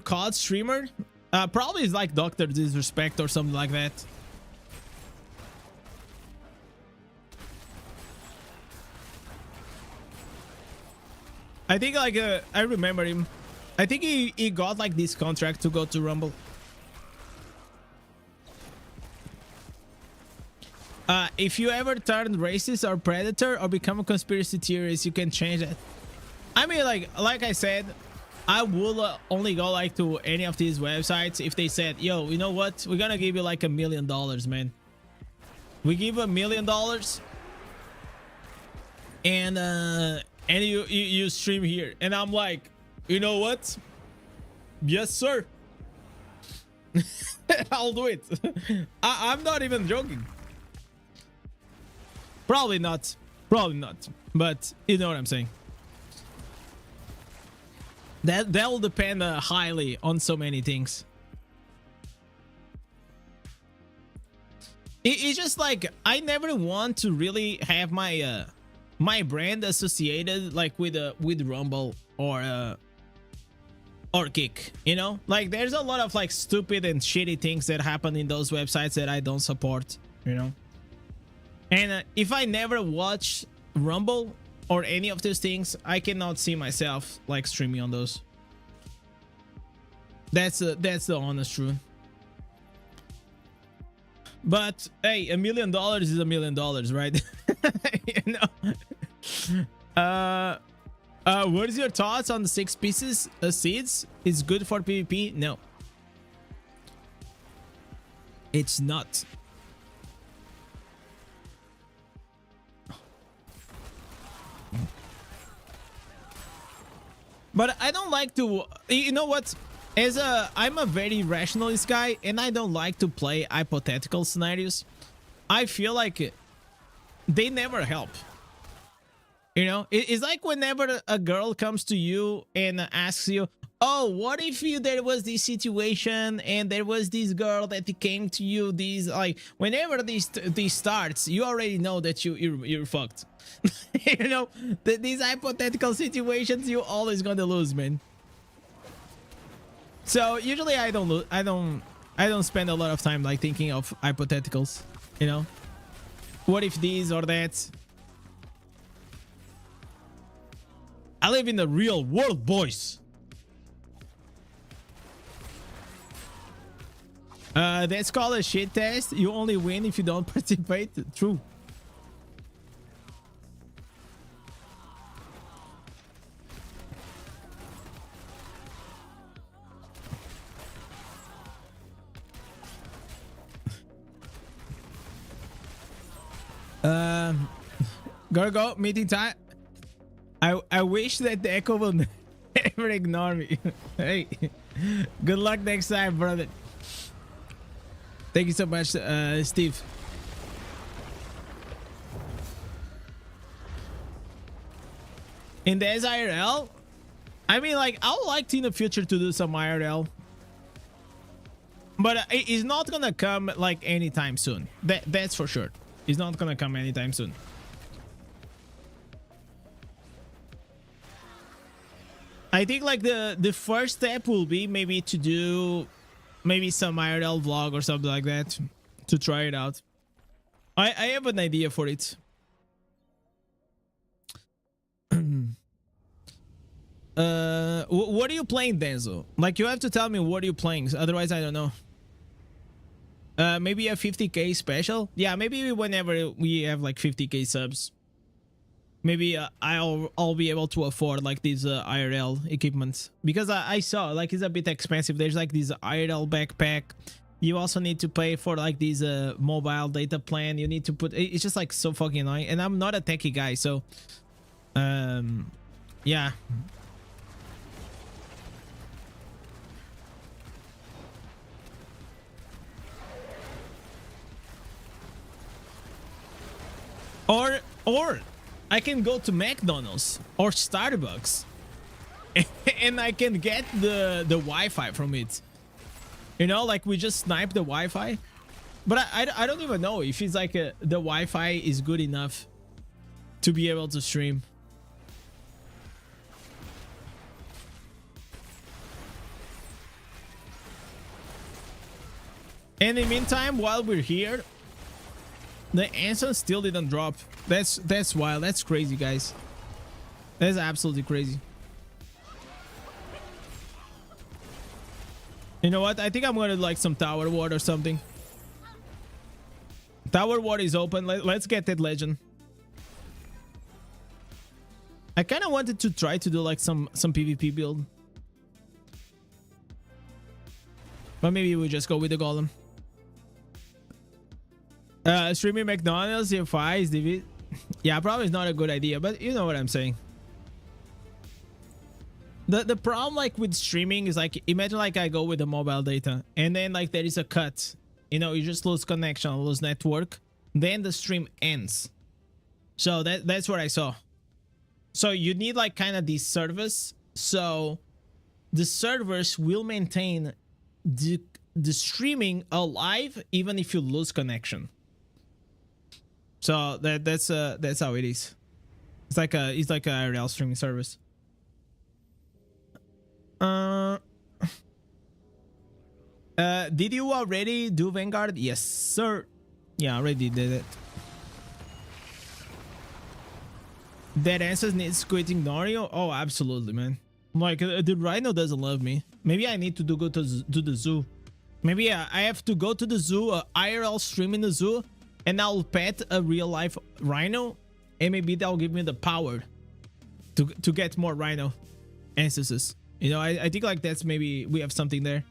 S1: COD streamer. Probably is like Dr. Disrespect or something like that. I think like I remember him. I think he got like this contract to go to Rumble. If you ever turn racist or predator or become a conspiracy theorist, you can change that. I mean, like I said, I will only go like to any of these websites if they said, yo, you know what? We're gonna give you like $1 million, man. We give $1 million and you stream here. And I'm like, you know what? Yes, sir. I'll do it. I'm not even joking. Probably not. But you know what I'm saying. That will depend highly on so many things. It's just like I never want to really have my my brand associated like with Rumble or Kick, you know? Like there's a lot of like stupid and shitty things that happen in those websites that I don't support, you know? And if I never watch Rumble or any of those things, I cannot see myself like streaming on those. That's the honest truth. But hey, $1 million is $1 million, right? You know. What is your thoughts on the 6 pieces seeds? Is good for PvP? No, it's not. But I don't like to, you know what? I'm a very rationalist guy, and I don't like to play hypothetical scenarios. I feel like they never help. You know, it's like whenever a girl comes to you and asks you, oh, what if there was this situation and there was this girl that came to you, these like whenever this starts, you already know that you're fucked. You know, these hypothetical situations, you always gonna lose, man. So usually I don't spend a lot of time like thinking of hypotheticals, you know. What if this or that? I live in the real world, boys. That's called a shit test. You only win if you don't participate. True. Gotta go. Meeting time. I wish that the echo will never ignore me. Hey, good luck next time, brother. Thank you so much, Steve. Indez IRL? I mean, like, I would like to in the future to do some IRL. But it's not gonna come, like, anytime soon. That's for sure. It's not gonna come anytime soon. I think, like, the first step will be maybe to do maybe some IRL vlog or something like that to try it out. I have an idea for it. What are you playing, Denzo? Like, you have to tell me what are you playing, otherwise I don't know. Maybe a 50k special. Yeah, maybe whenever we have like 50k subs, maybe I'll be able to afford like these IRL equipment, because I saw like it's a bit expensive. There's like this IRL backpack. You also need to pay for like this mobile data plan. You need to put, it's just like so fucking annoying, and I'm not a techie guy, so yeah. Or I can go to McDonald's or Starbucks and I can get the Wi-Fi from it. You know, like we just snipe the Wi-Fi. But I don't even know if it's like the Wi-Fi is good enough to be able to stream. And in the meantime, while we're here, the answer still didn't drop. That's wild. That's crazy, guys. That's absolutely crazy. You know what? I think I'm gonna like some tower ward or something. Tower ward is open. Let's get that legend. I kind of wanted to try to do like some PvP build, but maybe we just go with the golem. Streaming McDonald's if I is the, yeah, probably is not a good idea, but you know what I'm saying. The problem like with streaming is like, imagine like I go with the mobile data and then like there is a cut, you know, you just lose connection, lose network, then the stream ends. So that's what I saw. So you need like kind of this service, so the servers will maintain the streaming alive even if you lose connection. So that's how it is. It's like a IRL streaming service. Did you already do Vanguard? Yes, sir. Yeah, I already did it. That answers needs quit ignore you. Oh, absolutely, man. Like the Rhino doesn't love me. Maybe I need to go to the zoo. Maybe I have to go to the zoo, IRL stream in the zoo, and I'll pet a real life rhino, and maybe that'll give me the power to get more rhino instances. You know, I think like that's, maybe we have something there.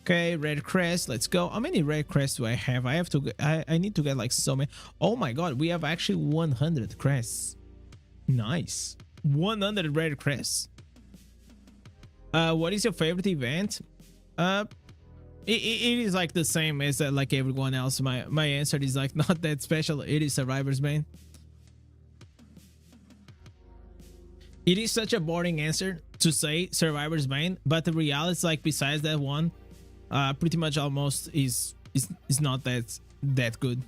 S1: Okay, red crest, let's go. How many red crests do I have? I have to, I need to get like so many. Oh my god, we have actually 100 crests. Nice. 100 red crests. What is your favorite event? It is like the same as like everyone else. My answer is like not that special. It is Survivor's Bane. It is such a boring answer to say Survivor's Bane, but the reality is like besides that one, pretty much almost is not that good.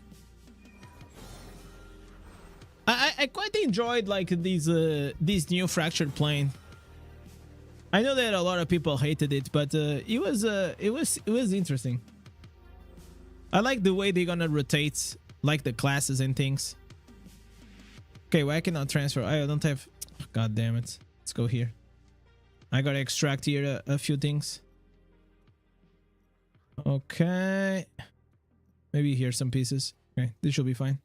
S1: I quite enjoyed like this new fractured plane. I know that a lot of people hated it, but it was interesting. I like the way they're gonna rotate like the classes and things. Okay, well, I cannot transfer. I don't have. God damn it! Let's go here. I gotta extract here a few things. Okay, maybe here some pieces. Okay, this should be fine.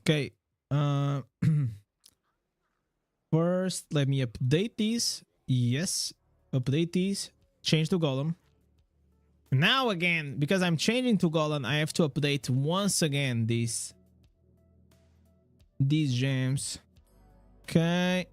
S1: Okay. First, let me update these. Yes, update these. Change to golem. Now again, because I'm changing to golem, I have to update once again this. these gems. Okay.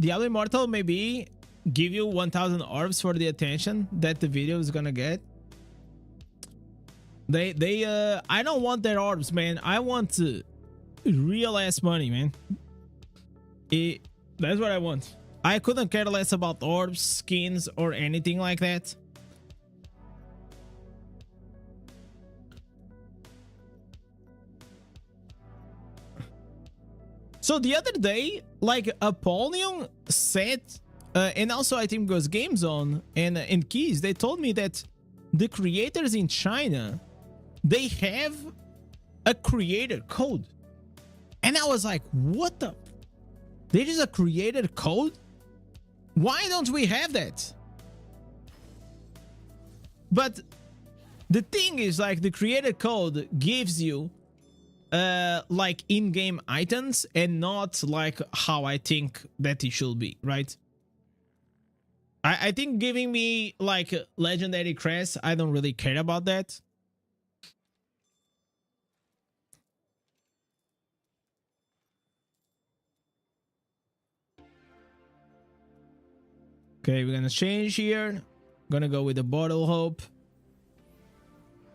S1: Diablo Immortal maybe give you 1000 orbs for the attention that the video is gonna get. I don't want their orbs, man. I want real ass money, man. That's what I want. I couldn't care less about orbs, skins, or anything like that. So the other day, like Apollyon said, and also I think it was GameZone and in Keys, they told me that the creators in China, they have a creator code. And I was like, what the? There is a creator code? Why don't we have that? But the thing is, like, the creator code gives you like in-game items and not like how I think that it should be, right? I think giving me like legendary crest, I don't really care about that. Okay, we're gonna change here. Gonna go with the bottle hope.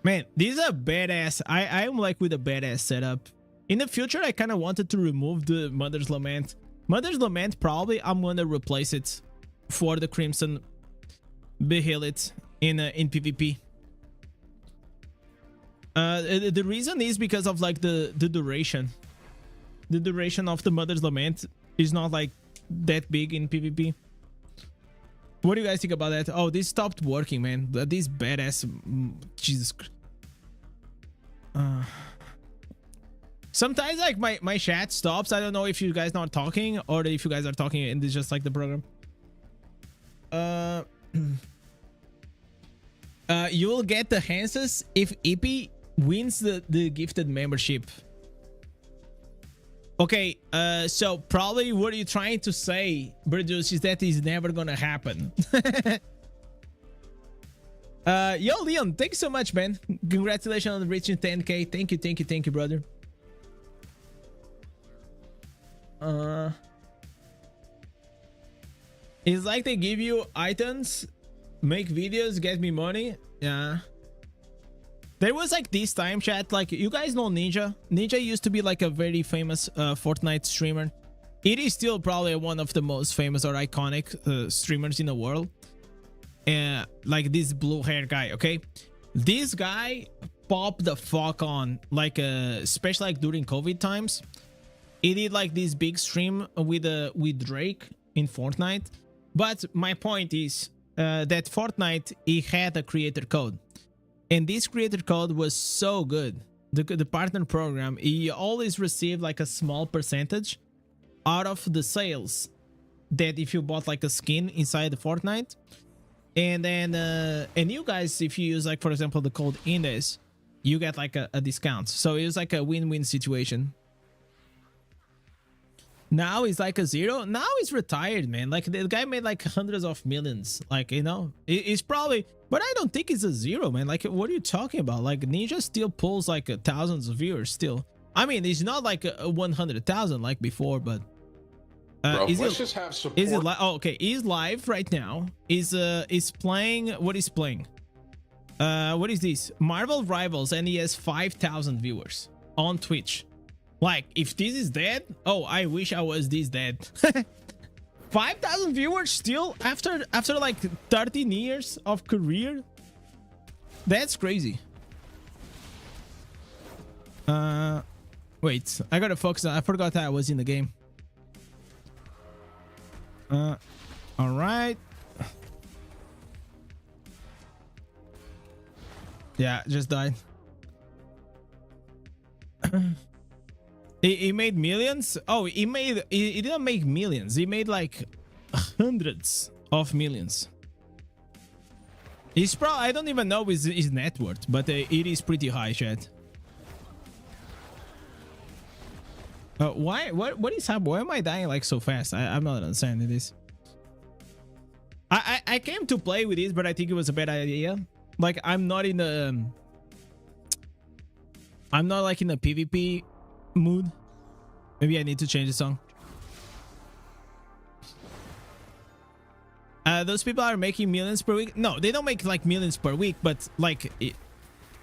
S1: Man, these are badass. I'm like with a badass setup. In the future, I kind of wanted to remove the Mother's Lament. Mother's Lament, probably I'm gonna replace it for the Crimson Behelit in PvP. The reason is because of like the duration. The duration of the Mother's Lament is not like that big in PvP. What do you guys think about that? Oh, this stopped working, man. This badass, Jesus. Sometimes like my chat stops. I don't know if you guys not talking or if you guys are talking and it's just like the program. You will get the Hanses if Ippy wins the gifted membership. Okay, so probably what are you trying to say, Bruce, is that is never gonna happen. Yo, Leon, thanks so much, man. Congratulations on reaching 10k. Thank you, brother. It's like they give you items, make videos, get me money. Yeah. There was like this time, chat, like you guys know Ninja. Ninja used to be like a very famous Fortnite streamer. It is still probably one of the most famous or iconic streamers in the world. Like this blue hair guy, okay? This guy popped the fuck on, like especially like during COVID times. He did like this big stream with Drake in Fortnite. But my point is that Fortnite, he had a creator code. And this creator code was so good. The partner program, he always received like a small percentage out of the sales that if you bought like a skin inside the Fortnite. And then and you guys, if you use like for example the code Indez, you get like a discount. So it was like a win-win situation. Now he's like a zero. Now he's retired, man. Like the guy made like hundreds of millions. Like, you know, it's probably, but I don't think it's a zero, man. Like, what are you talking about? Like Ninja still pulls like thousands of viewers still. I mean, it's not like a 100,000 like before, but
S4: bro, let's just have support.
S1: Is it live? Oh, okay. He's live right now. Is playing, what is playing? What is this? Marvel Rivals, and he has 5,000 viewers on Twitch. Like, if this is dead, oh, I wish I was this dead. 5,000 viewers still after like 13 years of career. That's crazy. Wait, I gotta focus on, I forgot that I was in the game. All right. Yeah, just died. He made millions. Oh, he didn't make millions. He made like hundreds of millions. He's probably, I don't even know his net worth, but it is pretty high, chat. What is happening? Why am I dying like so fast? I'm not understanding this. I came to play with this, but I think it was a bad idea. Like, I'm not in the I'm not like in the PvP mood. Maybe I need to change the song. Those people are making millions per week. No, they don't make like millions per week, but like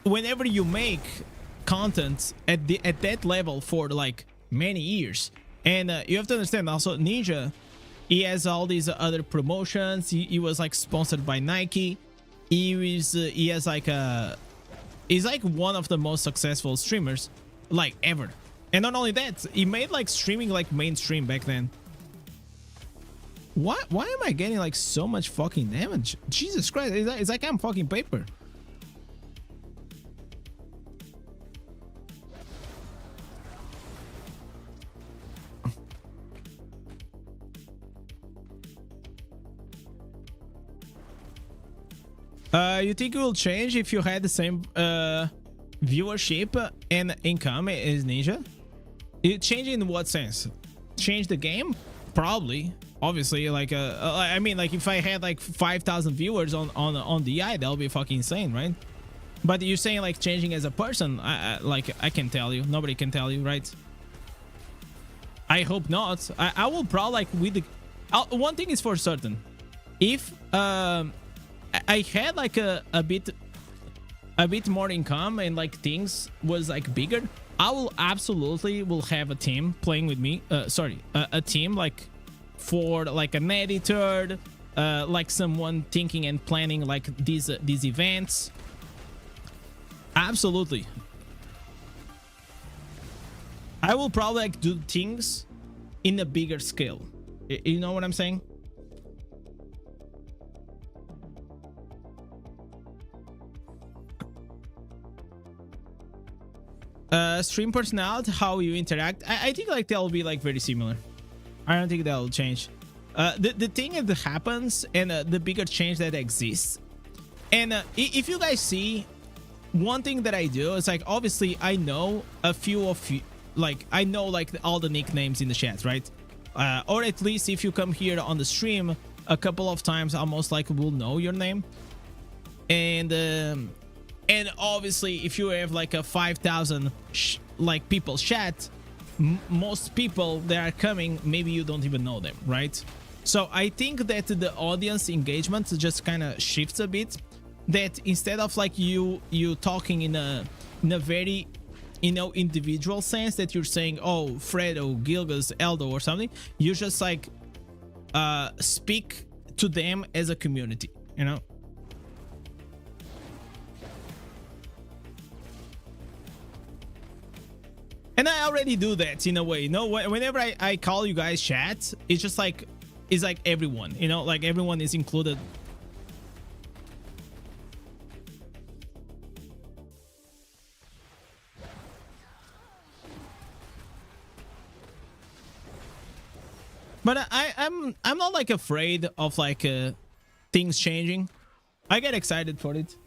S1: whenever you make content at that level for like many years, and you have to understand also Ninja, he has all these other promotions. He was like sponsored by Nike. He has like he's like one of the most successful streamers like ever. And not only that, he made like streaming like mainstream back then. Why am I getting like so much fucking damage? Jesus Christ, it's like I'm fucking paper. You think it will change if you had the same viewership and income as Ninja? It change in what sense? Change the game? Probably. Obviously, like I mean, like if I had like 5,000 viewers on DI, that would be fucking insane, right? But you're saying like changing as a person, I can tell you, nobody can tell you, right? I hope not. I will probably like with the one thing is for certain. If I had like a bit more income and like things was like bigger, I will absolutely will have a team playing with me. A team like for like an editor, like someone thinking and planning like these events. Absolutely. I will probably like do things in a bigger scale. You know what I'm saying? Stream personality, how you interact. I think like they'll be like very similar. I don't think that'll change. The thing that happens and the bigger change that exists, and if you guys see, one thing that I do is like obviously I know a few of you, like I know like all the nicknames in the chat, right? Or at least if you come here on the stream a couple of times, I most likely will know your name. And obviously if you have like a 5,000 like people chat, most people that are coming, maybe you don't even know them, right? So I think that the audience engagement just kind of shifts a bit, that instead of like you talking in a very, you know, individual sense, that you're saying, oh, Fredo, Gilgas, Eldo or something, you just like speak to them as a community, you know. And I already do that in a way, you know. Whenever I call you guys chat, it's just like, it's like everyone, you know, like everyone is included. But I'm not like afraid of like things changing. I get excited for it.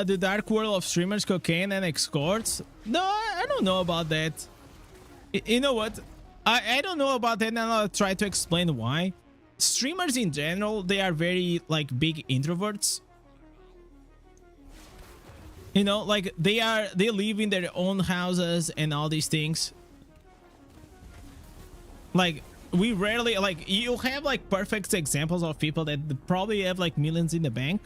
S1: The dark world of streamers, cocaine and escorts. No, I don't know about that. You know what? I don't know about that, and I'll try to explain why. Streamers in general, they are very like big introverts. You know, like they live in their own houses and all these things. Like we rarely, like you have like perfect examples of people that probably have like millions in the bank.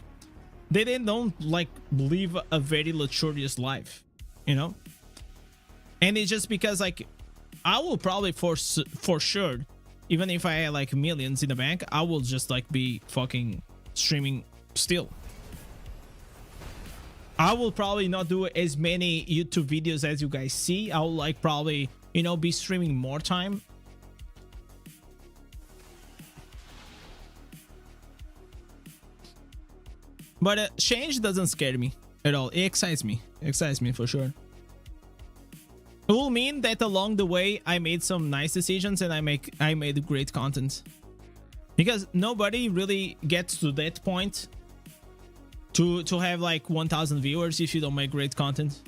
S1: They then don't like live a very luxurious life, you know. And it's just because like I will probably for sure, even if I had like millions in the bank, I will just like be fucking streaming still. I will probably not do as many YouTube videos as you guys see. I will like probably, you know, be streaming more time. But change doesn't scare me at all. It excites me. It excites me for sure. It will mean that along the way I made some nice decisions and I made great content. Because nobody really gets to that point to have like 1,000 viewers if you don't make great content.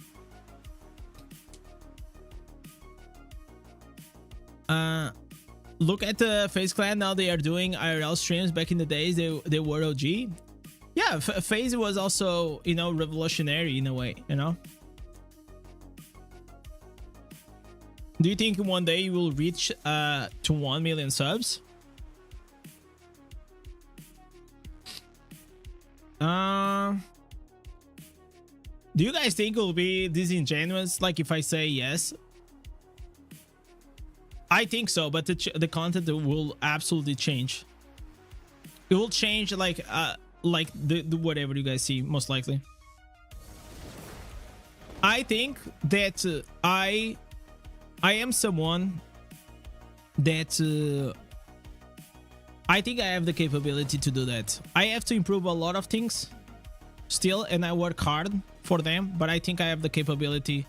S1: Look at the FaZe Clan, now they are doing IRL streams. Back in the days they were OG. Yeah, FaZe was also, you know, revolutionary in a way, you know. Do you think one day you will reach to 1 million subs? Do you guys think it will be disingenuous like if I say yes? I think so, but the content will absolutely change. It will change like the whatever you guys see, most likely. I think that I am someone that I think I have the capability to do that. I have to improve a lot of things still, and I work hard for them, but I think I have the capability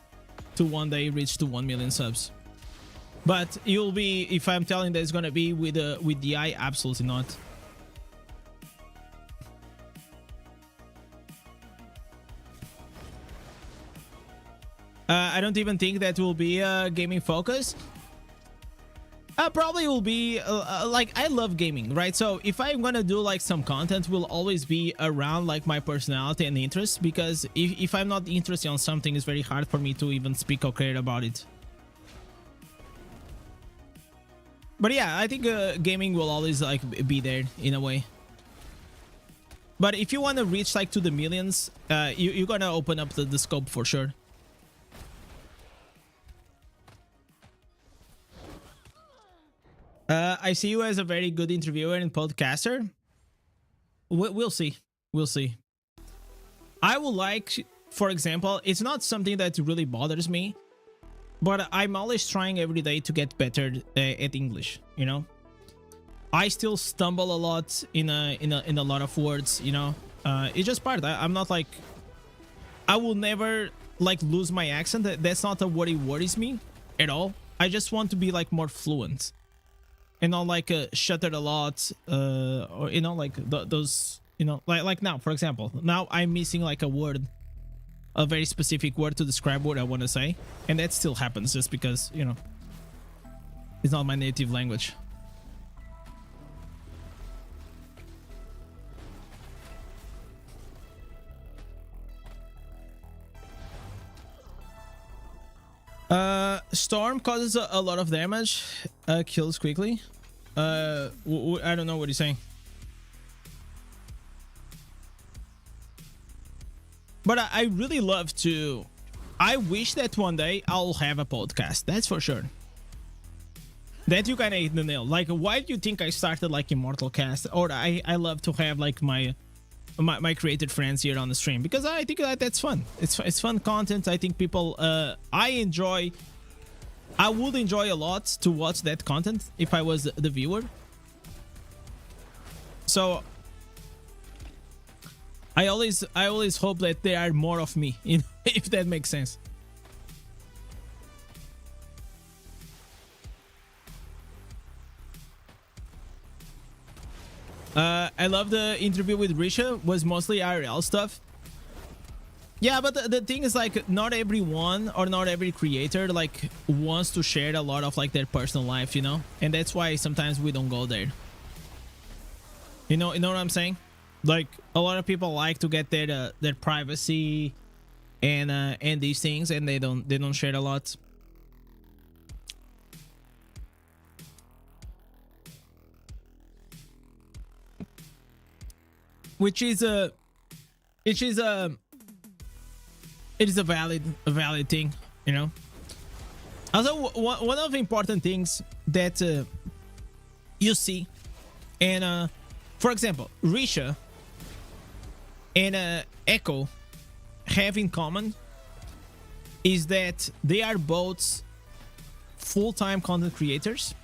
S1: to one day reach to 1 million subs. But you'll be, if I'm telling that it's gonna be with DI, absolutely not. I don't even think that will be gaming focus. Probably will be like, I love gaming, right? So if I'm gonna do like some content, will always be around like my personality and interests, because if I'm not interested on something, it's very hard for me to even speak or care about it. But yeah, I think gaming will always like be there in a way. But if you want to reach like to the millions, you're gonna open up the scope for sure. I see you as a very good interviewer and podcaster. We'll see. We'll see. I would like, for example, it's not something that really bothers me, but I'm always trying every day to get better at English, you know? I still stumble a lot in a lot of words, you know? It's just part. I'm not like... I will never like lose my accent. That's not what worries me at all. I just want to be like more fluent. And not like shuttered a lot, or, you know, like those, you know, like now, for example, now I'm missing like a word, a very specific word to describe what I want to say, and that still happens just because, you know, it's not my native language. Storm causes a lot of damage, kills quickly. I don't know what he's saying. But I really love to... I wish that one day I'll have a podcast, that's for sure. That you kind of hit the nail. Like, why do you think I started like Immortal Cast? Or I love to have like my created friends here on the stream, because I think that's fun. It's fun content. I think people I would enjoy a lot to watch that content if I was the viewer. So I always hope that there are more of me, you know, if that makes sense. I love the interview with Risha, was mostly IRL stuff. Yeah, but the thing is, like, not everyone or not every creator like wants to share a lot of like their personal life, you know, and that's why sometimes we don't go there. You know what I'm saying? Like, a lot of people like to get their privacy and these things, and they don't share a lot. Which is a valid thing, you know. Also, one of the important things that you see, and for example, Risha and Echo have in common is that they are both full-time content creators,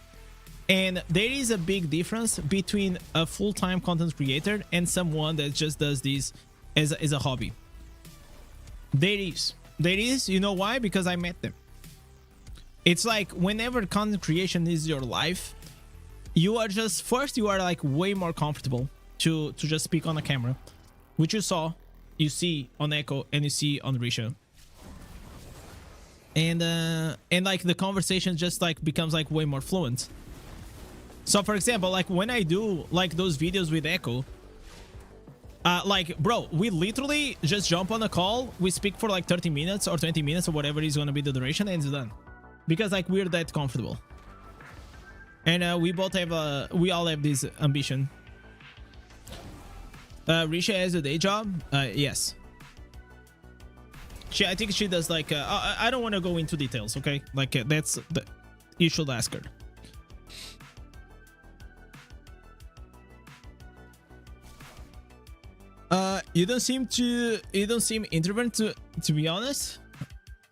S1: and there is a big difference between a full-time content creator and someone that just does this as a hobby. There is, you know why? Because I met them. It's like whenever content creation is your life, you are just first you are like way more comfortable to just speak on the camera, which you see on Echo and you see on Risha. And like the conversation just like becomes like way more fluent. So for example, like when I do like those videos with Echo, like bro, we literally just jump on a call, we speak for like 30 minutes or 20 minutes or whatever is going to be the duration, and it's done, because like we're that comfortable. And we all have this ambition. Risha has a day job. Yes. I think she does like I don't want to go into details, okay? Like you should ask her. You don't seem introvert, to be honest.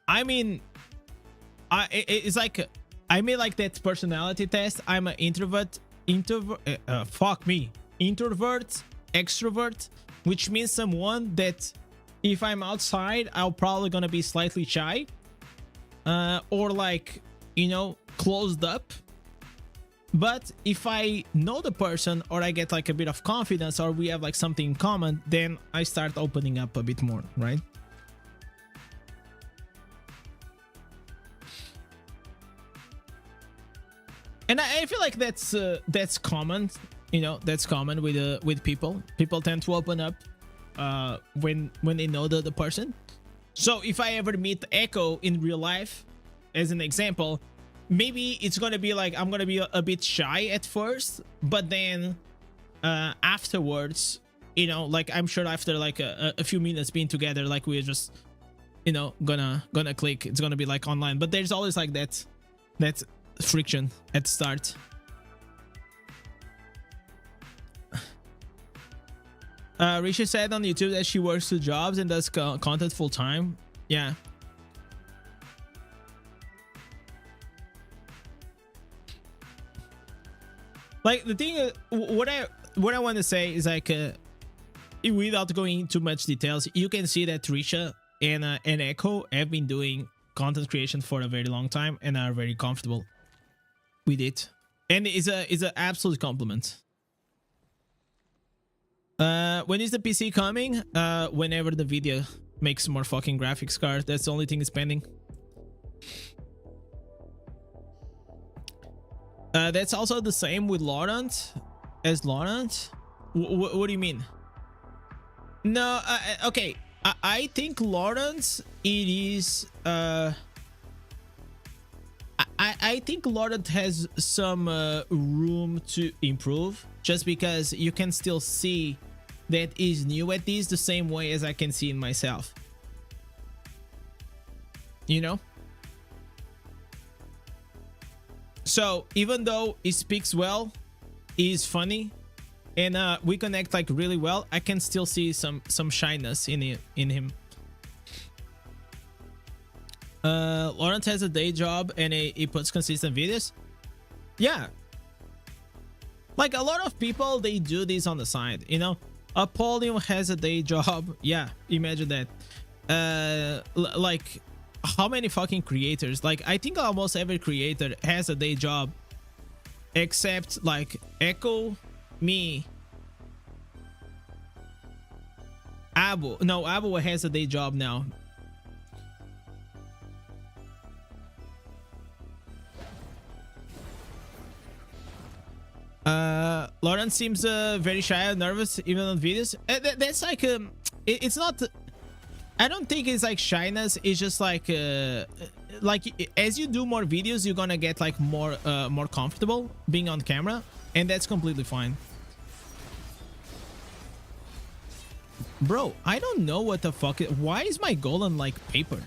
S1: I mean, it's like I made like that personality test. I'm an introvert, extrovert, which means someone that if I'm outside, I'm probably gonna be slightly shy, or like, you know, closed up. But if I know the person, or I get like a bit of confidence, or we have like something in common, then I start opening up a bit more, right? And I feel like that's common, you know, that's common with people. People tend to open up when they know the person. So if I ever meet Echo in real life, as an example, maybe it's gonna be like I'm gonna be a bit shy at first, but then afterwards, you know, like I'm sure after like a few minutes being together, like we're just, you know, gonna click. It's gonna be like online, but there's always like that friction at the start. Risha said on YouTube that she works 2 jobs and does content full time. Yeah. Like the thing, what I want to say is like, without going into much details, you can see that Risha and Echo have been doing content creation for a very long time and are very comfortable with it, and it's an absolute compliment. When is the PC coming? Whenever the video makes more fucking graphics card. That's the only thing is pending. That's also the same with Laurent. What do you mean? No, okay. I think Laurent, it is I think Laurent has some room to improve, just because you can still see that he's new at this the same way as I can see in myself, you know. So even though he speaks well, he's funny, and we connect like really well, I can still see some shyness in him. Laurent has a day job and he puts consistent videos. Yeah, like a lot of people, they do this on the side, you know. Apollyon has a day job. Yeah, imagine that. Like how many fucking creators? Like I think almost every creator has a day job, except like Echo, me, Abu. No, Abu has a day job now. Laurent seems very shy and nervous even on videos. That's like it's not, I don't think it's like shyness. It's just like as you do more videos, you're gonna get like more comfortable being on camera, and that's completely fine. Bro, I don't know what the fuck why is my golem like paper?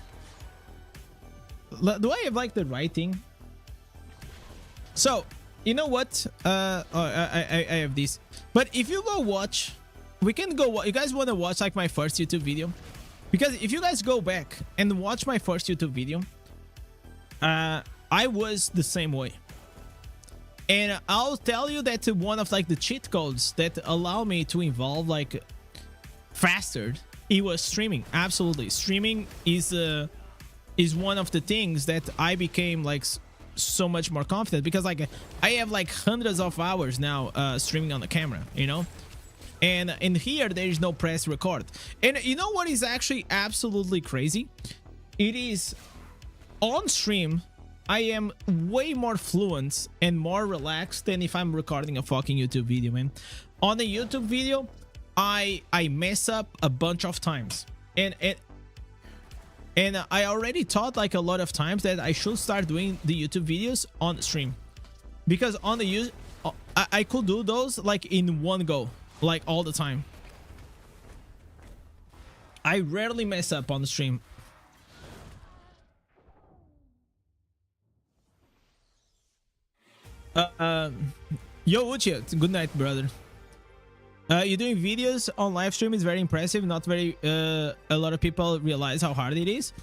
S1: Do I have like the right thing? So you know what? I have this. But if you go watch, we can go. You guys want to watch like my first YouTube video? Because if you guys go back and watch my first YouTube video, I was the same way. And I'll tell you that one of like the cheat codes that allow me to evolve like faster, it was streaming. Absolutely, streaming is is one of the things that I became like so much more confident, because like I have like hundreds of hours now streaming on the camera, you know. And in here there is no press record. And you know what is actually absolutely crazy? It is on stream I am way more fluent and more relaxed than if I'm recording a fucking YouTube video, man. On a YouTube video, I mess up a bunch of times. And I already thought like a lot of times that I should start doing the YouTube videos on stream. Because on the I could do those like in one go, like all the time. I rarely mess up on the stream. Yo, Uchi, good night, brother. You doing videos on live stream is very impressive. Not very a lot of people realize how hard it is.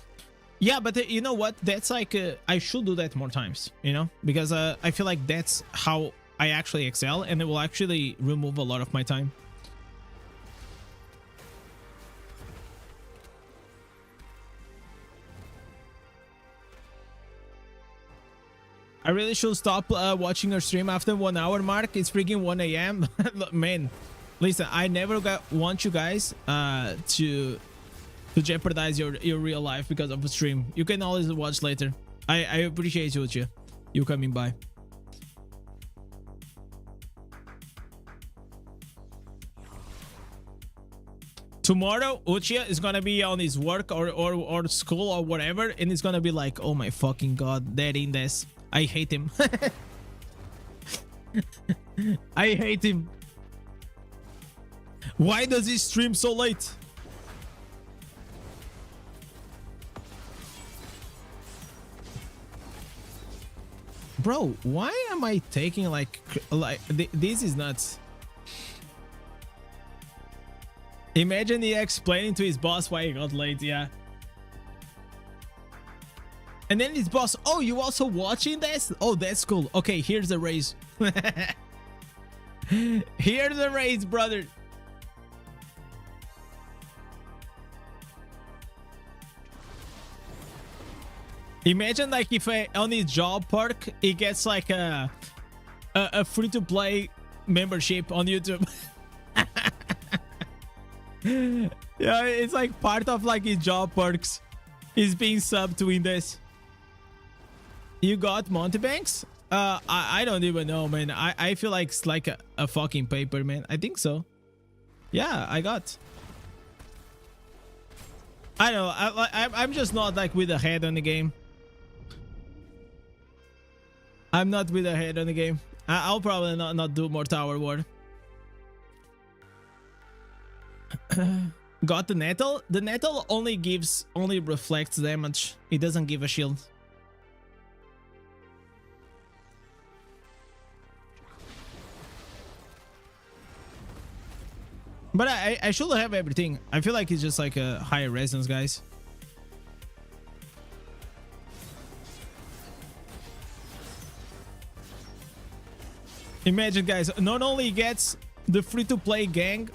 S1: Yeah, but you know what? That's like I should do that more times, you know, because I feel like that's how I actually excel, and it will actually remove a lot of my time. I really should stop watching your stream after 1 hour mark. It's freaking 1 a.m. Man, listen, I never want you guys to jeopardize your real life because of a stream. You can always watch later. I appreciate you coming by. Tomorrow, Uchiha is gonna be on his work or school or whatever, and it's gonna be like, oh my fucking god, that Indez. I hate him. I hate him. Why does he stream so late? Bro, why am I taking like this is nuts. Imagine he explaining to his boss why he got late, yeah. And then his boss, oh, you also watching this? Oh, that's cool. Okay, here's the raise. Here's the raise, brother. Imagine like if on his job perk, he gets like a free-to-play membership on YouTube. Yeah, it's like part of like his job perks is being subbed to Indez. You got Montebanks? I don't even know, man. I feel like it's like a fucking paper, man. I think so. Yeah, I got. I don't know. I'm just not like with a head on the game. I'm not with a head on the game. I'll probably not do more Tower War. Got the nettle. The nettle only reflects damage. It doesn't give a shield. But I should have everything. I feel like it's just like a higher resonance, guys. Imagine, guys, not only gets the free-to-play gang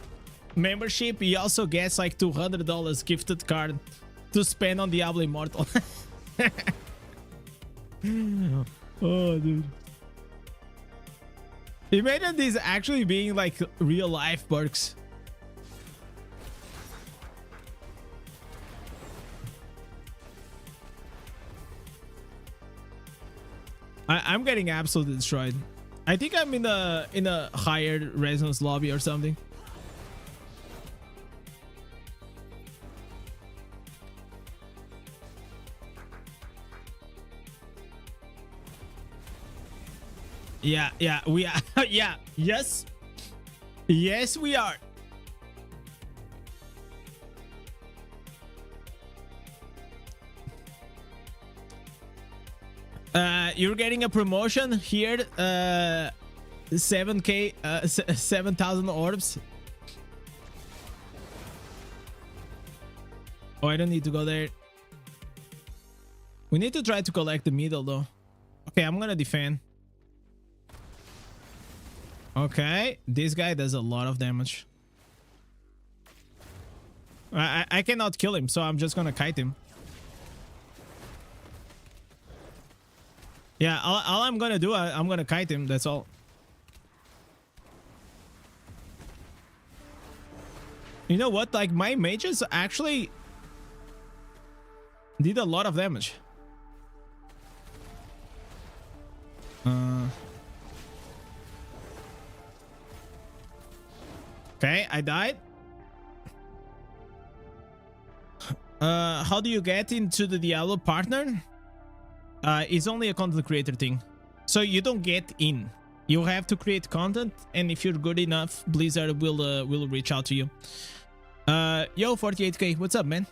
S1: membership, he also gets like $200 gifted card to spend on Diablo Immortal. Oh, dude. Imagine this actually being like real life perks. I'm getting absolutely destroyed. I think I'm in a higher resonance lobby or something. Yeah, we are. Yeah, yes, we are. You're getting a promotion here. 7k, 7,000 orbs. Oh, I don't need to go there. We need to try to collect the middle though. Okay, I'm gonna defend. Okay, this guy does a lot of damage. I cannot kill him, so I'm just gonna kite him. Yeah, all I'm gonna do, I'm gonna kite him. That's all. You know what? Like, my mages actually did a lot of damage. Okay, I died. How do you get into the Diablo partner? It's only a content creator thing. So you don't get in. You have to create content, and if you're good enough, Blizzard will reach out to you. Yo, 48k, what's up, man?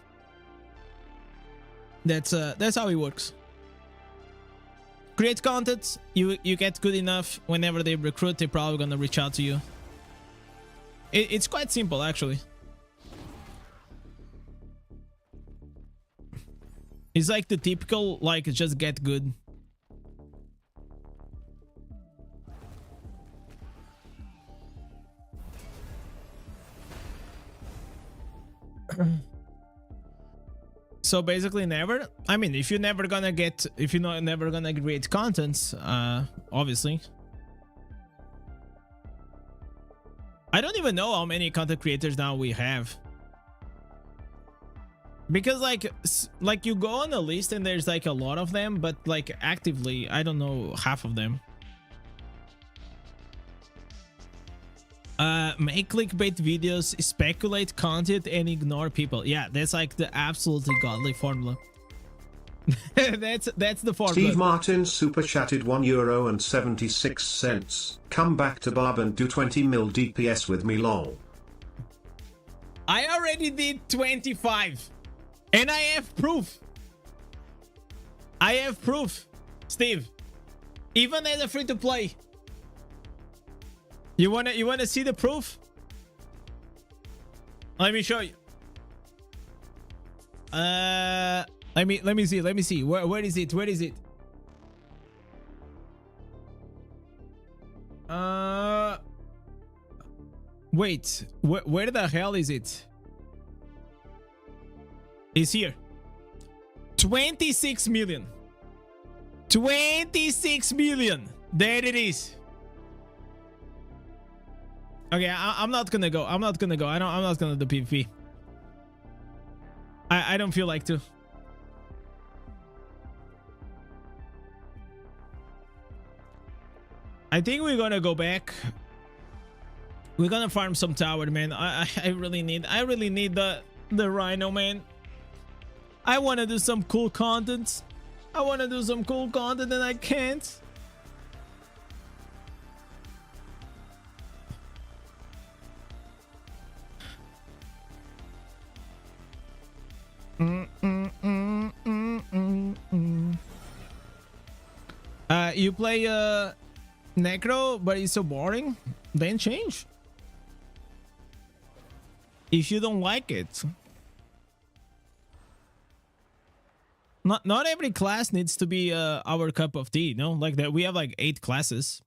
S1: That's how it works. Create content, you get good enough. Whenever they recruit, they're probably gonna reach out to you. It's quite simple, actually. It's like the typical, like, just get good. So basically never. I mean, if you're never gonna get, if you're not never gonna create contents, obviously. I don't even know how many content creators now we have. Because like you go on a list and there's like a lot of them, but like actively, I don't know half of them. Make clickbait videos, speculate content, and ignore people. Yeah, that's like the absolutely godly formula. that's the formula.
S2: Steve Martin super chatted €1.76. Come back to Barb and do 20 mil DPS with me, lol.
S1: I already did 25. And I have proof. I have proof, Steve. Even as a free-to-play. You wanna see the proof? Let me show you. Let me see. Where is it? Where is it? Wait. Where the hell is it? It's here. 26 million. 26 million. There it is. Okay, I'm not gonna go. I'm not gonna go. I'm not gonna do PvP. I don't feel like to. I think we're gonna go back. We're gonna farm some tower, man. I really need the Rhino, man. I want to do some cool content. I want to do some cool content and I can't. You play Necro, but it's so boring. Then change. If you don't like it. Not every class needs to be our cup of tea, no? Like that, we have like 8 classes.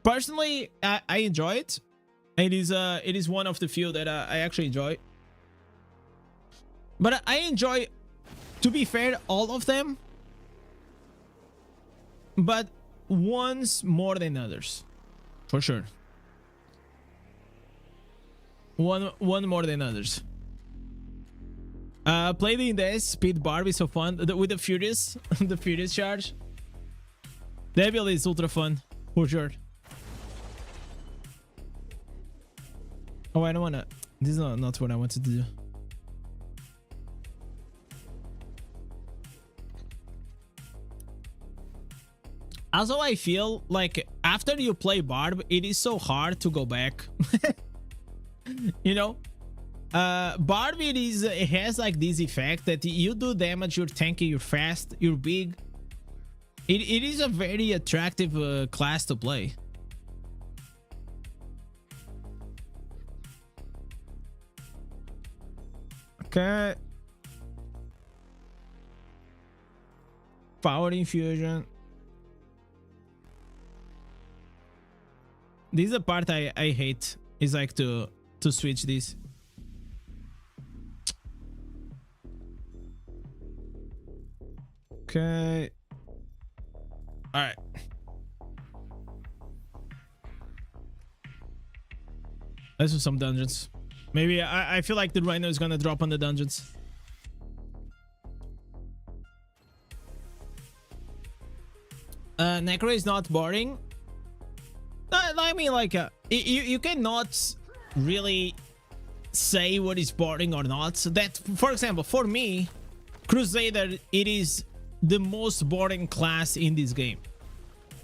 S1: Personally, I enjoy it. It is one of the few that I actually enjoy. But I enjoy, to be fair, all of them. But one's more than others, for sure. One more than others. Play the Indez speed Barb is so fun with the Furious, the Furious charge. Devil is ultra fun, for sure. Oh, I don't wanna. This is not what I wanted to do. Also, I feel like after you play Barb, it is so hard to go back. You know? Barb, it has like this effect that you do damage, you're tanky, you're fast, you're big. It is a very attractive class to play. Okay. Power infusion. This is the part I hate. Is like to switch this. Okay. All right. Let's do some dungeons. Maybe I feel like the rhino is gonna drop on the dungeons. Necro is not boring. I mean, like, you cannot really say what is boring or not. So that, for example, for me, Crusader, it is the most boring class in this game.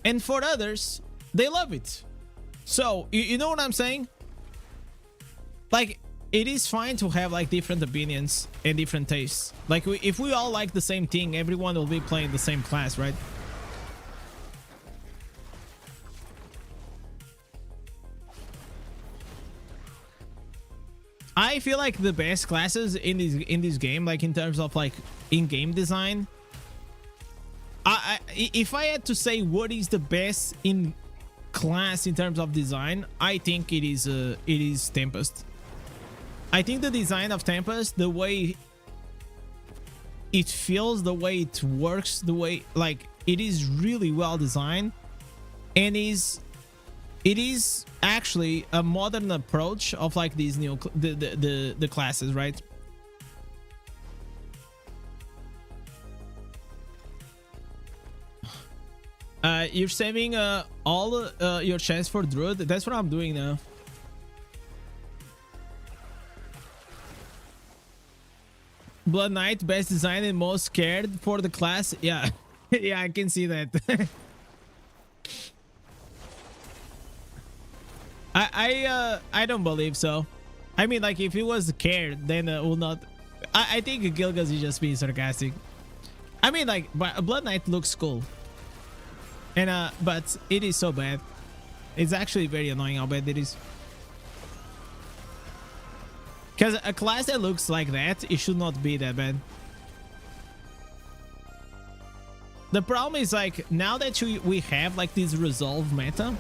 S1: And for others, they love it. So, you know what I'm saying? Like, it is fine to have like different opinions and different tastes. Like, if we all like the same thing, everyone will be playing the same class, right? I feel like the best classes in this game, like in terms of like in-game design, if I had to say what is the best in class in terms of design, I think it is Tempest. I think the design of Tempest, the way it feels, the way it works, the way like it is really well designed, and it is actually a modern approach of like these new the classes, right? You're saving all your chance for Druid. That's what I'm doing now. Blood Knight, best design and most scared for the class. Yeah, yeah, I can see that. I don't believe so. I mean, like, if he was scared, then will not. I think Gilgas is just being sarcastic. I mean, like, Blood Knight looks cool, and but it is so bad. It's actually very annoying how bad it is. Because a class that looks like that, it should not be that bad. The problem is, like, now that we have like this resolve meta,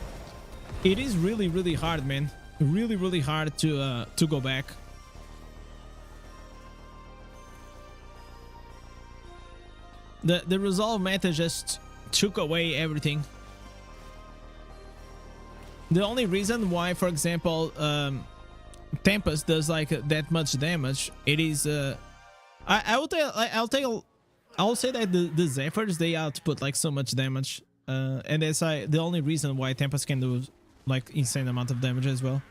S1: it is really, really hard, man. Really, really hard to go back. The resolve meta just took away everything. The only reason why, for example, Tempest does like that much damage, it is I'll say that the Zephyrs, they output like so much damage, and that's the only reason why Tempest can do like insane amount of damage as well.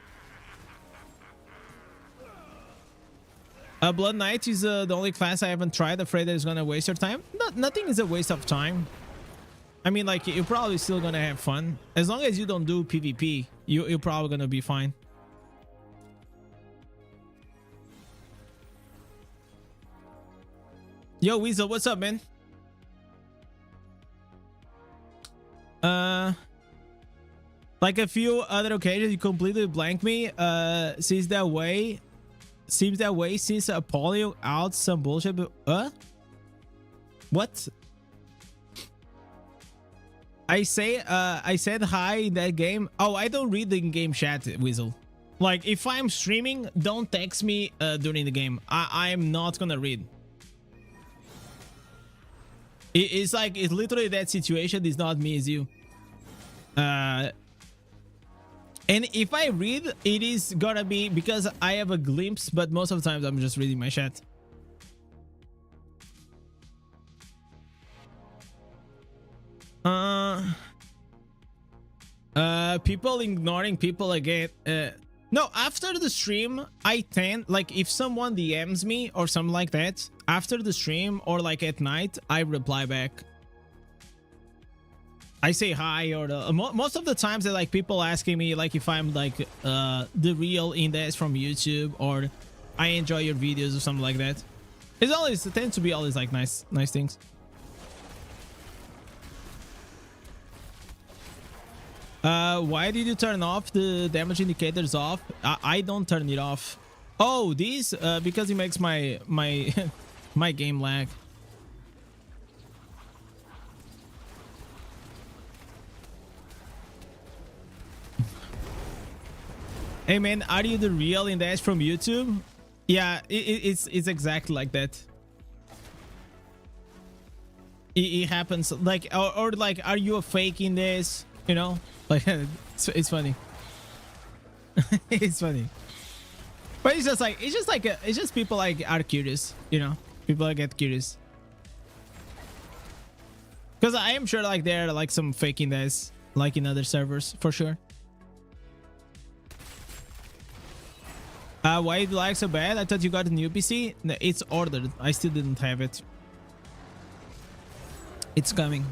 S1: Blood Knight is the only class I haven't tried. Afraid that it's gonna waste your time. Nothing is a waste of time. I mean, like, you're probably still gonna have fun as long as you don't do PvP. You're probably gonna be fine. Yo, Weasel, what's up, man? Like a few other occasions, you completely blank me. Seems that way since Apollyon out some bullshit. What? I said hi in that game. Oh, I don't read the in-game chat, Weasel. Like, if I'm streaming, don't text me during the game. I'm not gonna read. It's like, it's literally that situation. It's not me, it's you. And if I read, it is gonna be because I have a glimpse, but most of the times I'm just reading my chat. People ignoring people again. No, after the stream, I tend, like, if someone DMs me or something like that, after the stream or like at night, I reply back. I say hi, or most of the times, they're like people asking me like if I'm like the real Indez from YouTube, or I enjoy your videos or something like that. It tends to be always like nice things. Why did you turn off the damage indicators off? I don't turn it off. Oh, these because it makes my my game lag. Hey man, are you the real Indez from YouTube? Yeah, it's exactly like that. it happens like, or like, are you a fake in this, you know, like it's funny. It's funny, but it's just like it's just people like are curious, you know, people that get curious, because I am sure like there are like some faking this like in other servers for sure. Why you like so bad? I thought you got a new PC. No, it's ordered. I still didn't have it. It's coming.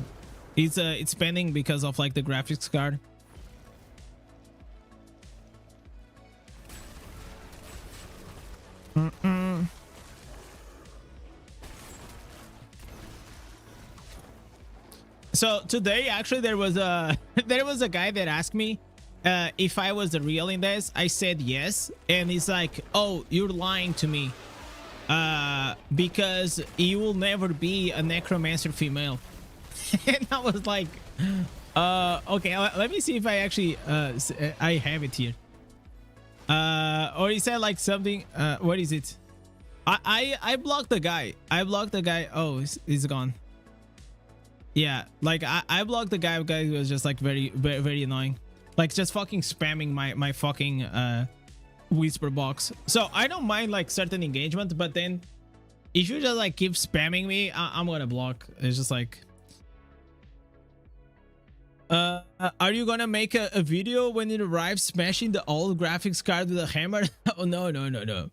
S1: It's pending because of like the graphics card. So today actually there was a there was a guy that asked me if I was the real Indez. I said yes, and he's like, "Oh, you're lying to me, because you will never be a necromancer female." And I was like, okay, let me see if I actually I have it here. Or he said like something. What is it? I blocked the guy. I blocked the guy. Oh, he's gone. Yeah, like I blocked the guy because he was just like very annoying, like just fucking spamming my fucking whisper box. So I don't mind like certain engagement, but then if you just like keep spamming me, I'm gonna block. It's just like, are you gonna make a video when it arrives smashing the old graphics card with a hammer? Oh no.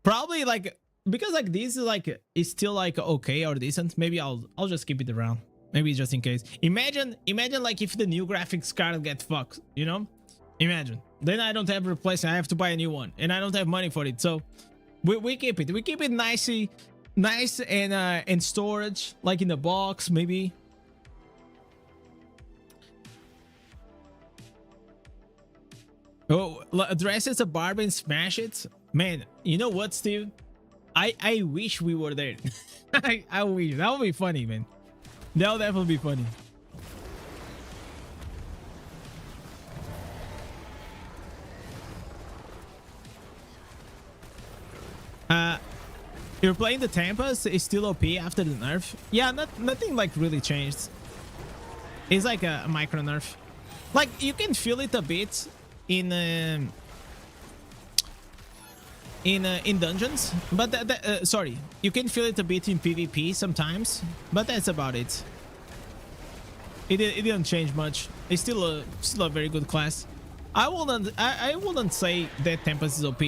S1: Probably like, because like this is like, it's still like okay or decent. Maybe I'll just keep it around, maybe just in case. Imagine like if the new graphics card gets fucked, you know, imagine then I don't have a replacement, I have to buy a new one and I don't have money for it. So we keep it nice and storage, like in the box maybe. Oh, dress as a Barbie and smash it, man. You know what, Steve? I wish we were there. I wish. That would be funny, man. That would definitely be funny. You're playing the Tempest is still OP after the nerf. Yeah, nothing like really changed. It's like a micro nerf. Like you can feel it a bit in dungeons, but sorry, you can feel it a bit in PvP sometimes, but that's about it. It didn't change much. It's still a very good class. I wouldn't say that Tempest is OP.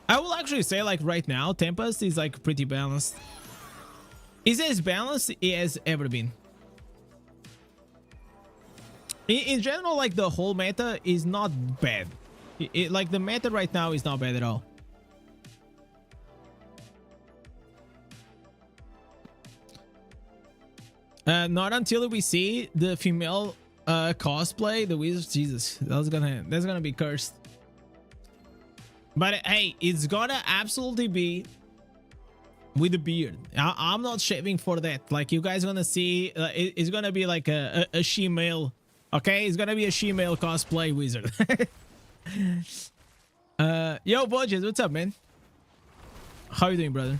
S1: I will actually say like right now Tempest is like pretty balanced. Is as balanced as it has ever been. In general, like the whole meta is not bad. Like the meta right now is not bad at all. Not until we see the female cosplay, the wizard. Jesus, that's gonna be cursed. But hey, it's gonna absolutely be with the beard. I'm not shaving for that. Like you guys gonna see, it's gonna be like a she-male. Okay, it's gonna be a she-male cosplay wizard. Yo, Budget, what's up, man? How you doing, brother?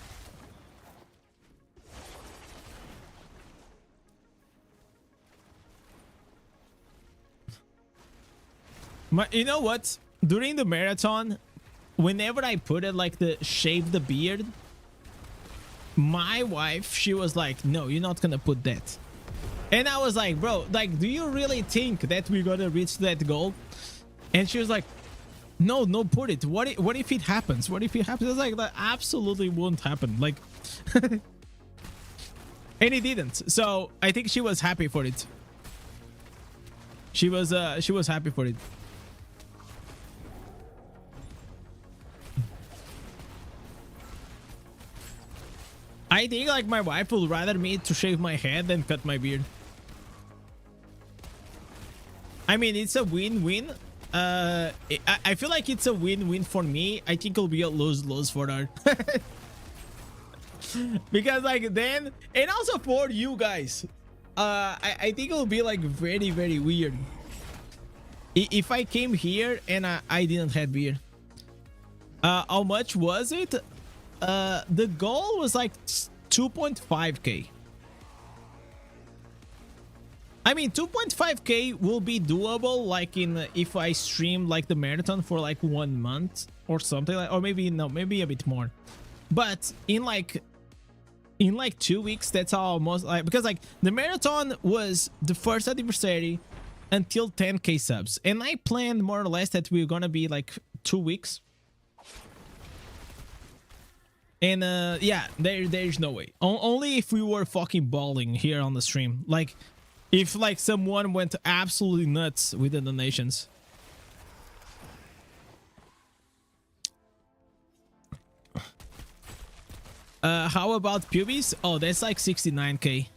S1: You know what? During the marathon, whenever I put it like the shave the beard, my wife, she was like, "No, you're not gonna put that." And I was like, "Bro, like, do you really think that we're gonna reach that goal?" And she was like, "No, put it. What if it happens? What if it happens?" I was like, "That absolutely won't happen." Like, and it didn't. So I think she was happy for it. She was happy for it. I think like my wife would rather me to shave my head than cut my beard. I mean, it's a win-win. I feel like it's a win-win for me. I think it'll be a lose-lose for her. Because like then, and also for you guys, I think it'll be like very, very weird if I came here and I didn't have beard. How much was it? The goal was like 2.5k. I mean, 2.5k will be doable, like in if I stream like the marathon for like 1 month or something like, or maybe no, maybe a bit more. But in like 2 weeks, that's almost like, because like the marathon was the first anniversary until 10k subs, and I planned more or less that we're gonna be like 2 weeks. And yeah, there's no way. Only if we were fucking balling here on the stream, like if like someone went absolutely nuts with the donations. How about pubis? Oh, that's like 69k.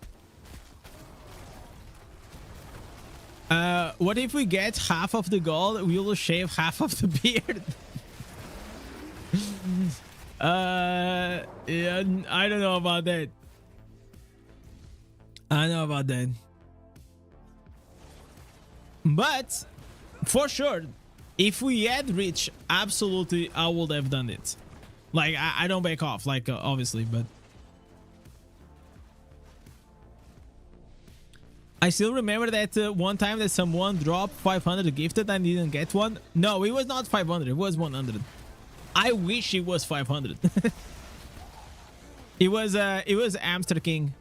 S1: What if we get half of the gold? We will shave half of the beard. Yeah, I don't know about that. I know about that. But for sure, if we had reached, absolutely, I would have done it. Like, I don't back off, like, obviously, but I still remember that one time that someone dropped 500 gifted and didn't get one. No, it was not 500, it was 100. I wish it was 500. It was Amster King.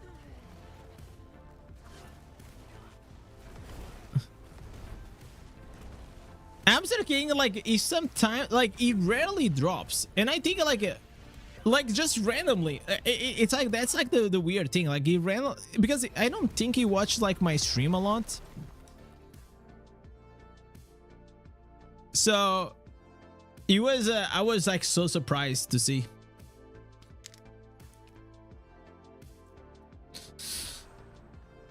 S1: Amster King, like, is sometimes, like, it rarely drops, and I think like just randomly, it's like, that's like the weird thing, like he ran, because I don't think he watched like my stream a lot, so it was I was like so surprised to see.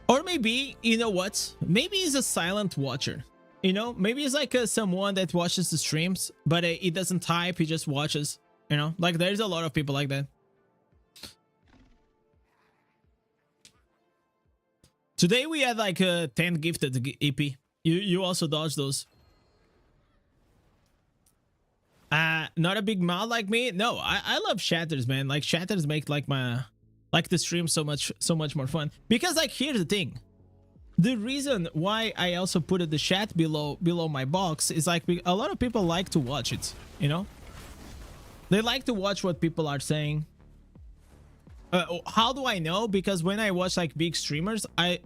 S1: Or maybe, you know what, maybe he's a silent watcher. You know, maybe it's like someone that watches the streams, but he doesn't type, he just watches, you know? Like, there's a lot of people like that. Today we had like 10 gifted EP. You also dodged those. Not a big mouth like me? No, I love shatters, man. Like, shatters make like the stream so much more fun. Because like, here's the thing. The reason why I also put the chat below my box is like, a lot of people like to watch it, you know? They like to watch what people are saying. How do I know? Because when I watch like big streamers, I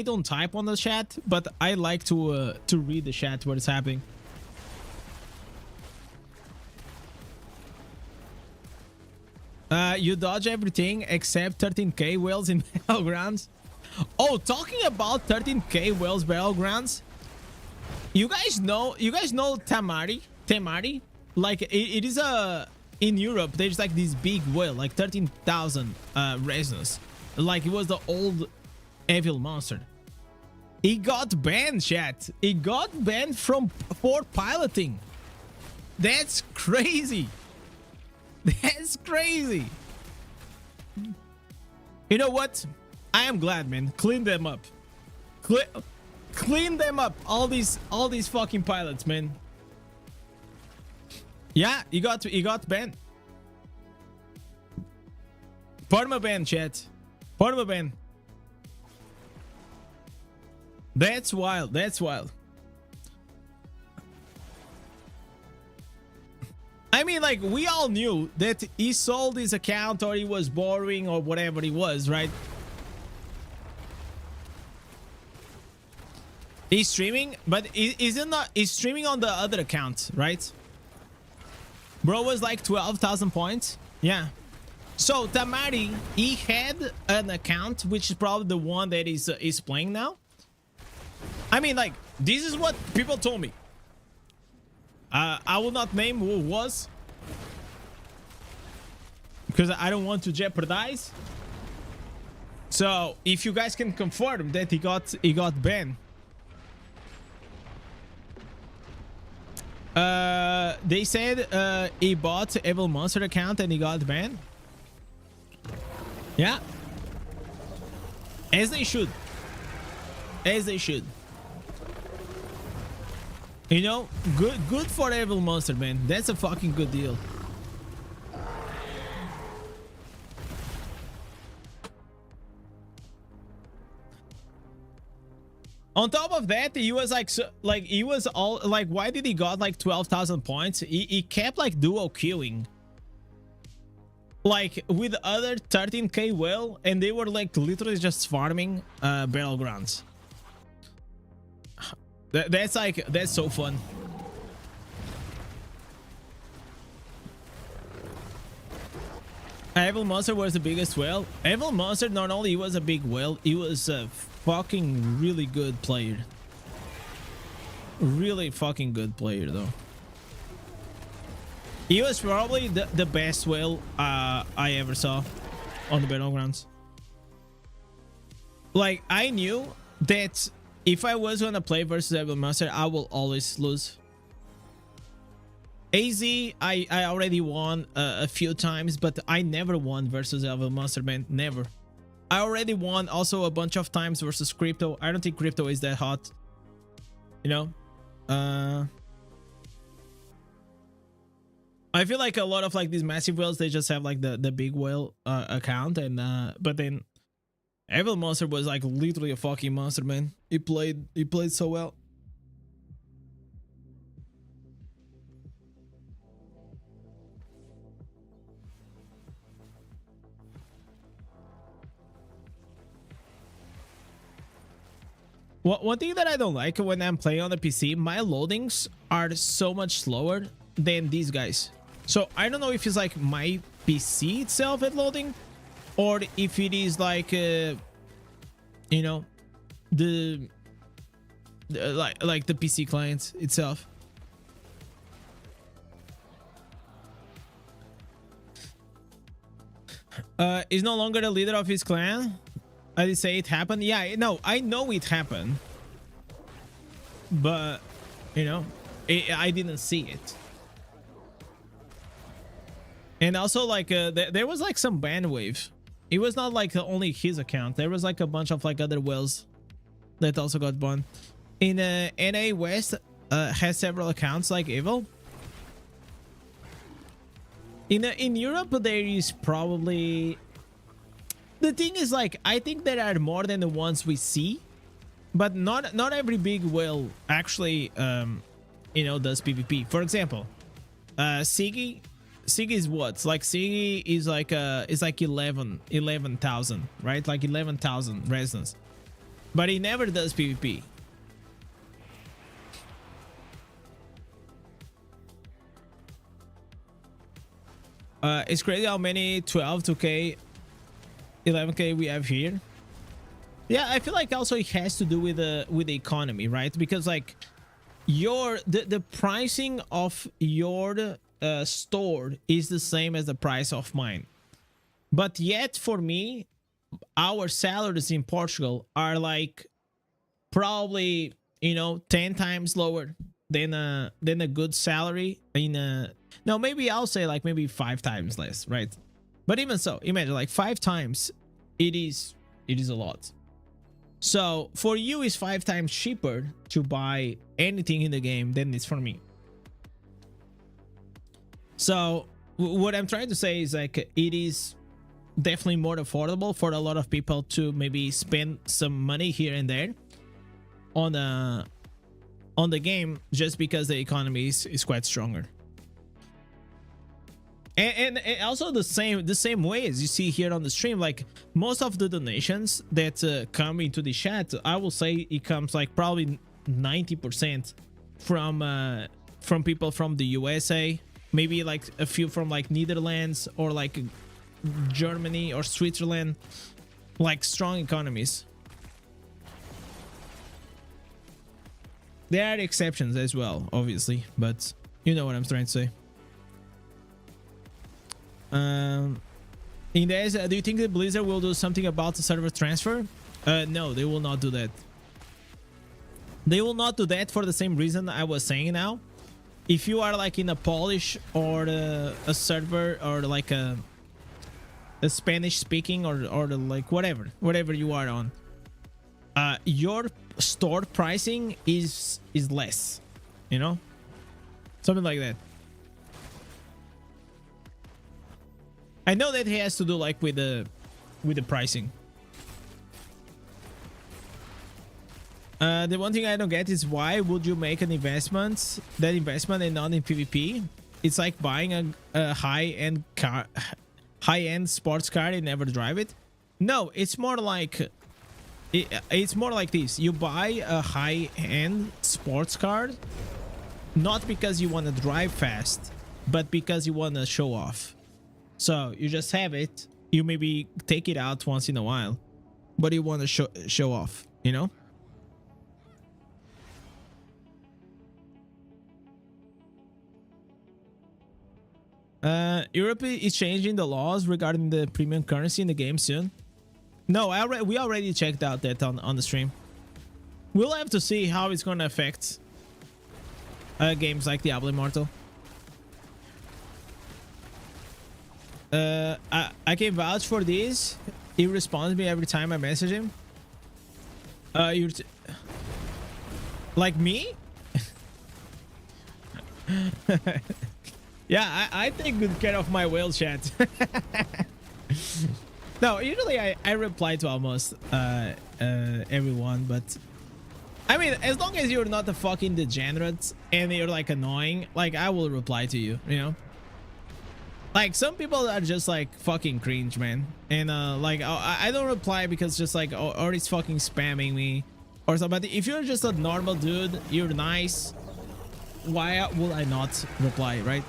S1: don't type on the chat, but I like to read the chat, what is happening. You dodge everything except 13k whales in battlegrounds. Oh, talking about 13k whales battlegrounds, you guys know Tamari? Like, it is in Europe, there's like this big whale, like 13,000 resonance. Like, it was the old evil monster. He got banned, chat. He got banned for piloting. That's crazy. That's crazy. You know what? I am glad, man. Clean them up. Clean them up. All these fucking pilots, man. Yeah, he got banned. Perma ban, chat. Perma ban. That's wild. That's wild. I mean, like, we all knew that he sold his account, or he was borrowing, or whatever he was, right? He's streaming, but he's streaming on the other account, right? Bro was like 12,000 points. Yeah. So Tamari, he had an account, which is probably the one that is playing now. I mean, like, this is what people told me. I will not name who it was, because I don't want to jeopardize. So if you guys can confirm that he got banned. They said he bought Evil Monster account and he got banned. Yeah. As they should. As they should. You know, good for Evil Monster, man. That's a fucking good deal. On top of that, he was like, he was all like, why did he got like 12,000 points? He kept like duo queuing, like with other 13k whale, and they were like literally just farming battlegrounds. That's so fun. Evil Monster was the biggest whale. Evil Monster, not only he was a big whale, he was a fucking really good player. Really fucking good player though. He was probably the best whale I ever saw on the battlegrounds. Like, I knew that if I was gonna play versus Evil Monster, I will always lose. AZ, I already won a few times, but I never won versus Evil Monster, man. Never. I already won also a bunch of times versus Crypto. I don't think Crypto is that hot. You know? I feel like a lot of like these massive whales, they just have like the big whale account, and but then Evil Monster was like literally a fucking monster, man. He played so well. One thing that I don't like when I'm playing on the PC, my loadings are so much slower than these guys. So I don't know if it's like my PC itself at loading, or if it is like, you know, like the PC client itself. Is no longer the leader of his clan. I did say it happened. Yeah, no, I know it happened, but you know, I didn't see it. And also, like, there was like some ban wave. It was not like only his account. There was like a bunch of like other whales that also got banned. In NA West has several accounts like Evil. In Europe, there is probably. The thing is, like, I think there are more than the ones we see, but not every big whale actually, you know, does PvP. For example, Siggy is what? Like, Siggy is like it's like 11,000, right? Like 11,000 resonance, but he never does PvP. It's crazy how many 2K 11k we have here. Yeah, I feel like also it has to do with the economy, right? Because like the pricing of your store is the same as the price of mine, but yet for me, our salaries in Portugal are like probably, you know, 10 times lower than a good salary in no, maybe I'll say like maybe 5 times less, right? But even so, imagine like 5 times, it is a lot. So for you, it's 5 times cheaper to buy anything in the game than it's for me. So what I'm trying to say is like it is definitely more affordable for a lot of people to maybe spend some money here and there on the game, just because the economy is quite stronger. And also the same way as you see here on the stream, like most of the donations that come into the chat, I will say it comes like probably 90% from people from the USA, maybe like a few from like Netherlands or like Germany or Switzerland, like strong economies. There are exceptions as well, obviously, but you know what I'm trying to say. Indez, do you think that Blizzard will do something about the server transfer? No, they will not do that. They will not do that for the same reason I was saying now. If you are like in a Polish or a server or like a Spanish speaking or like whatever you are on, your store pricing is less, you know, something like that. I know that he has to do like with the pricing. The one thing I don't get is why would you make an investment, that investment, and not in PvP? It's like buying a high-end car, high-end sports car and never drive it. No, it's more like it's more like this. You buy a high-end sports car not because you want to drive fast, but because you want to show off. So you just have it. You maybe take it out once in a while, but you want to show off, you know? Europe is changing the laws regarding the premium currency in the game soon. No, we already checked out that on the stream. We'll have to see how it's going to affect games like Diablo Immortal. I can vouch for this. He responds me every time I message him. You're like me? Yeah, I take good care of my whale chat. No, usually I reply to almost everyone, but I mean, as long as you're not a fucking degenerate and you're like annoying, like I will reply to you, you know? Like some people are just like fucking cringe, man. And like I don't reply because just like or it's fucking spamming me or something. But if you're just a normal dude, you're nice, why will I not reply, right?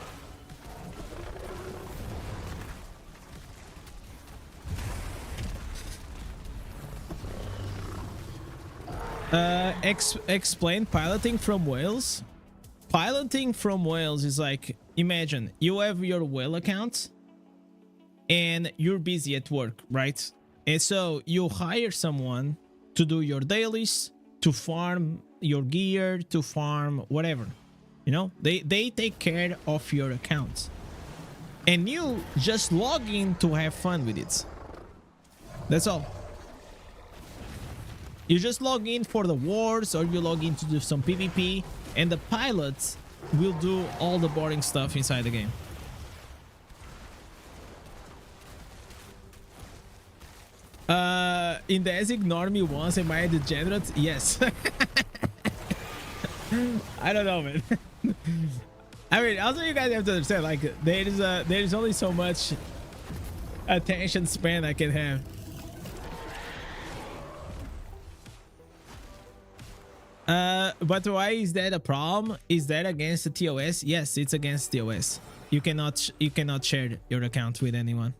S1: Explain piloting from Wales. Piloting from Wales is like, imagine you have your whale account and you're busy at work, right? And so you hire someone to do your dailies, to farm your gear, to farm whatever, you know? They take care of your account and you just log in to have fun with it. That's all. You just log in for the wars, or you log in to do some PvP, and the pilots will do all the boring stuff inside the game. Indez ignored me once. Am I a degenerate? Yes. I don't know, man. I mean, also you guys have to understand, like there is only so much attention span I can have. But why is that a problem? Is that against the TOS? Yes, it's against TOS. You cannot share your account with anyone.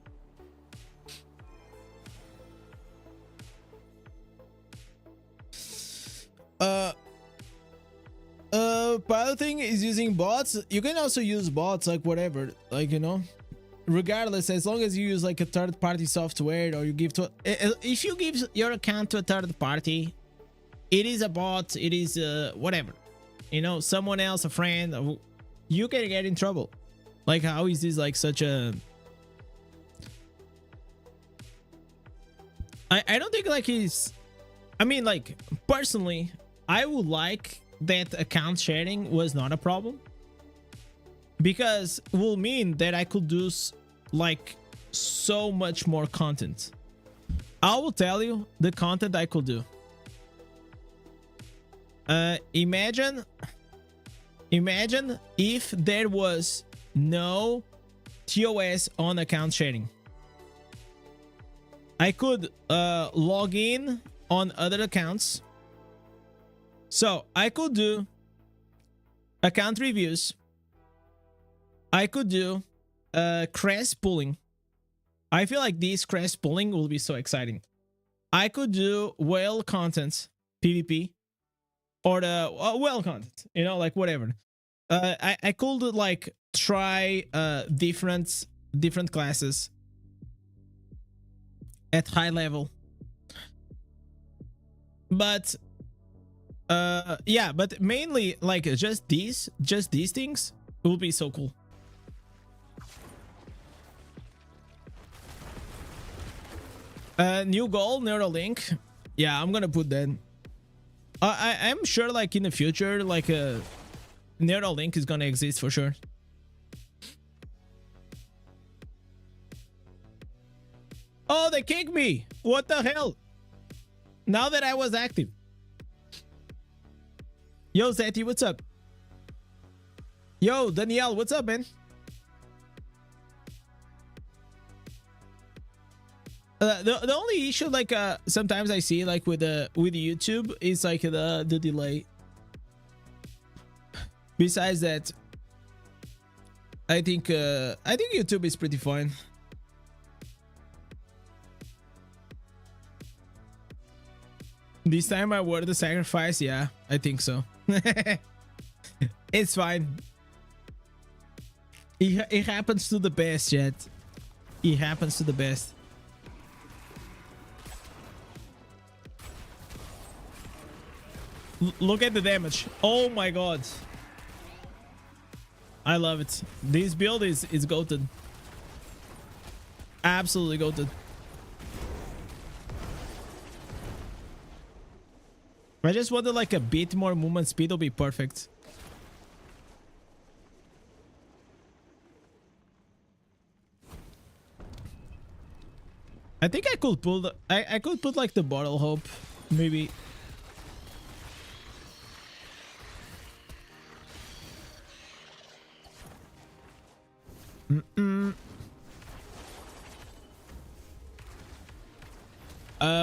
S1: Piloting is using bots. You can also use bots, like whatever, like, you know, regardless, as long as you use like a third-party software, or you give to if you give your account to a third party, it is a bot, it is whatever, you know, someone else, a friend, you can get in trouble. Like, how is this like such a... I don't think like he's... I mean, like, personally, I would like that account sharing was not a problem, because it will mean that I could do like so much more content. I will tell you the content I could do. Imagine if there was no TOS on account sharing. I could log in on other accounts. So I could do account reviews. I could do crest pulling. I feel like this crest pulling will be so exciting. I could do whale content, PvP, or the whale content, you know, like whatever. I could like try different classes at high level. But yeah, but mainly like just these things will be so cool. New goal, Neuralink. Yeah, I'm gonna put that. I'm sure like in the future, like a Neuralink is gonna exist for sure. Oh, they kicked me. What the hell? Now that I was active. Yo, Zeti, what's up? Yo, Danielle, what's up, man? The only issue, like, sometimes I see, like, with YouTube is like the delay. Besides that, I think YouTube is pretty fine. This time I wore the sacrifice. Yeah, I think so. It's fine. It happens to the best, yet. It happens to the best. Look at the damage. Oh my god. I love it. This build is goated. Absolutely goated. I just wanted like a bit more movement speed will be perfect. I think I could pull the I could put like the bottle hope maybe.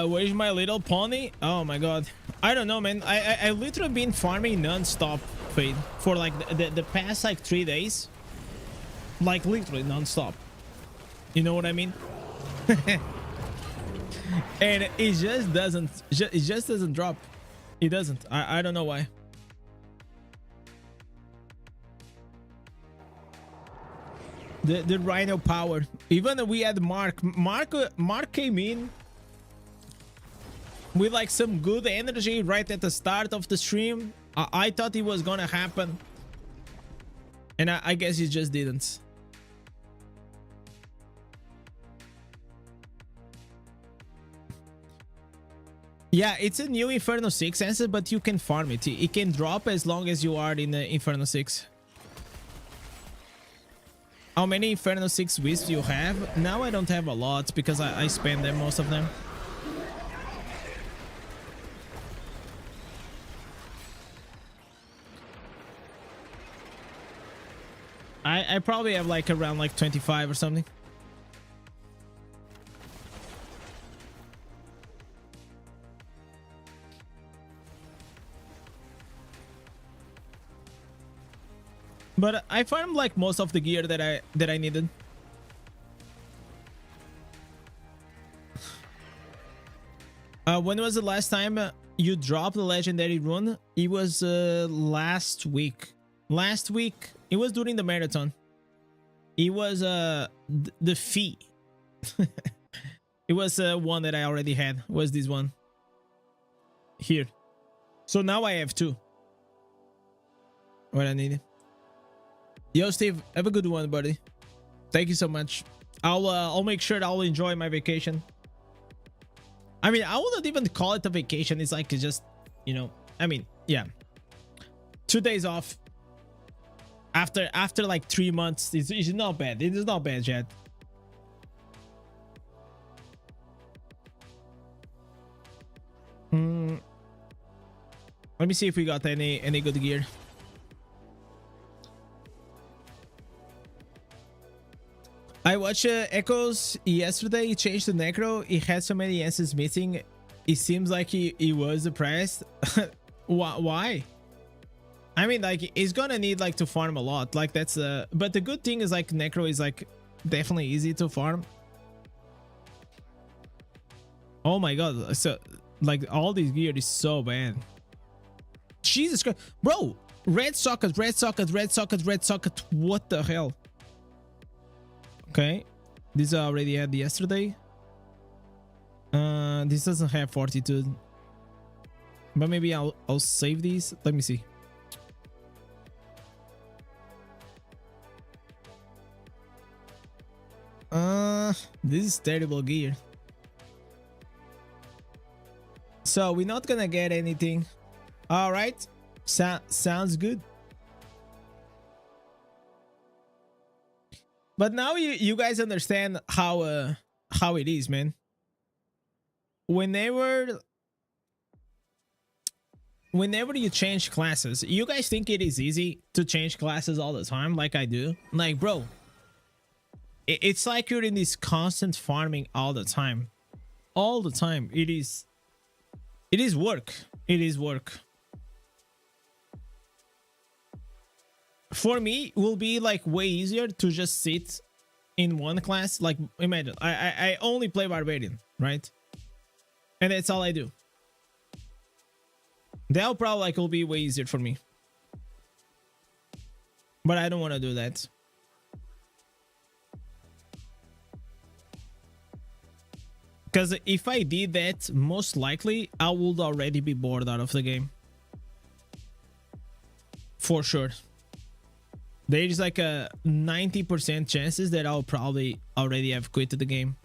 S1: Where's my little pony? Oh my god. I don't know, man. I literally been farming non-stop, Fade, for like the past like 3 days. Like literally non-stop. You know what I mean? And it just doesn't drop. It doesn't. I don't know why. The Rhino power. Even though we had Mark came in with like some good energy right at the start of the stream. I thought it was gonna happen, and I guess it just didn't. Yeah, it's a new Inferno 6 answer, but you can farm it. It can drop as long as you are in the Inferno 6. How many Inferno 6 wisps do you have? Now I don't have a lot because I spend them, most of them. I probably have like around like 25 or something. But I farmed like most of the gear that I needed. When was the last time you dropped the legendary rune? It was last week. Last week. It was during the marathon. It was the fee. It was one that I already had. Was this one here? So now I have two. What I needed. Yo, Steve, have a good one, buddy. Thank you so much. I'll make sure I'll enjoy my vacation. I mean, I wouldn't even call it a vacation. It's like just, you know, I mean, yeah, 2 days off after like 3 months. It's not bad. It is not bad yet. Let me see if we got any good gear. I watched Echoes yesterday. He changed to Necro. He had so many answers missing. It seems like he was depressed. Why? I mean, like, he's gonna need like to farm a lot. Like, that's but the good thing is like Necro is like definitely easy to farm. Oh my god. So like all this gear is so bad. Jesus Christ. Bro, red socket, red socket, red socket, red socket. What the hell? Okay, this I already had yesterday. This doesn't have fortitude, but maybe I'll save these. Let me see. This is terrible gear. So we're not gonna get anything. All right, sounds good. But now you guys understand how it is, man. Whenever whenever you change classes, you guys think it is easy to change classes all the time like I do? Like, bro, it's like you're in this constant farming all the time. All the time. It is work. It is work. For me, it will be like way easier to just sit in one class. Like, imagine I only play Barbarian, right? And that's all I do. That'll probably like will be way easier for me. But I don't want to do that. Because if I did that, most likely I would already be bored out of the game. For sure. There is like a 90% chances that I'll probably already have quit the game.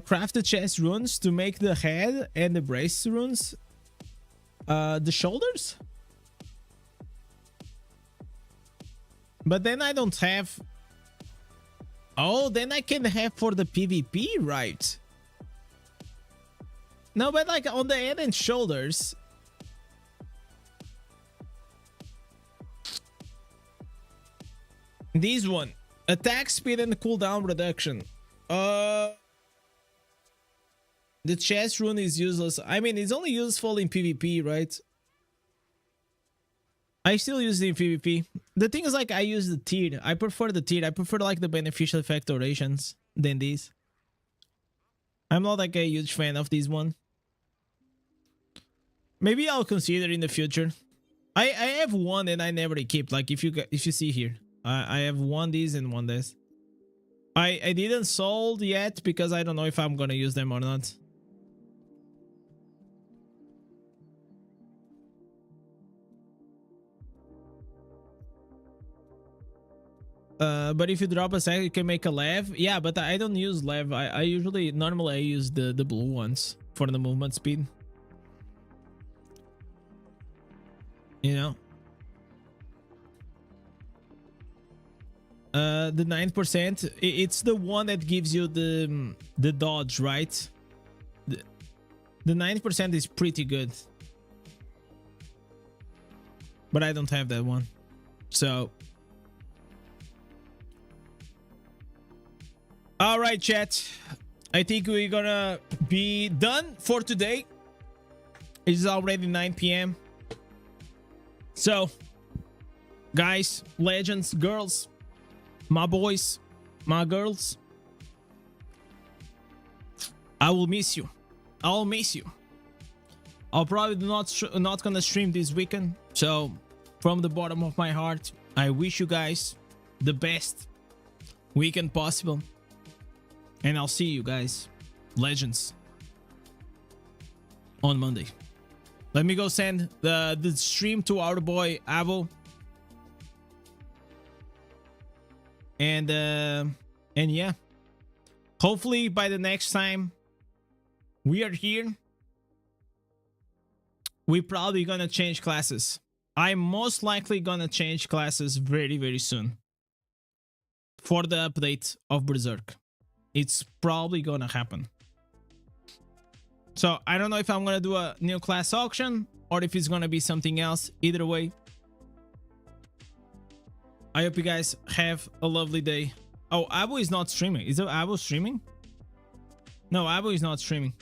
S1: Craft the chest runes to make the head and the brace runes. The shoulders? But then I don't have... Oh, then I can have for the PvP, right? No, but like on the head and shoulders... This one. Attack speed and cooldown reduction. The chest rune is useless. I mean, it's only useful in PvP, right? I still use it in PvP. The thing is, like, I use the tier. I prefer the tier. I prefer, like, the beneficial effect durations than these. I'm not, like, a huge fan of this one. Maybe I'll consider in the future. I have one and I never equipped. Like, if you see here, I have one this and one this. I didn't sold yet because I don't know if I'm gonna use them or not. But if you drop a sec, you can make a lev. Yeah, but I don't use lev. I usually, normally I use the blue ones for the movement speed. You know? The 9%, it's the one that gives you the dodge, right? The 9% is pretty good. But I don't have that one. So... All right, chat. I think we're gonna be done for today. It's already 9 p.m. So, guys, legends, girls, my boys, my girls, I will miss you. I'll miss you. I'll probably not gonna stream this weekend. So, from the bottom of my heart, I wish you guys the best weekend possible. And I'll see you guys, legends, on Monday. Let me go send the stream to our boy Avo. And yeah, hopefully by the next time we are here, we're probably gonna change classes. I'm most likely gonna change classes very, very soon for the update of Berserk. It's probably gonna happen. So I don't know if I'm gonna do a new class auction or if it's gonna be something else. Either way, I hope you guys have a lovely day. Oh, Abo is not streaming. Is Abo streaming? No, Abo is not streaming.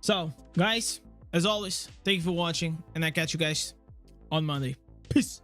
S1: So guys, as always, thank you for watching and I catch you guys on Monday. Peace.